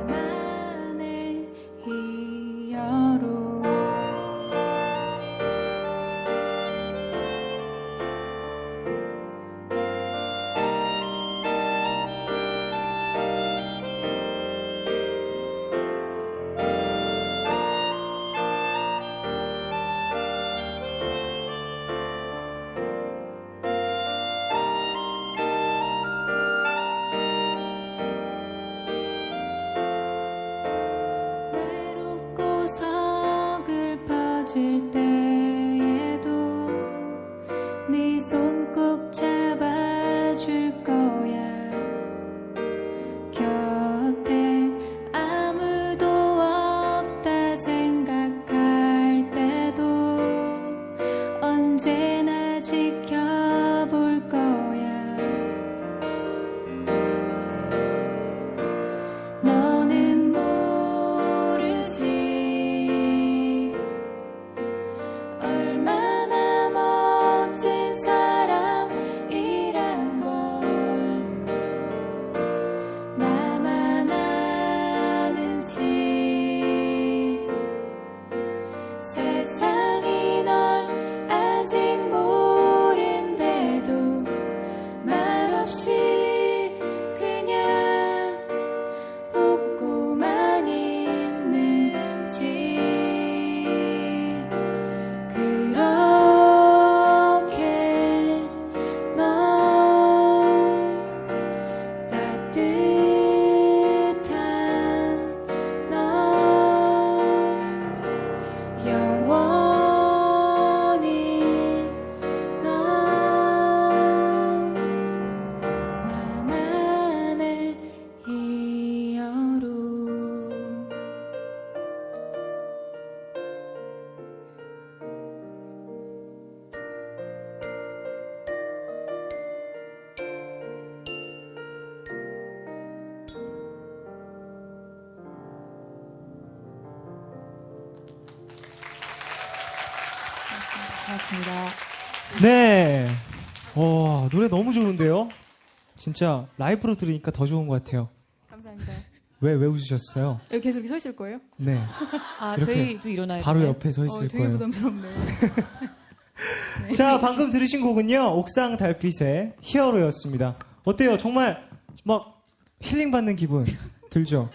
나만의 히어로. 외롭고 서글퍼질 때에도 네 손 꼭 잡아줄 거야. 곁에 아무도 없다 생각할 때도 언제나 지켜볼 거야. 너는 모르지 얼마나 멋진 사람이란 걸. 나만 아는지 세상이 널 아직 모른데도 말없이 그냥 웃고만 있는지. 그렇게 넌 따뜻한 넌 영원히 넌 나만의 히어로. 고맙습니다. 네. 와, 노래 너무 좋은데요? 진짜 라이브로 들으니까 더 좋은 것 같아요. 감사합니다. 왜 웃으셨어요? 여기 계속 이렇게 서 있을 거예요? 네. 아, 이렇게 저희도 일어나야 바로 되나요? 옆에 서 있을 되게 거예요. 부담스럽네요. 네. 자, 방금 들으신 곡은요, 옥상 달빛의 히어로였습니다. 어때요? 정말 막 힐링 받는 기분 들죠?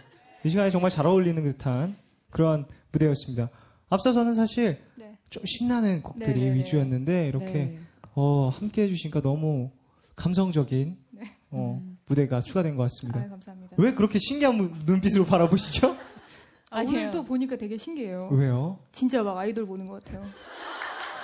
이 시간에 정말 잘 어울리는 듯한 그런 무대였습니다. 앞서서는 사실 네. 좀 신나는 곡들이 네네네. 위주였는데 이렇게 네. 함께 해주시니까 너무 감성적인 네. 무대가 추가된 것 같습니다. 아유, 감사합니다. 왜 그렇게 신기한 눈빛으로 바라보시죠? 아니에요. 오늘 또 보니까 되게 신기해요. 왜요? 진짜 막 아이돌 보는 것 같아요.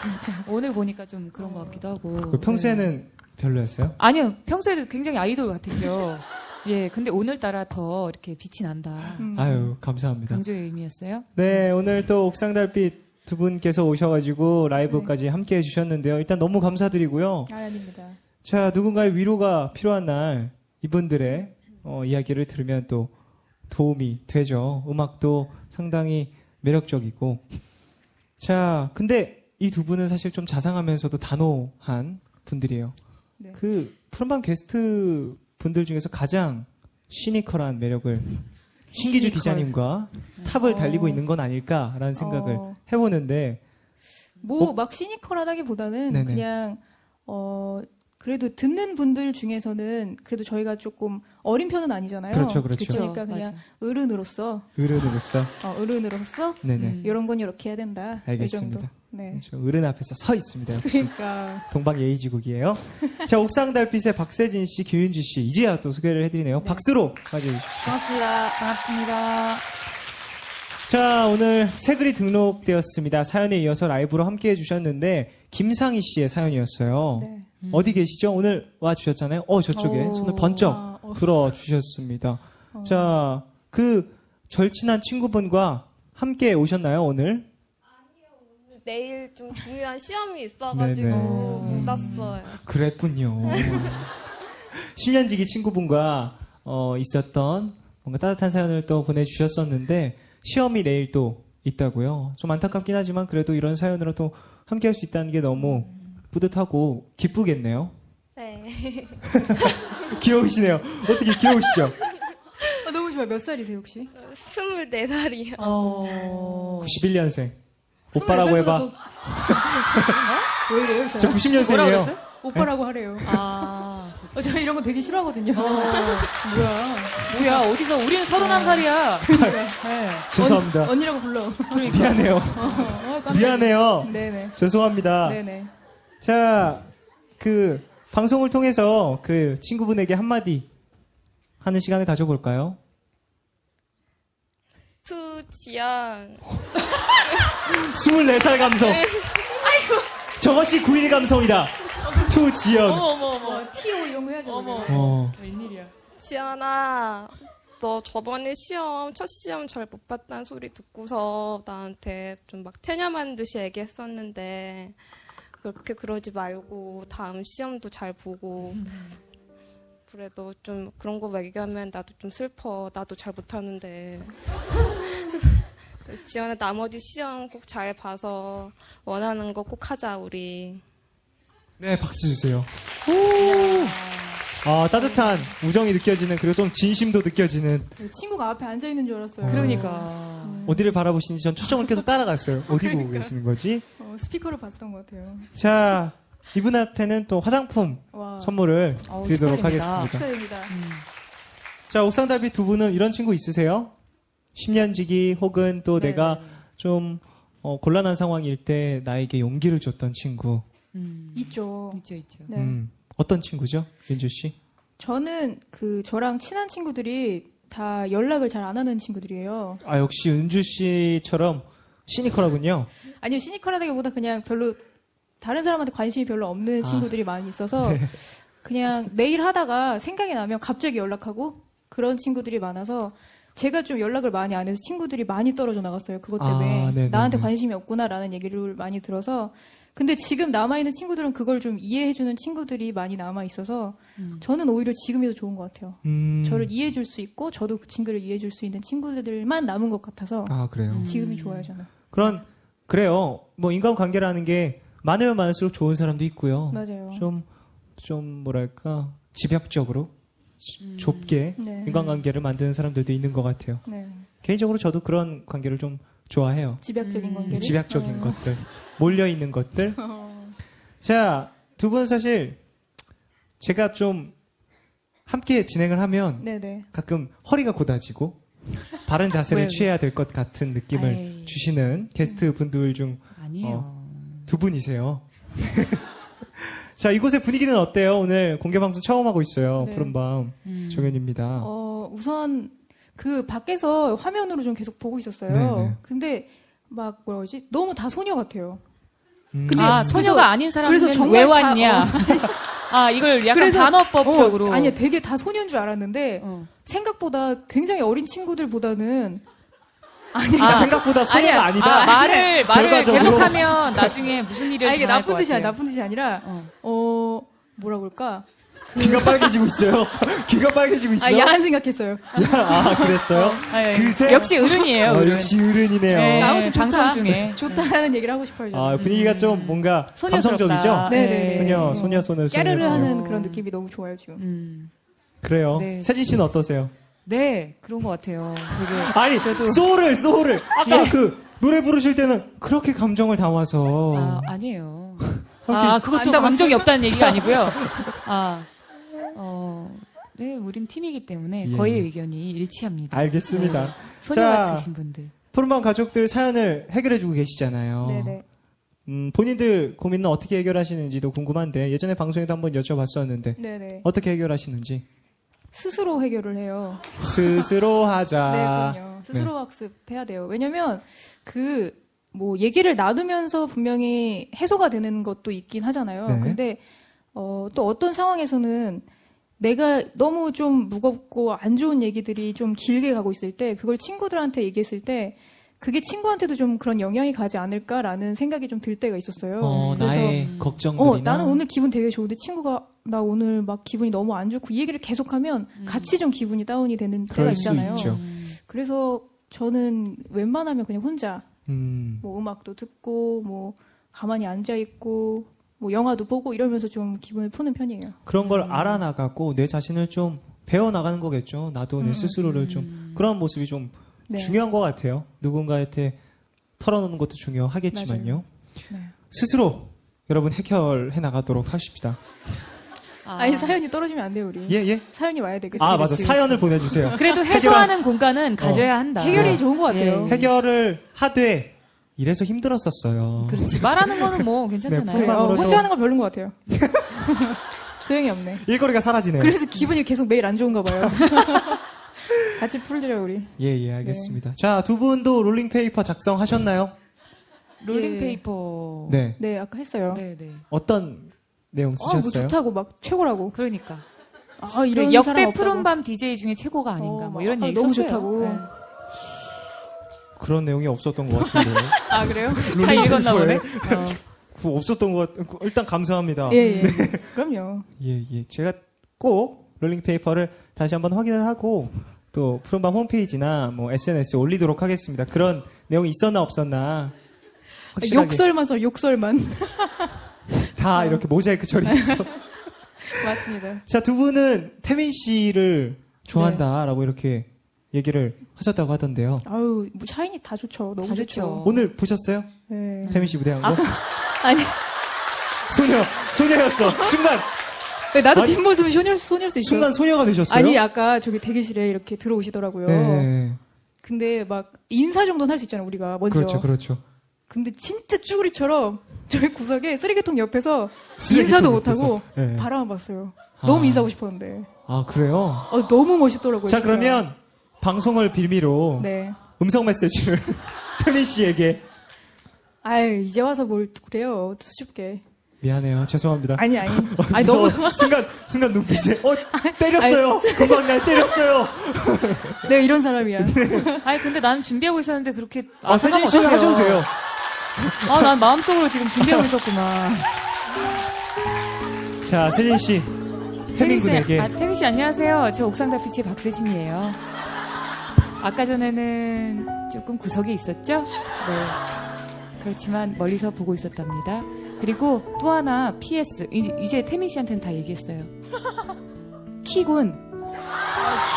진짜 오늘 보니까 좀 그런 것 같기도 하고. 평소에는 별로였어요? 아니요, 평소에도 굉장히 아이돌 같았죠. 예, 근데 오늘따라 더 이렇게 빛이 난다. 아유, 감사합니다. 강조의 의미였어요? 네, 오늘 또 옥상달빛 두 분께서 오셔가지고 라이브까지 함께 해주셨는데요. 일단 너무 감사드리고요. 아닙니다. 자, 누군가의 위로가 필요한 날 이분들의 이야기를 들으면 또 도움이 되죠. 음악도 상당히 매력적이고. 자, 근데 이 두 분은 사실 좀 자상하면서도 단호한 분들이에요. 네. 그 푸른밤 게스트 분들 중에서 가장 시니컬한 매력을 신기주 시니컬. 기자님과 탑을 달리고 있는 건 아닐까라는 생각을 해보는데 뭐 막 시니컬하다기보다는 네네. 그냥 그래도 듣는 분들 중에서는 그래도 저희가 조금 어린 편은 아니잖아요. 그렇죠, 그렇죠. 그러니까 그냥 어른으로서 어른으로서 네네. 이런 건 이렇게 해야 된다. 이 알겠습니다. 정도. 네. 저 어른 앞에서 서 있습니다. 역시. 그러니까 동방 예의지국이에요. 자, 옥상 달빛의 박세진 씨, 규윤주 씨 이제야 또 소개를 해드리네요. 박수로 맞이해주십시오. 반갑습니다. 자, 오늘 새 글이 등록되었습니다. 사연에 이어서 라이브로 함께 해주셨는데 김상희 씨의 사연이었어요. 네. 어디 계시죠? 오늘 와주셨잖아요. 저쪽에 손을 번쩍 들어주셨습니다. 자, 그 절친한 친구분과 함께 오셨나요, 오늘? 내일 좀 중요한 시험이 있어가지고 못 왔어요. 그랬군요. 10년지기 친구분과 있었던 뭔가 따뜻한 사연을 또 보내주셨었는데 시험이 내일 또 있다고요. 좀 안타깝긴 하지만 그래도 이런 사연으로 또 함께 할 수 있다는 게 너무 뿌듯하고 기쁘겠네요. 네. 귀여우시네요. 어떻게 귀여우시죠? 너무 좋아요. 몇 살이세요 혹시? 24살이요. 91년생. 오빠라고 해봐. 왜 이래요? 이 저 사람? 90년생이에요. 오빠라고 하래요. 저 이런 거 되게 싫어하거든요. 뭐야, 어디서, 우리는 31살이야. 네. 죄송합니다. 언니라고 불러. 미안해요. 미안해요. 네네. 죄송합니다. 네네. 자, 그 방송을 통해서 그 친구분에게 한마디 하는 시간을 가져볼까요? 지연. 24살 감성. 네. 저것이 9일 감성이다. 투 지연. 어머. TO 이런 거 해야죠. 웬일이야. 지연아, 너 저번에 첫 시험 잘 못 봤다는 소리 듣고서 나한테 좀 막 체념한 듯이 얘기했었는데 그렇게 그러지 말고 다음 시험도 잘 보고 그래도 좀 그런 거 얘기하면 나도 좀 슬퍼. 나도 잘 못하는데. 지연아, 나머지 시험 꼭 잘 봐서 원하는 거 꼭 하자, 우리. 네, 박수 주세요. 따뜻한 우정이 느껴지는 그리고 좀 진심도 느껴지는. 친구가 앞에 앉아 있는 줄 알았어요. 그러니까. 어디를 바라보시는지 전 초점을 계속 따라갔어요. 어디 보고 계시는 거지? 스피커를 봤던 것 같아요. 자, 이분한테는 또 화장품 선물을 드리도록 하겠습니다. 축하드립니다. 자, 옥상달빛 두 분은 이런 친구 있으세요? 10년지기 혹은 또 내가 좀 곤란한 상황일 때 나에게 용기를 줬던 친구. 있죠. 네. 어떤 친구죠? 윤주 씨? 저는 저랑 친한 친구들이 다 연락을 잘 안 하는 친구들이에요. 역시 윤주 씨처럼 시니컬하군요. 아니요, 시니컬하다기보다 그냥 별로 다른 사람한테 관심이 별로 없는 친구들이 많이 있어서 그냥 내일 하다가 생각이 나면 갑자기 연락하고 그런 친구들이 많아서 제가 좀 연락을 많이 안 해서 친구들이 많이 떨어져 나갔어요. 그것 때문에 나한테 관심이 없구나라는 얘기를 많이 들어서 근데 지금 남아있는 친구들은 그걸 좀 이해해주는 친구들이 많이 남아있어서 저는 오히려 지금이 더 좋은 것 같아요. 저를 이해해줄 수 있고 저도 그 친구를 이해해줄 수 있는 친구들만 남은 것 같아서 그래요? 지금이 좋아요, 저는. 그래요. 뭐 인간관계라는 게 많으면 많을수록 좋은 사람도 있고요. 맞아요. 좀 뭐랄까 집약적으로 좁게 인간관계를 만드는 사람들도 있는 것 같아요. 네. 개인적으로 저도 그런 관계를 좀 좋아해요. 집약적인 관계를? 집약적인 것들. 몰려있는 것들. 자, 두 분 사실 제가 좀 함께 진행을 하면 네네. 가끔 허리가 곧아지고 바른 자세를 취해야 될 것 같은 느낌을 주시는 게스트 분들 중 두 분이세요. 자, 이곳의 분위기는 어때요? 오늘 공개방송 처음 하고 있어요. 푸른밤 정연입니다. 우선 밖에서 화면으로 좀 계속 보고 있었어요. 네네. 근데 막 뭐라 그러지? 너무 다 소녀 같아요. 근데 소녀가 아닌 사람은 왜 왔냐? 이걸 약간 단어법적으로. 아니요, 되게 다 소녀인 줄 알았는데 생각보다 굉장히 어린 친구들보다는 생각보다 소녀가 아니다. 말을 결과적으로. 계속하면 나중에 무슨 일을 이게 당할 나쁜 것 뜻이 같아요. 나쁜 뜻이 아니라 뭐라고 할까? 귀가 빨개지고 있어요. 귀가 빨개지고 있어요. 야한 생각했어요. 그랬어요? 그새 역시 어른이에요. 어른. 역시 어른이네요. 네, 아무튼 방송 중에 좋다라는 얘기를 하고 싶어요. 저는. 분위기가 좀 뭔가 소녀스럽다. 감성적이죠? 네네. 소녀. 깨르르하는 그런 느낌이 너무 좋아요 지금. 그래요. 네. 세진 씨는 어떠세요? 네, 그런 것 같아요. 되게 아니, 소울을 아까 그 노래 부르실 때는 그렇게 감정을 담아서 아니에요. 함께 그것도 감정이 없다는 얘기가 아니고요. 네, 우린 팀이기 때문에 거의 의견이 일치합니다. 알겠습니다. 네. 소녀 같으신 분들. 푸른밤 가족들 사연을 해결해주고 계시잖아요. 네네. 본인들 고민은 어떻게 해결하시는지도 궁금한데 예전에 방송에도 한번 여쭤봤었는데 네네. 어떻게 해결하시는지. 스스로 해결을 해요. 스스로 하자. 네, 그럼요. 스스로 학습해야 돼요. 왜냐면 얘기를 나누면서 분명히 해소가 되는 것도 있긴 하잖아요. 네. 근데 또 어떤 상황에서는 내가 너무 좀 무겁고 안 좋은 얘기들이 좀 길게 가고 있을 때 그걸 친구들한테 얘기했을 때 그게 친구한테도 좀 그런 영향이 가지 않을까라는 생각이 좀 들 때가 있었어요. 그래서 나의 걱정들이나 나는 오늘 기분 되게 좋은데 친구가 나 오늘 막 기분이 너무 안 좋고 이 얘기를 계속하면 같이 좀 기분이 다운이 되는 때가 그럴 수 있잖아요. 있죠. 그래서 저는 웬만하면 그냥 혼자 음악도 듣고 가만히 앉아 있고 영화도 보고 이러면서 좀 기분을 푸는 편이에요. 그런 걸 알아나가고 내 자신을 좀 배워나가는 거겠죠. 나도 내 스스로를 좀 그런 모습이 좀 네. 중요한 것 같아요. 누군가한테 털어놓는 것도 중요하겠지만요. 네. 스스로 여러분 해결해 나가도록 하십시다. 아니 사연이 떨어지면 안 돼요 우리. 예? 사연이 와야 돼. 그치? 맞아. 사연을 보내주세요. 그래도 해소하는 공간은 가져야 한다. 해결이 좋은 것 같아요. 해결을 하되 이래서 힘들었었어요. 그렇지. 말하는 거는 괜찮잖아요. 푸른밤으로도 혼자 하는 건 별론 것 같아요. 소용이 없네. 일거리가 사라지네요. 그래서 기분이 계속 매일 안 좋은가 봐요. 같이 풀죠 우리. 예, 알겠습니다. 자, 두 분도 롤링페이퍼 작성하셨나요? 롤링페이퍼. 네. 네, 아까 했어요. 네. 어떤 내용 쓰셨어요? 좋다고 막 최고라고. 그러니까. 이런 역대 사람 없다고. 푸른밤 DJ 중에 최고가 아닌가 이런 얘기 너무 썼어요. 좋다고. 네. 그런 내용이 없었던 것 같은데. 그래요? 다 읽었나 보네. 없었던 것 같... 일단 감사합니다. 예. 그럼요. 예. 제가 꼭 롤링페이퍼를 다시 한번 확인을 하고 또 푸른밤 홈페이지나 SNS에 올리도록 하겠습니다. 그런 내용이 있었나 없었나 확실하게 욕설만. 다 이렇게 모자이크 처리돼서. 맞습니다. 자, 두 분은 태민 씨를 좋아한다라고 이렇게 얘기를 하셨다고 하던데요. 샤이니 다 좋죠. 너무 다 좋죠. 좋죠. 오늘 보셨어요? 네. 태민 씨 무대한 거? 아니. 소녀였어. 순간. 나도 뒷모습은 소녀일 수 있어. 순간 소녀가 되셨어요? 아니, 아까 저기 대기실에 이렇게 들어오시더라고요. 네. 근데 막 인사 정도는 할 수 있잖아요, 우리가 먼저. 그렇죠. 근데 진짜 쭈구리처럼 저희 구석에 쓰레기통 옆에서 인사도 못하고 바라만 봤어요. 너무 인사하고 싶었는데. 그래요? 너무 멋있더라고요. 자, 진짜. 그러면 방송을 빌미로 네. 음성 메시지를 태민 씨에게. 이제 와서 뭘 그래요. 수줍게. 미안해요. 죄송합니다. 아니. 너무. 순간 눈빛에, 때렸어요. 금방 날 때렸어요. 내가 이런 사람이야. 근데 나는 준비하고 있었는데 그렇게. 세진 씨는 하셔도 돼요. 난 마음속으로 지금 준비하고 있었구나. 자, 세진 씨. 태민 군에게. 태민 씨 안녕하세요. 저 옥상 달빛의 박세진이에요. 아까 전에는 조금 구석에 있었죠? 네. 그렇지만 멀리서 보고 있었답니다. 그리고 또 하나 PS. 이제 태민 씨한테는 다 얘기했어요. 키군.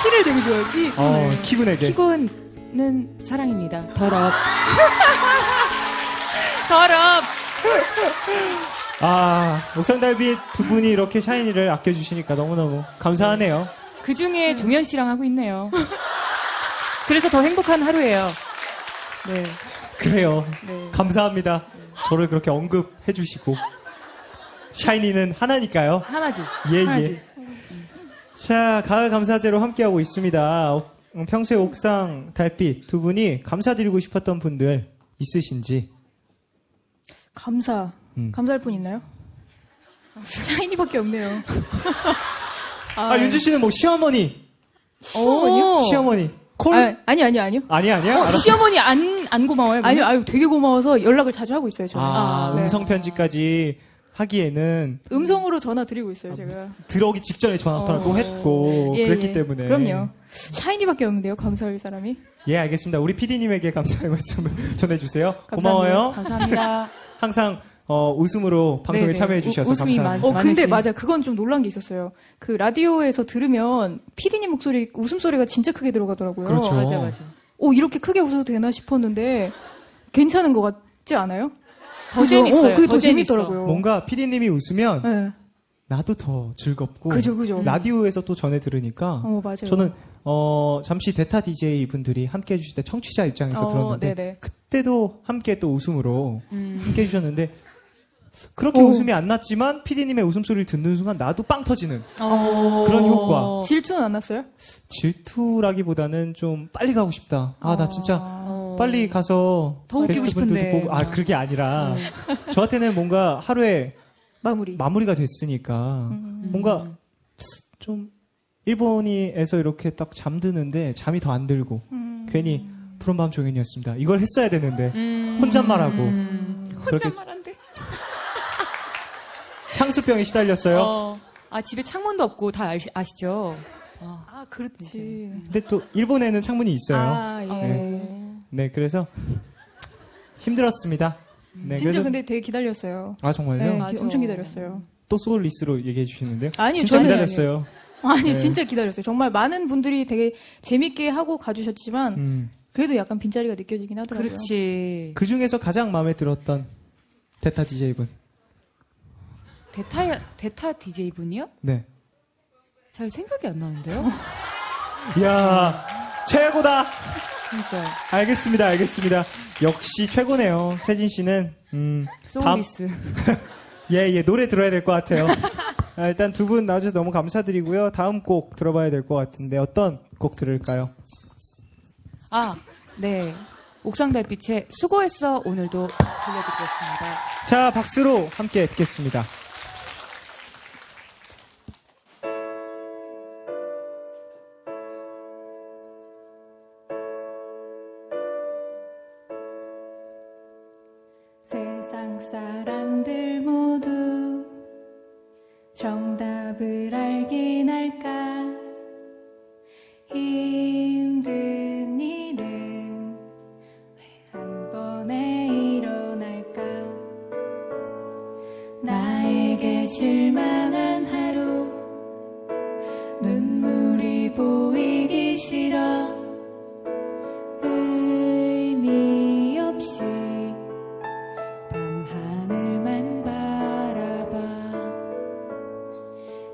키를 되게 좋아해. 키군에게. 키군은 사랑입니다. 더럽. 더럽. 옥상달빛 두 분이 이렇게 샤이니를 아껴주시니까 너무너무 감사하네요. 그 중에 종현 씨랑 하고 있네요. 그래서 더 행복한 하루예요. 네. 그래요. 네. 감사합니다. 저를 그렇게 언급해주시고. 샤이니는 하나니까요. 하나지. 예. 자, 가을 감사제로 함께하고 있습니다. 평소에 옥상 달빛 두 분이 감사드리고 싶었던 분들 있으신지. 감사할 분 있나요? 샤이니밖에 없네요. 윤주 씨는 시어머니. 시어머니요? 시어머니. 콜? 아니요. 아니야? 시어머니 안 고마워요? 아니요, 되게 고마워서 연락을 자주 하고 있어요, 저는. 네. 음성 편지까지 하기에는 음성으로 전화 드리고 있어요, 제가. 들어오기 직전에 전화도 했고 예, 그랬기 예. 때문에. 그럼요. 샤이니밖에 없는데요, 감사할 사람이. 예, 알겠습니다. 우리 PD님에게 감사의 말씀을 전해주세요. 감사합니다. 고마워요. 감사합니다. 항상 웃음으로 방송에 네네. 참여해 주셔서 웃음이 감사합니다. 근데 맞아. 그건 좀 놀란 게 있었어요. 그 라디오에서 들으면 PD님 목소리, 웃음소리가 진짜 크게 들어가더라고요. 그렇죠. 맞아. 이렇게 크게 웃어도 되나 싶었는데 괜찮은 것 같지 않아요? 더 재밌어요. 그게 더 재밌어. 재밌더라고요. 뭔가 PD님이 웃으면 네. 나도 더 즐겁고 그죠. 라디오에서 또 전해 들으니까 맞아요. 저는 잠시 대타 DJ 분들이 함께 해주실 때 청취자 입장에서 들었는데 네네. 그때도 함께 또 웃음으로 함께 해주셨는데 그렇게 웃음이 안 났지만 PD님의 웃음소리를 듣는 순간 나도 빵 터지는 그런 효과. 질투는 안 났어요? 질투라기보다는 좀 빨리 가고 싶다. 나 진짜 빨리 가서 더 웃기고 게스트분들도 싶은데. 보고 그게 아니라 저한테는 뭔가 하루에 마무리가 됐으니까 뭔가 좀 일본이에서 이렇게 딱 잠드는데 잠이 더 안 들고 괜히 푸른밤 종현이었습니다. 이걸 했어야 되는데 혼잣말하고 그렇게 혼잣말한데. 향수병에 시달렸어요. 집에 창문도 없고 다 아시죠? 그렇지. 근데 또 일본에는 창문이 있어요. 예. 네, 그래서 힘들었습니다. 네, 진짜 그래서 근데 되게 기다렸어요. 정말요? 네, 맞아. 엄청 기다렸어요. 또 소울리스로 얘기해 주시는데요? 아니요, 진짜 저는 기다렸어요. 아니 네. 진짜 기다렸어요. 정말 많은 분들이 되게 재밌게 하고 가주셨지만 그래도 약간 빈자리가 느껴지긴 하더라고요. 그렇지. 그 중에서 가장 마음에 들었던 대타 DJ분. 대타 DJ 분이요? 네. 잘 생각이 안 나는데요? 이야, 최고다! 진짜. 알겠습니다. 역시 최고네요. 세진 씨는, 소울리스. 예, 노래 들어야 될 것 같아요. 일단 두 분 나와주셔서 너무 감사드리고요. 다음 곡 들어봐야 될 것 같은데, 어떤 곡 들을까요? 네. 옥상달빛의 수고했어 오늘도 들려드리겠습니다. 자, 박수로 함께 듣겠습니다. 세상 사람들 모두 정답을 알긴 할까? 힘든 일은 왜 한 번에 일어날까? 나에게 실망한 하루 눈물이 보이기 싫어 의미 없이 밤하늘만 바라봐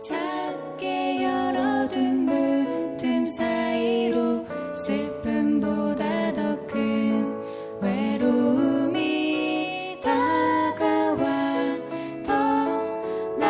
작게 열어둔 문틈 사이로 슬픔보다 더 큰 외로움이 다가와 더 나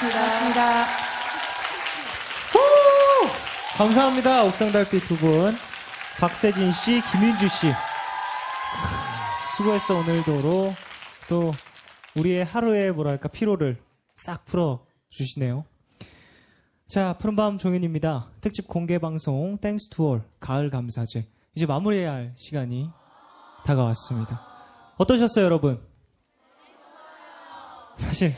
고맙습니다. 감사합니다. 옥상달빛 두 분. 박세진 씨, 김윤주 씨. 수고했어, 오늘도로. 또, 우리의 하루의 뭐랄까, 피로를 싹 풀어주시네요. 자, 푸른밤 종현입니다. 특집 공개방송, 땡스 투 올, 가을 감사제. 이제 마무리해야 할 시간이 다가왔습니다. 어떠셨어요, 여러분? 사실,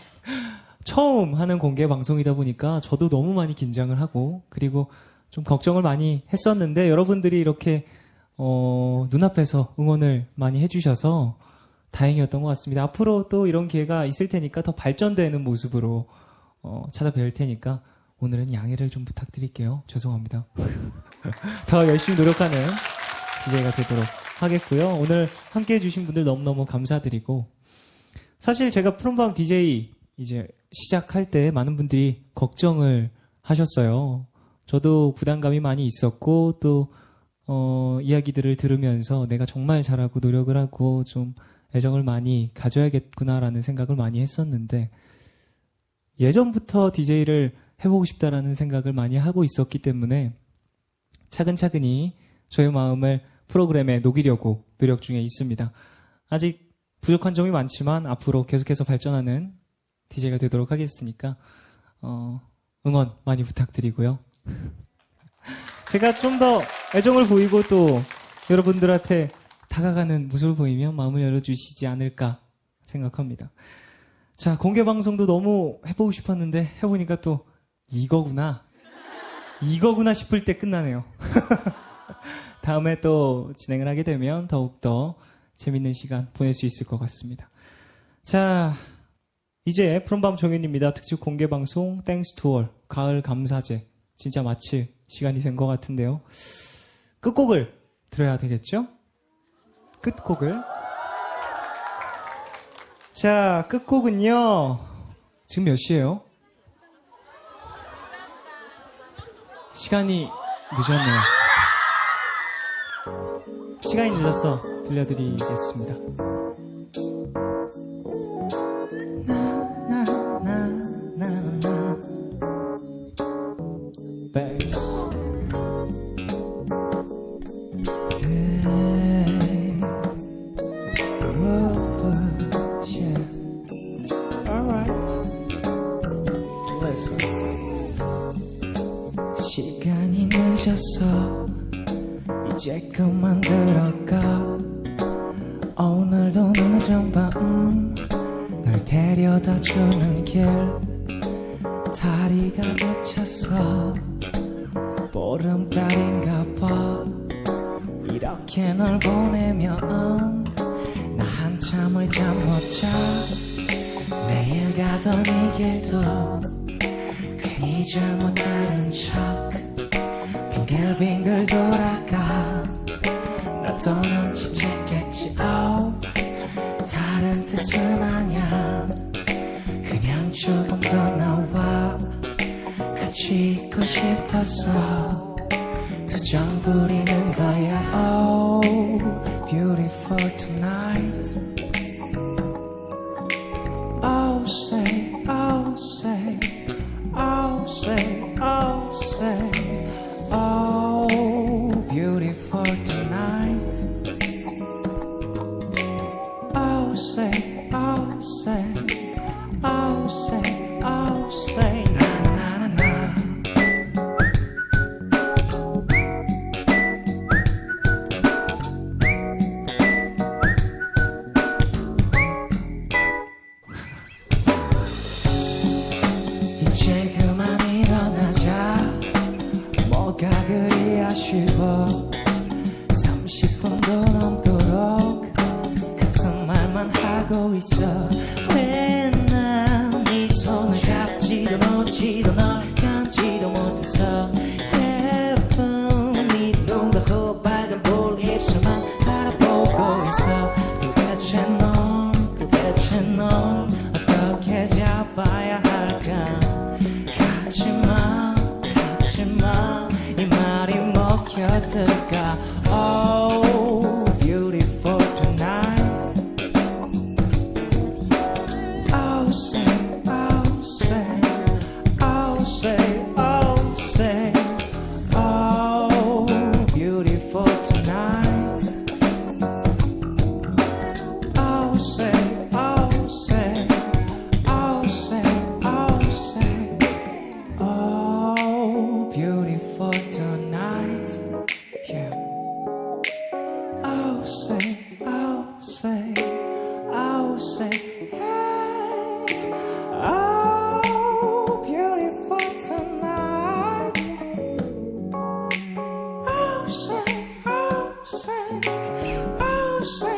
처음 하는 공개방송이다 보니까 저도 너무 많이 긴장을 하고, 그리고 좀 걱정을 많이 했었는데 여러분들이 이렇게 눈앞에서 응원을 많이 해주셔서 다행이었던 것 같습니다. 앞으로 또 이런 기회가 있을 테니까 더 발전되는 모습으로 찾아뵐 테니까 오늘은 양해를 좀 부탁드릴게요. 죄송합니다. 더 열심히 노력하는 DJ가 되도록 하겠고요. 오늘 함께 해주신 분들 너무너무 감사드리고, 사실 제가 푸른밤 DJ 이제 시작할 때 많은 분들이 걱정을 하셨어요. 저도 부담감이 많이 있었고, 또 이야기들을 들으면서 내가 정말 잘하고 노력을 하고 좀 애정을 많이 가져야겠구나라는 생각을 많이 했었는데, 예전부터 DJ를 해보고 싶다라는 생각을 많이 하고 있었기 때문에 차근차근히 저의 마음을 프로그램에 녹이려고 노력 중에 있습니다. 아직 부족한 점이 많지만 앞으로 계속해서 발전하는 DJ가 되도록 하겠으니까 응원 많이 부탁드리고요. 제가 좀 더 애정을 보이고 또 여러분들한테 다가가는 모습을 보이면 마음을 열어주시지 않을까 생각합니다. 자, 공개방송도 너무 해보고 싶었는데 해보니까 또 이거구나 싶을 때 끝나네요. 다음에 또 진행을 하게 되면 더욱더 재밌는 시간 보낼 수 있을 것 같습니다. 자, 이제 푸른밤 종현입니다. 특집 공개방송 땡스 투 올 가을 감사제 진짜 마칠 시간이 된 것 같은데요. 끝곡을 들어야 되겠죠? 끝곡을. 자, 끝곡은요. 지금 몇 시예요? 시간이 늦었네요. 시간이 늦어서 들려드리겠습니다. 시간이 늦었어 이제 그만 들어가 오늘도 늦은 밤 널 데려다 주는 길 다리가 다쳤어 보름달인가 봐 이렇게 널 보내면 나 한참을 잠 못 자 매일 가던 이 길도 괜히 잘못 들은 척 빙글빙글 돌아가 너도 눈치챘겠지 다른 뜻은 아냐 그냥 조금 더 나와 같이 있고 싶어서 투정 부리는 거야 Oh, beautiful tonight Oh, say, oh, say Oh, say, oh, say Oh, beautiful tonight Oh, say, oh, say Oh, say, oh, say Na, na, na, na 이제 그만 일어나자 뭐가 그리 아쉬워 30분도 넘도록 같은 말만 하고 있어 왜 난 네 손을 잡지도 놓지도 널 감지도 못해서 예쁜 네 눈과 그 빨간 볼 입술만 바라보고 있어 도대체 넌 어떻게 잡아야 할까 가지마 이 말이 먹혀들까 Oh, beautiful tonight Oh, beautiful tonight. Oh, say, oh, say, oh, say,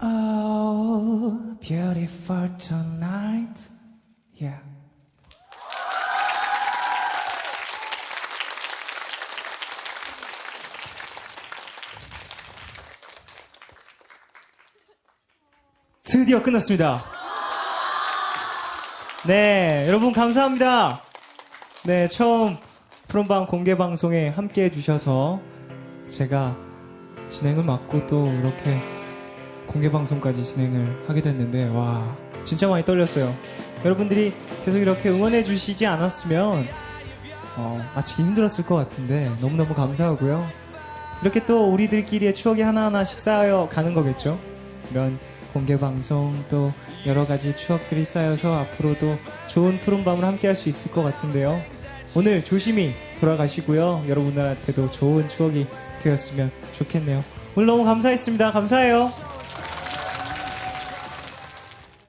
oh, beautiful tonight. Yeah. 드디어 끝났습니다. 네, 여러분 감사합니다. 네, 처음 푸른밤 공개 방송에 함께 해주셔서 제가 진행을 맡고 또 이렇게 공개 방송까지 진행을 하게 됐는데 와, 진짜 많이 떨렸어요. 여러분들이 계속 이렇게 응원해 주시지 않았으면 마치기 힘들었을 것 같은데 너무너무 감사하고요. 이렇게 또 우리들끼리의 추억이 하나하나씩 쌓여 가는 거겠죠. 이런 공개 방송 또 여러 가지 추억들이 쌓여서 앞으로도 좋은 푸른밤을 함께 할 수 있을 것 같은데요. 오늘 조심히 돌아가시고요. 여러분들한테도 좋은 추억이 되었으면 좋겠네요. 오늘 너무 감사했습니다. 감사해요.